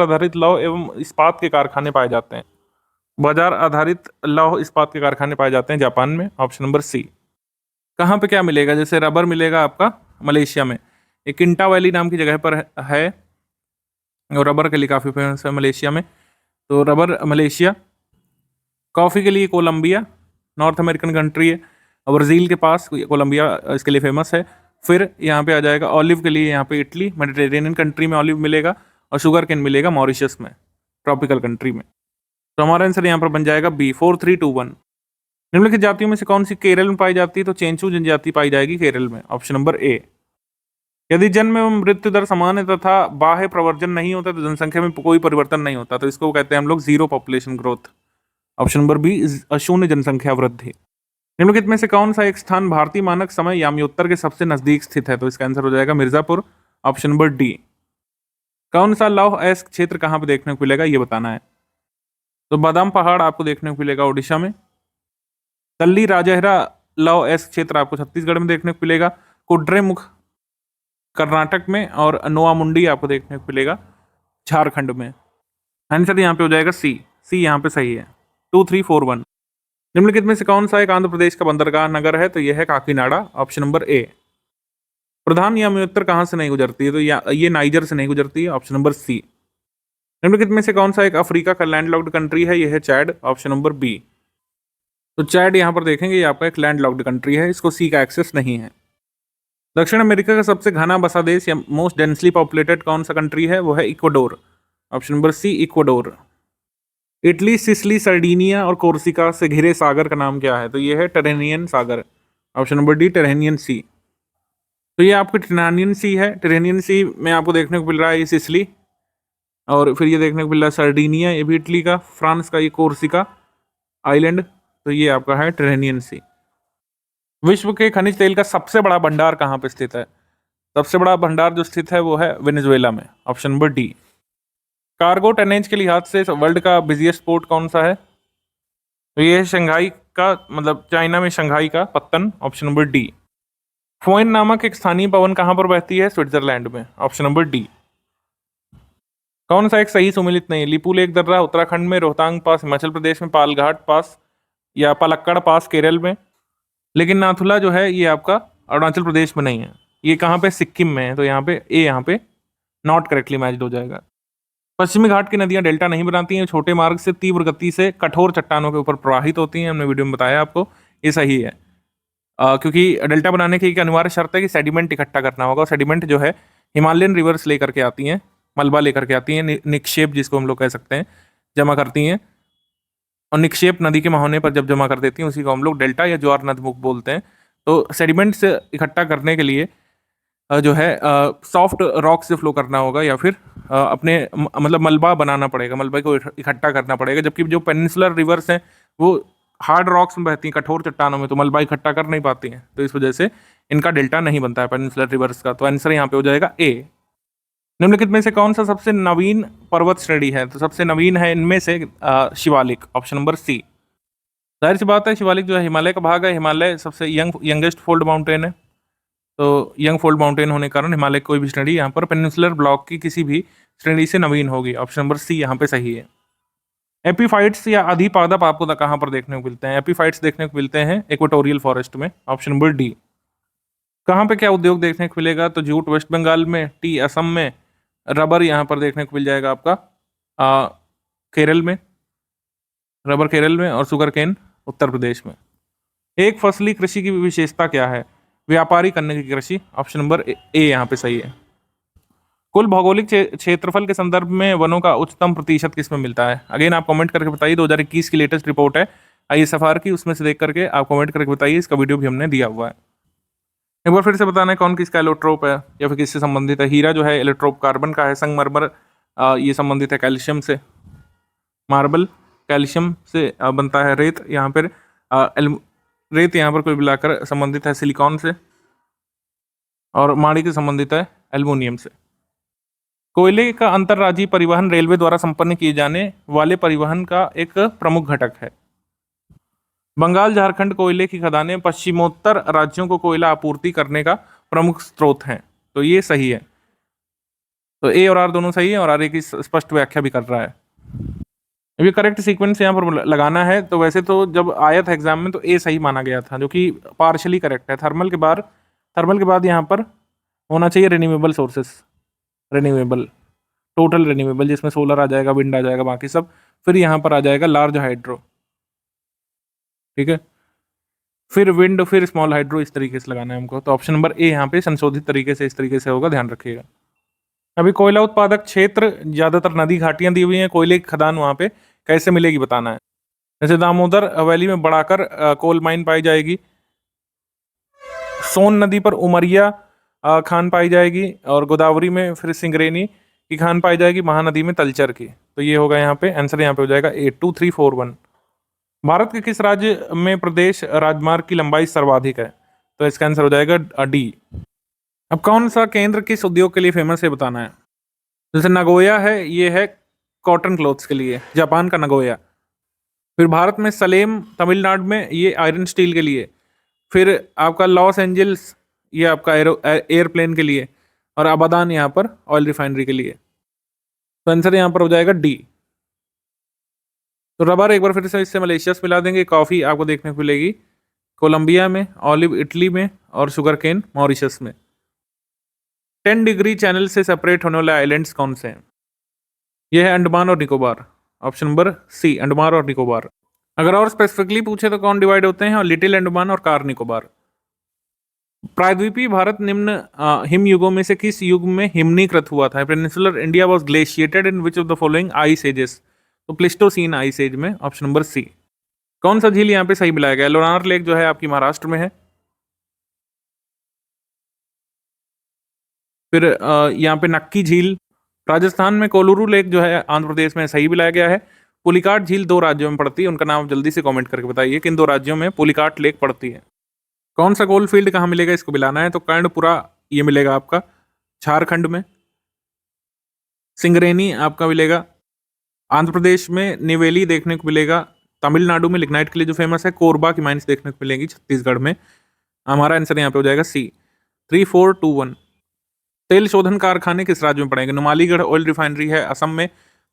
आधारित लौह एवं इस्पात के कारखाने पाए जाते हैं? बाजार आधारित लौह इस्पात के कारखाने पाए जाते हैं जापान में, ऑप्शन नंबर सी। कहाँ पे क्या मिलेगा? जैसे रबर मिलेगा आपका मलेशिया में, एक किंटा वैली नाम की जगह पर है, और रबर के लिए काफ़ी फेमस है मलेशिया में, तो रबर मलेशिया। कॉफ़ी के लिए कोलंबिया, नॉर्थ अमेरिकन कंट्री है, और ब्राज़ील के पास कोलंबिया इसके लिए फेमस है। फिर यहाँ पे आ जाएगा ऑलिव के लिए, यहाँ पे इटली, मेडिटेरेनियन कंट्री में ऑलिव मिलेगा, और शुगर केन मिलेगा मॉरिशस में, ट्रॉपिकल कंट्री में। तो हमारा आंसर यहाँ पर बन जाएगा बी, 4321। निम्नलिखित जातियों में से कौन सी केरल में पाई जाती है? तो चेंचू जनजाति पाई जाएगी केरल में, ऑप्शन नंबर ए। यदि जन्म एवं मृत्यु दर समान है तथा बाह्य प्रवर्जन नहीं होता तो जनसंख्या में कोई परिवर्तन नहीं होता, तो इसको कहते हैं हम लोग zero population growth, option number B अशून्य जनसंख्या वृद्धि। निम्नलिखित में से कौन सा एक स्थान भारतीय मानक समय याम्योत्तर के सबसे नजदीक स्थित है? तो इसका आंसर हो जाएगा मिर्जापुर, ऑप्शन नंबर डी। कौन सा लौह अयस्क क्षेत्र कहाँ पे देखने को मिलेगा, ये बताना है। तो बादाम पहाड़ आपको देखने को मिलेगा उड़ीसा में। तल्ली राजहरा लौह अयस्क क्षेत्र आपको छत्तीसगढ़ में देखने को मिलेगा। कुड्रेमुख कर्नाटक में, और नोआमुंडी आपको देखने को मिलेगा झारखंड में। आंसर यहाँ पे हो जाएगा सी, सी यहाँ पे सही है। 2341। निम्नलिखित में से कौन सा एक आंध्र प्रदेश का बंदरगाह नगर है? तो यह है काकीनाडा, ऑप्शन नंबर ए। प्रधान याम्योत्तर कहाँ से नहीं गुजरती है? तो ये नाइजर से नहीं गुजरती है, ऑप्शन नंबर सी। निम्नलिखित में से कौन सा एक अफ्रीका का लैंडलॉक्ड कंट्री है? यह है चैड, ऑप्शन नंबर बी। तो चैड यहाँ पर देखेंगे ये आपका एक लैंडलॉक्ड कंट्री है, इसको सी का एक्सेस नहीं है। दक्षिण अमेरिका का सबसे घना बसा देश या मोस्ट डेंसली पॉपुलेटेड कौन सा कंट्री है? वो है Ecuador, option number C Ecuador. Italy, Sicily, Sardinia और कोर्सिका से घिरे सागर का नाम क्या है? तो ये है टेरेनियन सागर, ऑप्शन नंबर डी टेरेनियन सी। तो ये आपकी टेरेनियन सी है। टेरेनियन सी में आपको देखने को मिल रहा है ये सिसिली, और फिर ये देखने को मिल रहा है सर्डिनिया, ये भी इटली का, फ्रांस का ये कोर्सिका आइलैंड, तो ये आपका है टेरेनियन सी। विश्व के खनिज तेल का सबसे बड़ा भंडार कहाँ पे स्थित है? सबसे बड़ा भंडार जो स्थित है वो है वेनेजुएला में, option number D. Cargo tonnage के लिहाज से वर्ल्ड का बिजिएस्ट पोर्ट कौन सा है? तो ये है शंघाई का, मतलब चाइना में शंघाई का पत्तन, ऑप्शन नंबर डी। फोइन नामक एक स्थानीय पवन कहाँ पर बहती है? स्विट्जरलैंड में, ऑप्शन नंबर डी। कौन सा एक सही सुमेलित नहीं? लिपुल एक दर्रा उत्तराखंड में, रोहतांग पास हिमाचल प्रदेश में, पालघाट पास या पलक्कड़ पास केरल में, लेकिन नाथुला जो है ये आपका अरुणाचल प्रदेश में नहीं है, ये कहाँ पे? सिक्किम में है। तो यहाँ पे ए यहाँ पे नॉट करेक्टली मैच्ड हो जाएगा। पश्चिमी घाट की नदियां डेल्टा नहीं बनाती हैं, छोटे मार्ग से तीव्र गति से कठोर चट्टानों के ऊपर प्रवाहित होती हैं, हमने वीडियो में बताया आपको, ये सही है। क्योंकि डेल्टा बनाने की एक अनिवार्य शर्त है कि सेडिमेंट इकट्ठा करना होगा, और सेडिमेंट जो है हिमालयन रिवर्स लेकर के आती हैं, मलबा लेकर के आती हैं, निक्षेप जिसको हम लोग कह सकते हैं, जमा करती हैं, और निक्षेप नदी के मुहाने पर जब जमा कर देती हैं उसी को हम लोग डेल्टा या ज्वार नदमुख बोलते हैं। तो सेडिमेंट से इकट्ठा करने के लिए जो है सॉफ्ट रॉक से फ्लो करना होगा, या फिर अपने मतलब मलबा बनाना पड़ेगा, मलबे को इकट्ठा करना पड़ेगा। जबकि जो पेनिनसुलर रिवर्स हैं वो हार्ड रॉक्स में बहती हैं, कठोर चट्टानों में, तो मलबा इकट्ठा कर नहीं पाती हैं, तो इस वजह से इनका डेल्टा नहीं बनता है पेनिनसुलर रिवर्स का। तो आंसर यहाँ पे हो जाएगा ए। निम्नलिखित में से कौन सा सबसे नवीन पर्वत श्रेणी है? तो सबसे नवीन है इनमें से शिवालिक, ऑप्शन नंबर सी। जाहिर सी बात है शिवालिक जो है हिमालय का भाग है, हिमालय सबसे यंगेस्ट फोल्ड माउंटेन है, तो यंग फोल्ड माउंटेन होने के कारण हिमालय कोई भी श्रेणी यहाँ पर पेनिनसुलर ब्लॉक की किसी भी श्रेणी से नवीन होगी, ऑप्शन नंबर सी यहाँ पे सही है। एपीफाइट्स या अधिपादप आपको कहाँ पर देखने को मिलते हैं? एपीफाइट्स देखने को मिलते हैं इक्वेटोरियल फॉरेस्ट में, ऑप्शन नंबर डी। कहाँ पे क्या उद्योग देखने को मिलेगा? तो जूट वेस्ट बंगाल में, टी असम में, रबर यहाँ पर देखने को मिल जाएगा आपका केरल में, रबर केरल में, और शुगर केन उत्तर प्रदेश में। एक फसली कृषि की विशेषता क्या है? व्यापारी करने की कृषि, ऑप्शन नंबर ए यहाँ पे सही है। कुल भौगोलिक क्षेत्रफल के संदर्भ में वनों का उच्चतम प्रतिशत किसमें मिलता है? अगेन आप कमेंट करके बताइए। 2021 की लेटेस्ट रिपोर्ट है ISFR की, उसमें से देख करके आप कमेंट करके बताइए। इसका वीडियो भी हमने दिया हुआ है। एक बार फिर से बताना है कौन किसका एलोट्रोप है या फिर किससे संबंधित है। हीरा जो है एलोट्रोप कार्बन का है। संगमरमर ये संबंधित है कैल्शियम से। मार्बल कैल्शियम से बनता है। रेत यहाँ पर रेत यहाँ पर कोई मिलाकर संबंधित है सिलिकॉन से। और माड़ी के संबंधित है एल्युमिनियम से। कोयले का अंतर्राज्यीय परिवहन रेलवे द्वारा संपन्न किए जाने वाले परिवहन का एक प्रमुख घटक है। बंगाल झारखंड कोयले की खदानें पश्चिमोत्तर राज्यों को कोयला आपूर्ति करने का प्रमुख स्रोत हैं। तो ये सही है। तो ए और आर दोनों सही है और आर ए की स्पष्ट व्याख्या भी कर रहा है। अब ये करेक्ट सीक्वेंस यहाँ पर लगाना है। तो वैसे तो जब आया था एग्जाम में तो ए सही माना गया था, जो कि पार्शली करेक्ट है। थर्मल के बाद यहाँ पर होना चाहिए renewable sources, renewable, total renewable, जिसमें सोलर आ जाएगा, विंड आ जाएगा, बाकी सब। फिर यहाँ पर आ जाएगा लार्ज हाइड्रो, ठीक है, फिर विंड, फिर स्मॉल हाइड्रो, इस तरीके से लगाना है हमको। तो ऑप्शन नंबर ए यहाँ पे संशोधित तरीके से इस तरीके से होगा, ध्यान रखिएगा। अभी कोयला उत्पादक क्षेत्र ज्यादातर नदी घाटियां दी हुई हैं। कोयले की खदान वहां पे कैसे मिलेगी बताना है। जैसे दामोदर वैली में बढ़ाकर कोल माइन पाई जाएगी। सोन नदी पर उमरिया खान पाई जाएगी। और गोदावरी में फिर सिंगरेनी की खान पाई जाएगी। महानदी में तलचर की। तो ये होगा यहाँ पे आंसर, यहाँ पे हो जाएगा 8 2 3 4 1। भारत के किस राज्य में प्रदेश राजमार्ग की लंबाई सर्वाधिक है? तो इसका आंसर हो जाएगा डी। अब कौन सा केंद्र किस उद्योग के लिए फेमस है बताना है। जैसे नगोया है, ये है कॉटन क्लोथ्स के लिए, जापान का नगोया। फिर भारत में सलेम तमिलनाडु में, ये आयरन स्टील के लिए। फिर आपका लॉस एंजल्स, ये आपका एयरप्लेन के लिए। और अबादान यहाँ पर ऑयल रिफाइनरी के लिए। तो आंसर यहाँ पर हो जाएगा डी। तो रबर एक बार फिर से इससे मलेशिया से मिला देंगे। कॉफी आपको देखने को मिलेगी कोलंबिया में, ऑलिव इटली में, और शुगर केन मॉरिशस में। 10 डिग्री चैनल से सेपरेट होने वाले आइलैंड्स कौन से हैं? यह है अंडमान और Nicobar. Option number C, Andaman और निकोबार। अगर और स्पेसिफिकली पूछे तो कौन डिवाइड होते हैं? और लिटिल अंडमान और कार निकोबार। प्रायद्वीपीय भारत निम्न हिम युगों में से किस युग में हिमनीकृत हुआ था? Peninsular India was glaciated in which of the following ice ages? तो प्लिस्टोसीन आइस एज में। Option number C. कौन सा झील यहाँ पे सही मिलाया गया? लोनार लेक जो है आपकी महाराष्ट्र में है। फिर यहाँ पे नक्की झील राजस्थान में। कोलुरु लेक जो है आंध्र प्रदेश में, सही मिलाया गया है। पुलिकाट झील 2 राज्यों में पड़ती है। उनका नाम जल्दी से कमेंट करके बताइए किन 2 राज्यों में पुलिकाट लेक पड़ती है। कौन सा कोल फील्ड कहाँ मिलेगा, इसको मिलाना है। तो कर्णपुरा ये मिलेगा आपका झारखंड में। सिंगरेनी आपका मिलेगा आंध्र प्रदेश में। निवेली देखने को मिलेगा तमिलनाडु में, लिग्नाइट के लिए जो फेमस है। कोरबा की माइंस देखने को मिलेंगी छत्तीसगढ़ में। हमारा आंसर यहाँ पे हो जाएगा सी। 3 4 2 1। तेल शोधन कारखाने किस राज्य में पड़ेंगे? नुमालीगढ़ ऑयल रिफाइनरी है असम में।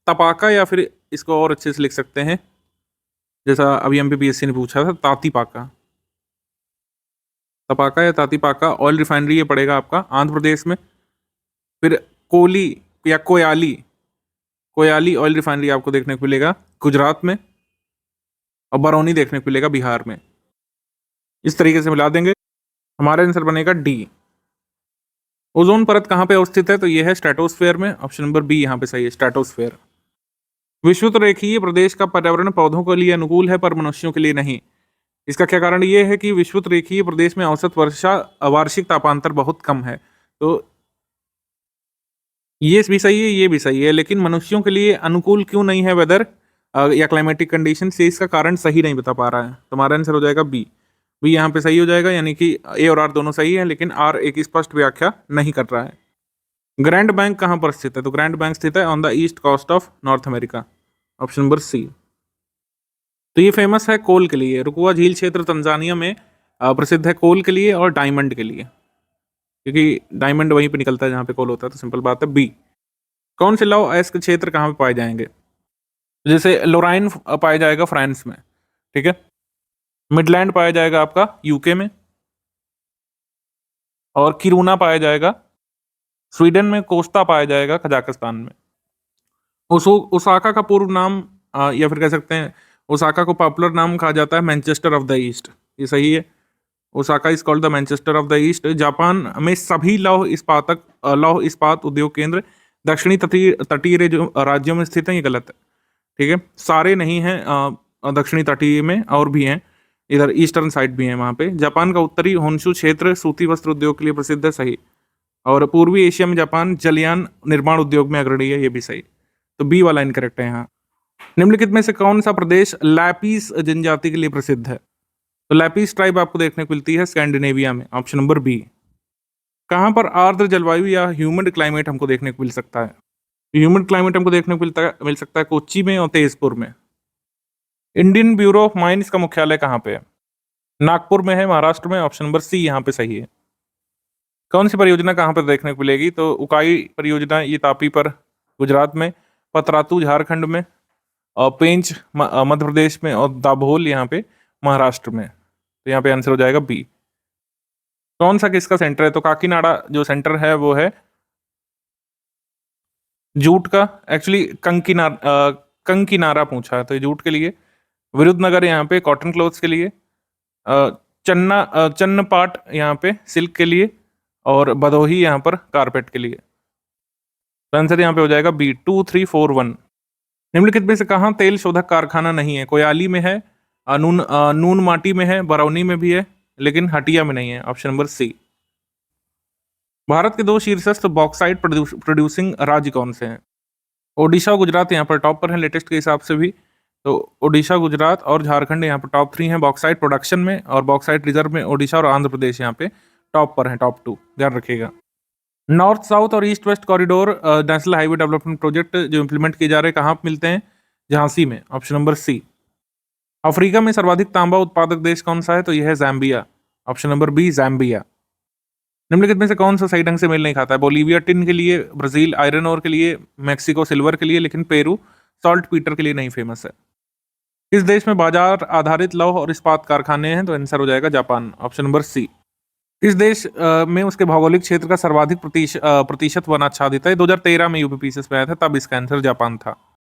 तपाका, या फिर इसको और अच्छे से लिख सकते हैं जैसा अभी MPPSC ने पूछा था, तातीपाका। तपाका या तातीपाका ऑयल रिफाइनरी ये पड़ेगा आपका आंध्र प्रदेश में। फिर कोली या कोयाली ऑयल रिफाइनरी आपको देखने को मिलेगा गुजरात में। और बरौनी देखने को मिलेगा बिहार में। इस तरीके से मिला देंगे, हमारा आंसर बनेगा डी। ओजोन परत कहाँ पे अवस्थित है? तो ये है स्ट्रेटोस्फेयर में। ऑप्शन नंबर बी यहाँ पे सही है, स्ट्रेटोस्फेयर। विषुवत रेखीय प्रदेश का पर्यावरण पौधों के लिए अनुकूल है पर मनुष्यों के लिए नहीं। इसका क्या कारण? ये है कि विषुवत रेखीय प्रदेश में औसत वार्षिक तापांतर बहुत कम है। तो ये भी सही है, ये भी सही है, लेकिन मनुष्यों के लिए अनुकूल क्यों नहीं है वेदर या क्लाइमेटिक कंडीशन से, इसका कारण सही नहीं बता पा रहा है। तो हमारा आंसर हो जाएगा बी। बी यहाँ पे सही हो जाएगा, यानी कि ए और आर दोनों सही है, लेकिन आर एक स्पष्ट व्याख्या नहीं कर रहा है। ग्रैंड बैंक कहाँ पर स्थित है? तो ग्रैंड बैंक स्थित है on the east coast of North America. Option number C. तो ये फेमस है कोल के लिए। रुकुआ झील क्षेत्र तंजानिया में प्रसिद्ध है कोल के लिए और डायमंड के लिए, क्योंकि डायमंड वहीं पे निकलता है जहाँ पे कोल होता है। तो सिंपल बात है बी। कौन से लौ अयस्क क्षेत्र कहाँ पे पाए जाएंगे? जैसे लोराइन पाया जाएगा फ्रांस में, ठीक है। मिडलैंड पाया जाएगा आपका यूके में। और किरूना पाया जाएगा स्वीडन में। कोस्टा पाया जाएगा कजाकिस्तान में। ओसाका का पूर्व नाम या फिर कह सकते हैं ओसाका को पॉपुलर नाम कहा जाता है मैनचेस्टर ऑफ द ईस्ट। ये सही है। Osaka is called the Manchester of the east. Japan में सभी लौह इस्पातक लौह इस्पात उद्योग केंद्र दक्षिणी तटीय राज्यों में स्थित है, ये गलत है। ठीक है, सारे नहीं हैं दक्षिणी तटीय में, और भी हैं, इधर ईस्टर्न साइड भी है वहाँ पे। जापान का उत्तरी होन्शु क्षेत्र सूती वस्त्र उद्योग के लिए प्रसिद्ध है, सही। और पूर्वी एशिया में जापान जलयान निर्माण उद्योग में अग्रणी है, ये भी सही। तो बी वाला इनकरेक्ट है यहाँ। निम्नलिखित में से कौन सा प्रदेश लैपीस जनजाति के लिए प्रसिद्ध है? तो लैपीस ट्राइब आपको देखने को मिलती है स्कैंडिनेविया में, ऑप्शन नंबर बी। कहाँ पर आर्द्र जलवायु या ह्यूमिड क्लाइमेट हमको देखने को मिल सकता है? ह्यूमिड क्लाइमेट हमको देखने को मिल सकता है कोच्चि में और तेजपुर में। इंडियन ब्यूरो ऑफ माइंस का मुख्यालय कहाँ पे है? नागपुर में है, महाराष्ट्र में, ऑप्शन नंबर सी यहाँ पे सही है। कौन सी परियोजना कहाँ पर देखने को मिलेगी? तो उकाई परियोजना, ये तापी पर गुजरात में, पतरातू झारखंड में, और पेंच मध्य प्रदेश में, और दाभोल यहाँ पे महाराष्ट्र में। तो यहाँ पे आंसर हो जाएगा बी। कौन सा किसका सेंटर है? तो काकीनाडा जो सेंटर है वो है जूट का, एक्चुअली कंकीनारा पूछा है तो ये जूट के लिए। विरुद्धनगर यहाँ पे कॉटन क्लोथ्स के लिए, चन्नपाट यहाँ पे सिल्क के लिए, और भदोही यहाँ पर कारपेट के लिए। तो आंसर यहाँ पे हो जाएगा बी, 2, 3, 4, 1। निम्नलिखित में से कहाँ तेल शोधक कारखाना नहीं है? कोयाली में है, नून माटी में है, बरौनी में भी है, लेकिन हटिया में नहीं है, ऑप्शन नंबर सी। भारत के 2 शीर्षस्थ बॉक्साइट प्रोड्यूसिंग राज्य कौन से हैं? ओडिशा और गुजरात यहाँ पर टॉप पर हैं लेटेस्ट के हिसाब से भी। तो ओडिशा, गुजरात और झारखंड यहाँ पर टॉप 3 हैं बॉक्साइट प्रोडक्शन में, और बॉक्साइट रिजर्व में ओडिशा और आंध्र प्रदेश यहाँ पे टॉप पर हैं, टॉप 2, ध्यान रखिएगा। नॉर्थ साउथ और east west corridor national highway development project जो इंप्लीमेंट किए जा रहे हैं कहाँ पे मिलते हैं? झांसी में, ऑप्शन नंबर सी। अफ्रीका में सर्वाधिक तांबा उत्पादक देश कौन सा है? तो यह है Zambia, option number B, Zambia. निम्नलिखित में से कौन सा सही ढंग से मेल नहीं खाता है? बोलीविया टिन के लिए, ब्राजील आयरन ओर के लिए, मैक्सिको सिल्वर के लिए, लेकिन पेरू सॉल्ट पीटर के लिए नहीं फेमस है। किस देश में बाजार आधारित लौह और इस्पात कारखाने हैं? तो आंसर हो जाएगा जापान, ऑप्शन नंबर सी। किस देश में उसके भौगोलिक क्षेत्र का सर्वाधिक प्रतिशत वन आच्छादित है? 2013 में यूपीपीसीएस में आया था, तब इसका आंसर जापान था।